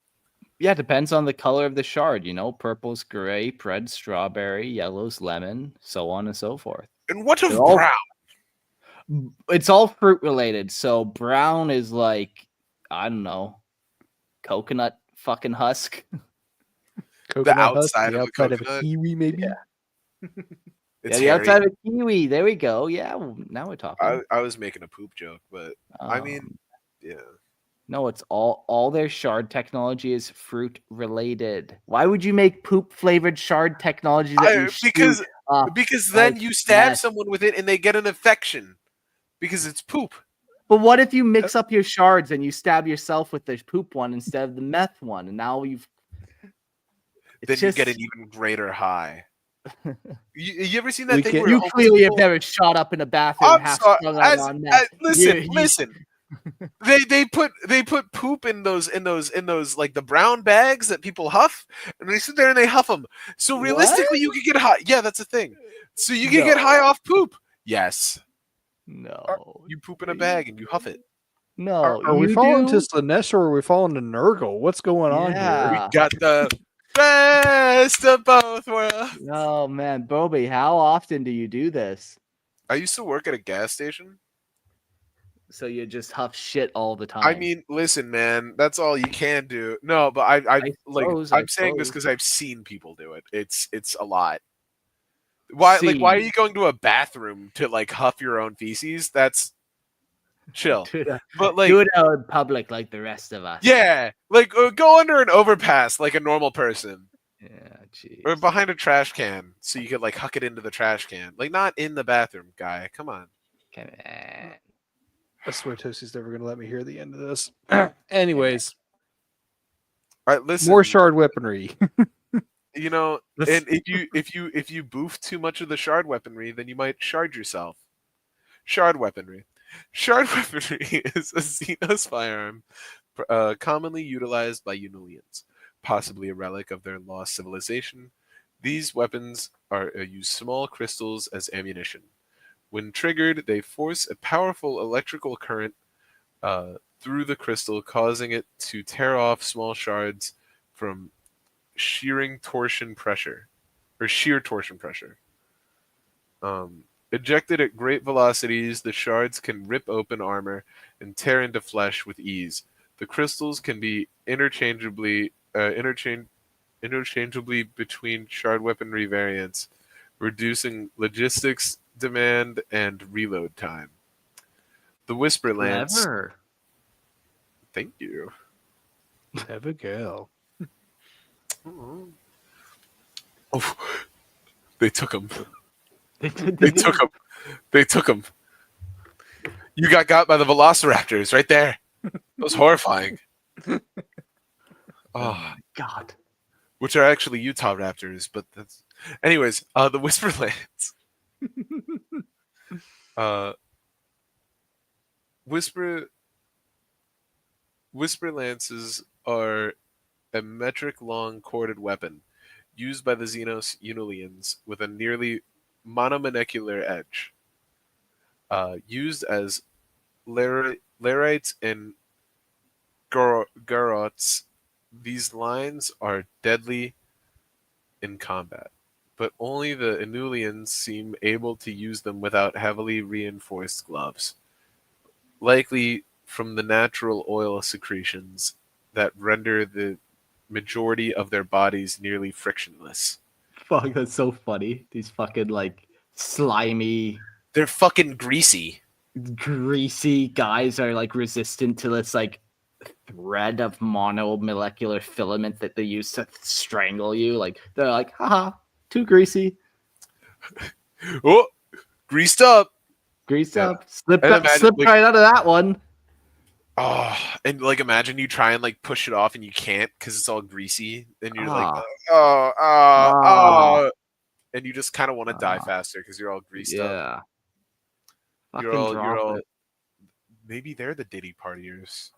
A: Yeah, depends on the color of the shard. Purple's grape, red's strawberry, yellow's lemon, so on and so forth.
C: And what of
A: They're all-
C: brown?
A: It's all fruit related. So brown is like, I don't know, coconut fucking husk.
B: Coconut husk,
C: outside
B: the
C: of the
B: outside of a
C: coconut?
B: kiwi, maybe.
A: Yeah.
C: It's
A: the
C: hairy.
A: outside of a kiwi. There we go. Yeah, now we're talking.
C: I was making a poop joke, but I mean, yeah.
A: No, it's all their shard technology is fruit related. Why would you make poop flavored shard technology that you
C: Because
A: shoot
C: then
A: like
C: you stab
A: meth?
C: someone with it and they get an infection because it's poop.
A: But what if you mix up your shards and you stab yourself with the poop one instead of the meth one, and now you've
C: Then you get an even greater high. You ever seen that
B: We
C: thing
B: can-
C: where
A: You
C: homeless
A: clearly have
C: people-
A: never shot up in a bathroom
C: I'm
A: half
C: sorry.
A: strung out on meth.
C: Listen,
A: You-
C: listen. They put poop in those like the brown bags that people huff, and they sit there and they huff them. So
A: What?
C: realistically, you could get high. Yeah, that's a thing. So you can get high off poop. Yes,
A: No.
C: you poop in a bag and you huff it.
A: No.
B: Are we
A: you
B: falling
A: do?
B: to Slanesh or are we falling to Nurgle? What's going on here?
A: Yeah.
C: Got the best of both worlds.
A: Oh man, Bobby, how often do you do this?
C: I used to work at a gas station.
A: So you just huff shit all the time.
C: I mean, listen, man, that's all you can do. No, but I
A: suppose,
C: I'm saying this
A: suppose.
C: because I've seen people do it. It's a lot. Why are you going to a bathroom to like huff your own feces? That's chill. But like,
A: do it out in public like the rest of us.
C: yeah, like go under an overpass like a normal person,
A: Yeah, jeez.
C: or behind a trash can so you could like huck it into the trash can. Like not in the bathroom, guy. Come on.
A: Come on.
B: I swear Tosie's never going to let me hear the end of this. Anyways,
C: All right, listen.
B: more shard weaponry.
C: You know,
B: This-
C: and if you boof too much of the shard weaponry, then you might shard yourself. Shard weaponry. Shard weaponry is a Xenos firearm commonly utilized by Enoulians, possibly a relic of their lost civilization. These weapons use small crystals as ammunition. When triggered, they force a powerful electrical current through the crystal, causing it to tear off small shards from shear torsion pressure. Ejected at great velocities, the shards can rip open armor and tear into flesh with ease. The crystals can be interchangeably between shard weaponry variants, reducing logistics demand and reload time. The Whisper Lance.
A: Clever.
C: Thank you.
B: Have a go.
C: Oh, they took him.
A: They
C: They took him. They took him. You got by the velociraptors right there. It was horrifying.
A: Oh
C: Oh,
A: my god.
C: which are actually Utah Raptors, but that's. Anyways, the Whisperlands. Whisper lances are a metric long corded weapon used by the Xenos Enoulians with a nearly monomolecular edge. Used as Larites and Garots, these lines are deadly in combat, but only the Enoulians seem able to use them without heavily reinforced gloves. Likely from the natural oil secretions that render the majority of their bodies nearly frictionless.
A: Fuck, that's so funny. These fucking like slimy,
C: They're fucking greasy.
A: greasy guys are like resistant to this like thread of monomolecular filament that they use to strangle you. Like they're like, haha, too greasy.
C: Oh, greased up.
A: Greased
C: Yeah.
A: up. Slipped
C: And
A: up,
C: imagine,
A: slipped
C: like-
A: right out of that one.
C: Oh, and like imagine you try and like push it off and you can't because it's all greasy, and you're like,
A: Ah.
C: and you just kind of want to die
A: Ah.
C: faster because you're all greased up.
A: Yeah.
C: You're
A: Fucking
C: all,
A: drop it.
C: maybe they're the Diddy partiers.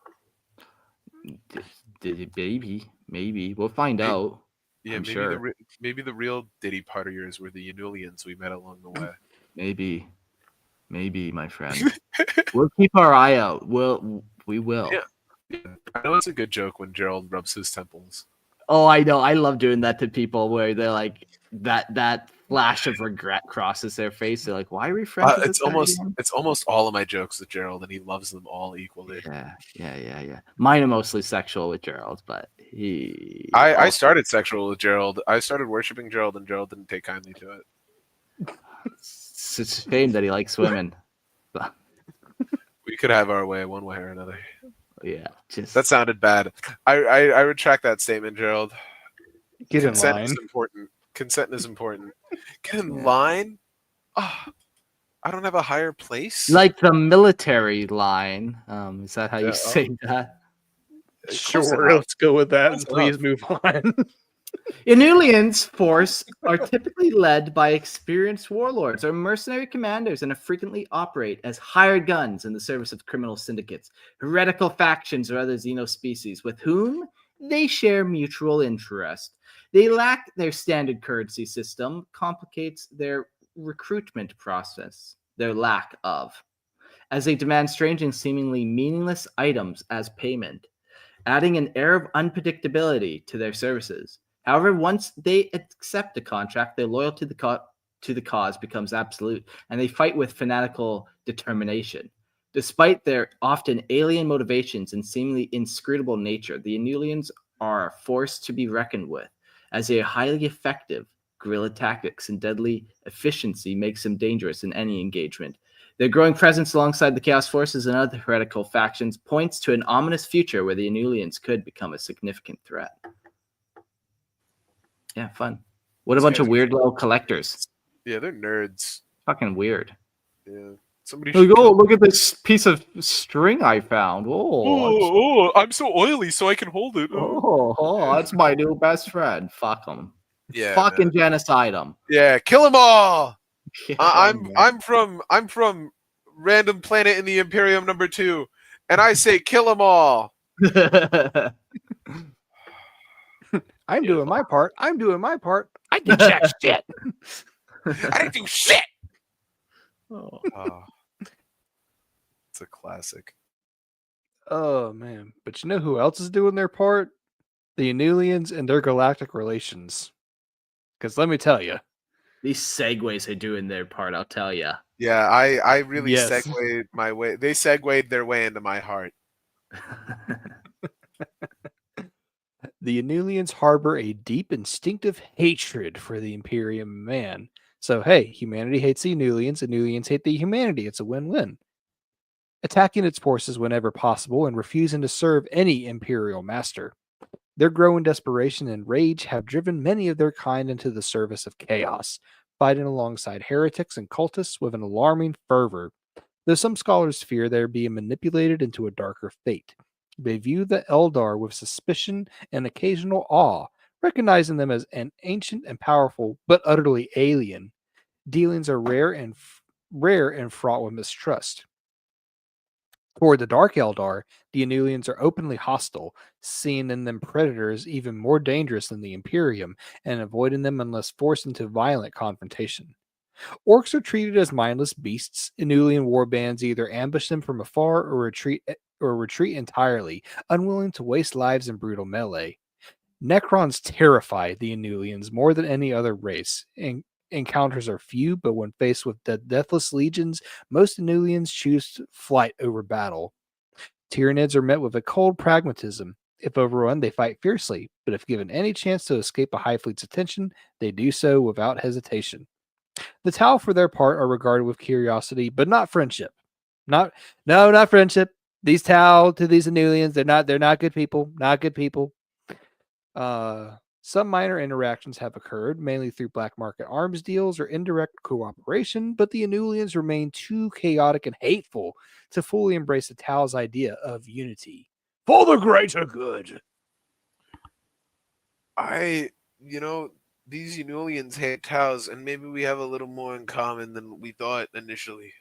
A: Maybe we'll find
C: Maybe-
A: out.
C: Yeah,
A: I'm
C: maybe
A: sure.
C: maybe the real Diddy partiers were the Enoulians we met along the way.
A: Maybe, my friend. We'll keep our eye out. We will.
C: Yeah. I know it's a good joke when Gerald rubs his temples.
A: Oh, I know. I love doing that to people where they're like that flash of regret crosses their face. They're like, "Why are we friends?" with this guy again?"
C: It's almost all of my jokes with Gerald, and he loves them all equally.
A: Yeah. Mine are mostly sexual with Gerald, but
C: I
A: also-
C: started sexual with Gerald. I started worshiping Gerald, and Gerald didn't take kindly to it.
A: It's a shame that he likes women.
C: We could have our way, one way or another.
A: Yeah, just
C: That sounded bad. I retract that statement, Gerald.
B: Get in
C: Consent
B: line.
C: is important. Consent is important. Get in
A: Yeah.
C: line. Ah, I don't have a higher place.
A: like the military line. Is that how you
C: Yeah,
A: say that?
C: Close
B: Sure,
C: enough.
B: let's go with that
C: Close
B: and please move on.
A: Enoulians force are typically led by experienced warlords or mercenary commanders and frequently operate as hired guns in the service of criminal syndicates, heretical factions, or other Xenos species with whom they share mutual interest. They lack their standard currency system, complicates their recruitment process, their lack of, as they demand strange and seemingly meaningless items as payment, adding an air of unpredictability to their services. However, once they accept a contract, their loyalty to the cause becomes absolute, and they fight with fanatical determination. Despite their often alien motivations and seemingly inscrutable nature, the Enoulians are a force to be reckoned with, as their highly effective guerrilla tactics and deadly efficiency makes them dangerous in any engagement. Their growing presence alongside the Chaos Forces and other heretical factions points to an ominous future where the Enoulians could become a significant threat. Yeah, fun. What a
C: These
A: bunch
C: guys
A: of
C: are-
A: weird little collectors.
C: Yeah, they're nerds.
A: Fucking weird.
C: Yeah. Somebody
A: Like,
C: should
A: oh,
C: kill-
A: look at this piece of string I found.
C: I'm so oily, so I can hold it.
A: That's my new best friend. Fuck them.
C: Yeah,
A: Fucking
C: man.
A: genocide them.
C: Yeah, kill them all. I'm from random planet in the Imperium #2, and I say kill them all.
B: I'm doing my part. I did jack shit.
C: I didn't do shit.
A: Oh.
C: Oh, it's a classic.
B: Oh man, but you know who else is doing their part? The Enoulians and their galactic relations. Because let me tell you,
A: These segues are doing their part, I'll tell you.
C: Yeah, I really
B: Yes.
C: segued my way. They segued their way into my heart.
B: the Enoulians harbor a deep instinctive hatred for the Imperium man. So hey, humanity hates the Enoulians hate the humanity. It's a win-win. Attacking its forces whenever possible and refusing to serve any Imperial master. Their growing desperation and rage have driven many of their kind into the service of chaos, fighting alongside heretics and cultists with an alarming fervor. Though some scholars fear they are being manipulated into a darker fate. They view the Eldar with suspicion and occasional awe, recognizing them as an ancient and powerful, but utterly alien. Dealings are rare and fraught with mistrust. Toward the Dark Eldar, the Enoulians are openly hostile, seeing in them predators even more dangerous than the Imperium, and avoiding them unless forced into violent confrontation. Orks are treated as mindless beasts. Enoulian warbands either ambush them from afar or retreat entirely, unwilling to waste lives in brutal melee. Necrons terrify the Enoulians more than any other race. Encounters are few, but when faced with deathless legions, most Enoulians choose flight over battle. Tyranids are met with a cold pragmatism. If overrun, they fight fiercely, but if given any chance to escape a Hive Fleet's attention, they do so without hesitation. The Tau, for their part, are regarded with curiosity, but not friendship. Not friendship. These Tau to these Enoulians, they're not good people. Not good people. Some minor interactions have occurred, mainly through black market arms deals or indirect cooperation, but the Enoulians remain too chaotic and hateful to fully embrace the Tau's idea of unity for the greater good.
C: These Enoulians hate Taus, and maybe we have a little more in common than we thought initially.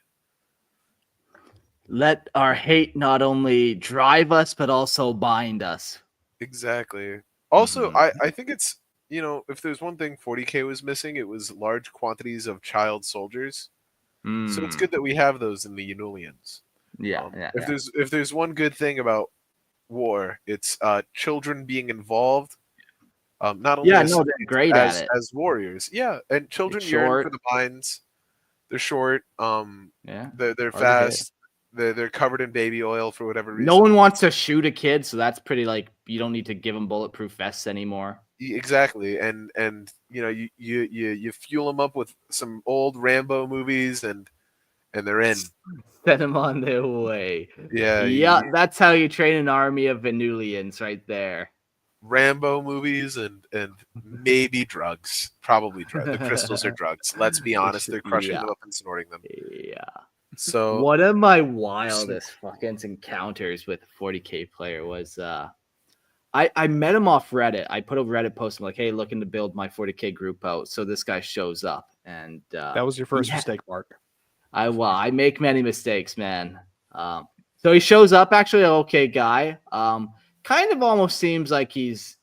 A: Let our hate not only drive us, but also bind us.
C: Exactly. Also,
A: Mhm.
C: I think it's, if there's one thing 40K was missing, it was large quantities of child soldiers. So it's
A: Mm.
C: good that we have those in the Enoulians.
A: Yeah,
C: If there's one good thing about war, it's children being involved. Not only
A: Yeah,
C: as
A: no, they're great at it.
C: as warriors, yeah, and children
A: It's
C: yearn for
A: short.
C: the mines. They're short.
A: Yeah.
C: They're
A: Hard to hit.
C: fast. They're covered in baby oil for whatever reason.
A: No one wants to shoot a kid, so that's pretty you don't need to give them bulletproof vests anymore.
C: Exactly, and you fuel them up with some old Rambo movies, and they're in.
A: Send them on their way.
C: Yeah,
A: that's how you train an army of Enoulians right there.
C: Rambo movies and maybe drugs. Probably drugs. The crystals are drugs. Let's be honest, they're crushing them up and snorting them.
A: Yeah.
C: So
A: one of my wildest fucking encounters with a 40K player was I met him off Reddit. I put a Reddit post. I'm like, hey, looking to build my 40K group out. So this guy shows up, and
B: that was your first mistake, Mark.
A: I make many mistakes, man. So he shows up, actually an okay guy. Kind of almost seems like he's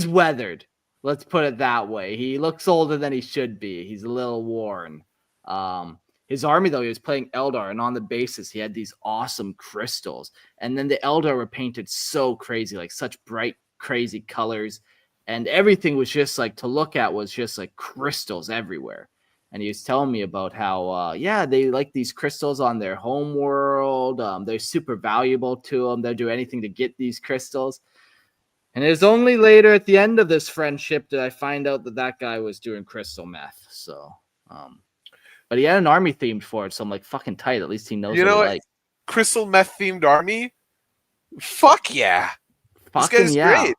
A: weathered. Let's put it that way. He looks older than he should be. He's a little worn. His army, though, he was playing Eldar, and on the bases, he had these awesome crystals. And then the Eldar were painted so crazy, like such bright, crazy colors. And everything was just like, to look at was just like crystals everywhere. And he was telling me about how, they like these crystals on their home world. They're super valuable to them. They'll do anything to get these crystals. And it was only later at the end of this friendship that I find out that guy was doing crystal meth. So, but he had an army themed for it. So I'm like, fucking tight. At least he knows what he likes.
C: Crystal meth themed army? Fuck yeah. This guy's great.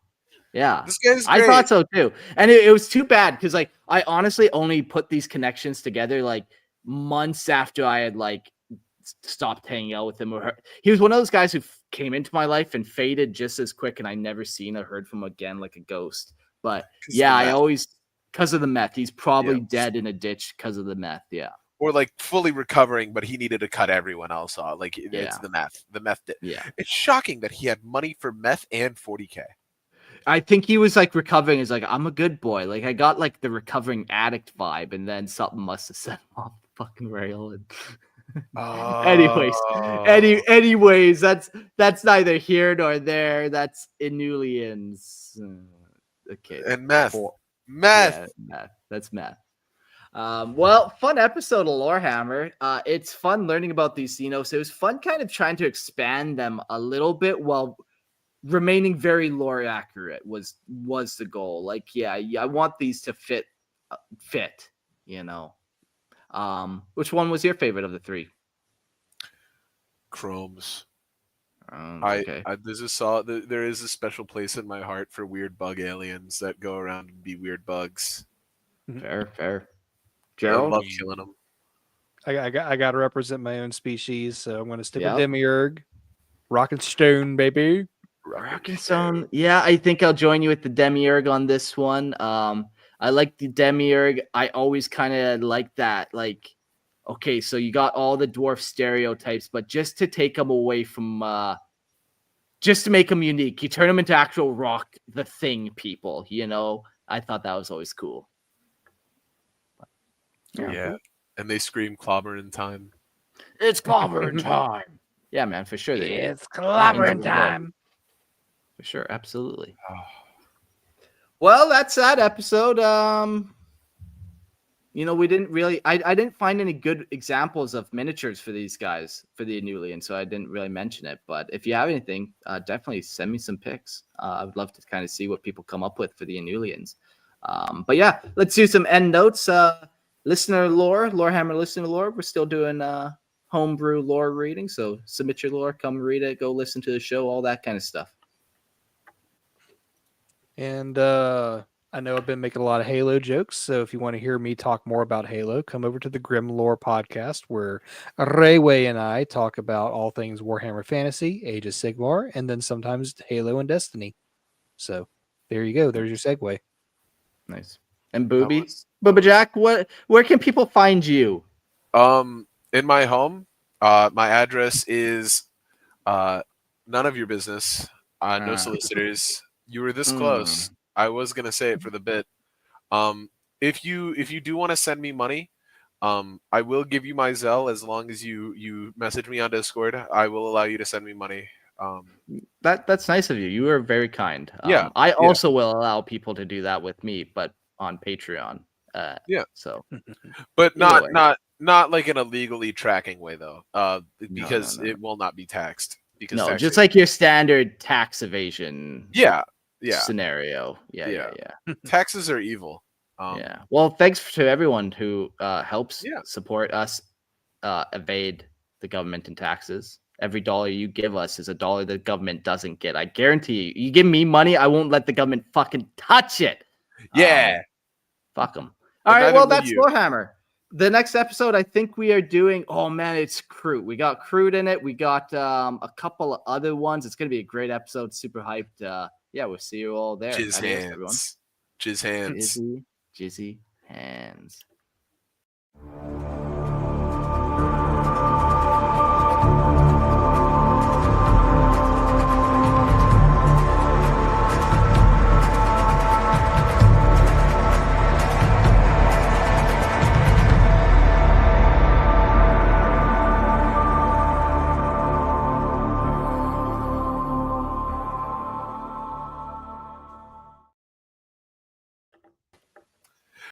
A: Yeah.
C: This guy's great.
A: I thought so too. And it was too bad because I honestly only put these connections together months after I had stopped hanging out with him. He was one of those guys who came into my life and faded just as quick, and I never seen or heard from him again like a ghost. But I always, because of the meth, he's probably dead in a ditch because of the meth. Yeah.
C: Or fully recovering, but he needed to cut everyone else off. It's the meth. The meth did.
A: Yeah.
C: It's shocking that he had money for meth and 40K.
A: I think he was recovering. He's like, I'm a good boy. I got the recovering addict vibe, and then something must have set him off the fucking rail. And anyways, that's neither here nor there. That's Enoulians. Okay.
C: And meth. Meth.
A: Yeah, meth. That's meth. Well, fun episode of Lorehammer. It's fun learning about these Xenos. It was fun kind of trying to expand them a little bit while remaining very lore accurate was the goal. I want these to fit, Which one was your favorite of the three?
C: Chromes.
A: Okay.
C: There is a special place in my heart for weird bug aliens that go around and be weird bugs.
A: Fair. Gerald?
C: I love killing them.
B: I got to represent my own species, so I'm going to stick with Demiurg. Rock and Stone, baby.
A: Rock and Stone. Yeah, I think I'll join you with the Demiurg on this one. I like the Demiurg. I always kind of like that. Okay, so you got all the dwarf stereotypes, but just to take them away from, just to make them unique, you turn them into actual rock, the thing people, I thought that was always cool.
C: Yeah. And they scream clobbering time.
A: It's clobbering time. Yeah, man, for sure.
B: It's clobbering time.
A: For sure, absolutely. Well, that's that episode. We didn't really. I didn't find any good examples of miniatures for these guys for the Enoulians, so I didn't really mention it. But if you have anything, definitely send me some pics. I would love to kind of see what people come up with for the Enoulians. But yeah, let's do some end notes. Listener lore, Lorehammer listener lore. We're still doing homebrew lore reading, so submit your lore, come read it, go listen to the show, all that kind of stuff.
B: And I know I've been making a lot of Halo jokes, so if you want to hear me talk more about Halo, come over to the Grim Lore podcast, where Rayway and I talk about all things Warhammer Fantasy, Age of Sigmar, and then sometimes Halo and Destiny. So there you go. There's your segue.
A: Nice. And Booby Jack, where can people find you?
C: In my home, my address is none of your business. No solicitors. You were this close. I was gonna say it for the bit. If you do want to send me money, I will give you my Zelle as long as you message me on Discord. I will allow you to send me money.
A: That's nice of you. You are very kind.
C: Yeah,
A: I also will allow people to do that with me, but on Patreon.
C: Yeah.
A: So,
C: but
A: Either way.
C: not like in a legally tracking way though. Because
A: No.
C: it will not be taxed. Because
A: No,
C: tax
A: just like your standard tax evasion.
C: yeah
A: Scenario. Yeah.
C: taxes are evil.
A: Yeah. Well, thanks to everyone who helps
C: Yeah.
A: support us evade the government and taxes. Every dollar you give us is a dollar the government doesn't get. I guarantee you. You give me money, I won't let the government fucking touch it.
C: Yeah.
A: Fuck them. All
C: And
A: right.
C: neither
A: Well,
C: will
A: that's
C: you.
A: Warhammer. The next episode, I think we are doing. Oh man, it's Crude. We got Crude in it. We got a couple of other ones. It's gonna be a great episode. Super hyped. Yeah, we'll see you all there.
C: Jizz
A: Adios, everyone.
C: hands. Jizz hands.
A: Jizzy hands.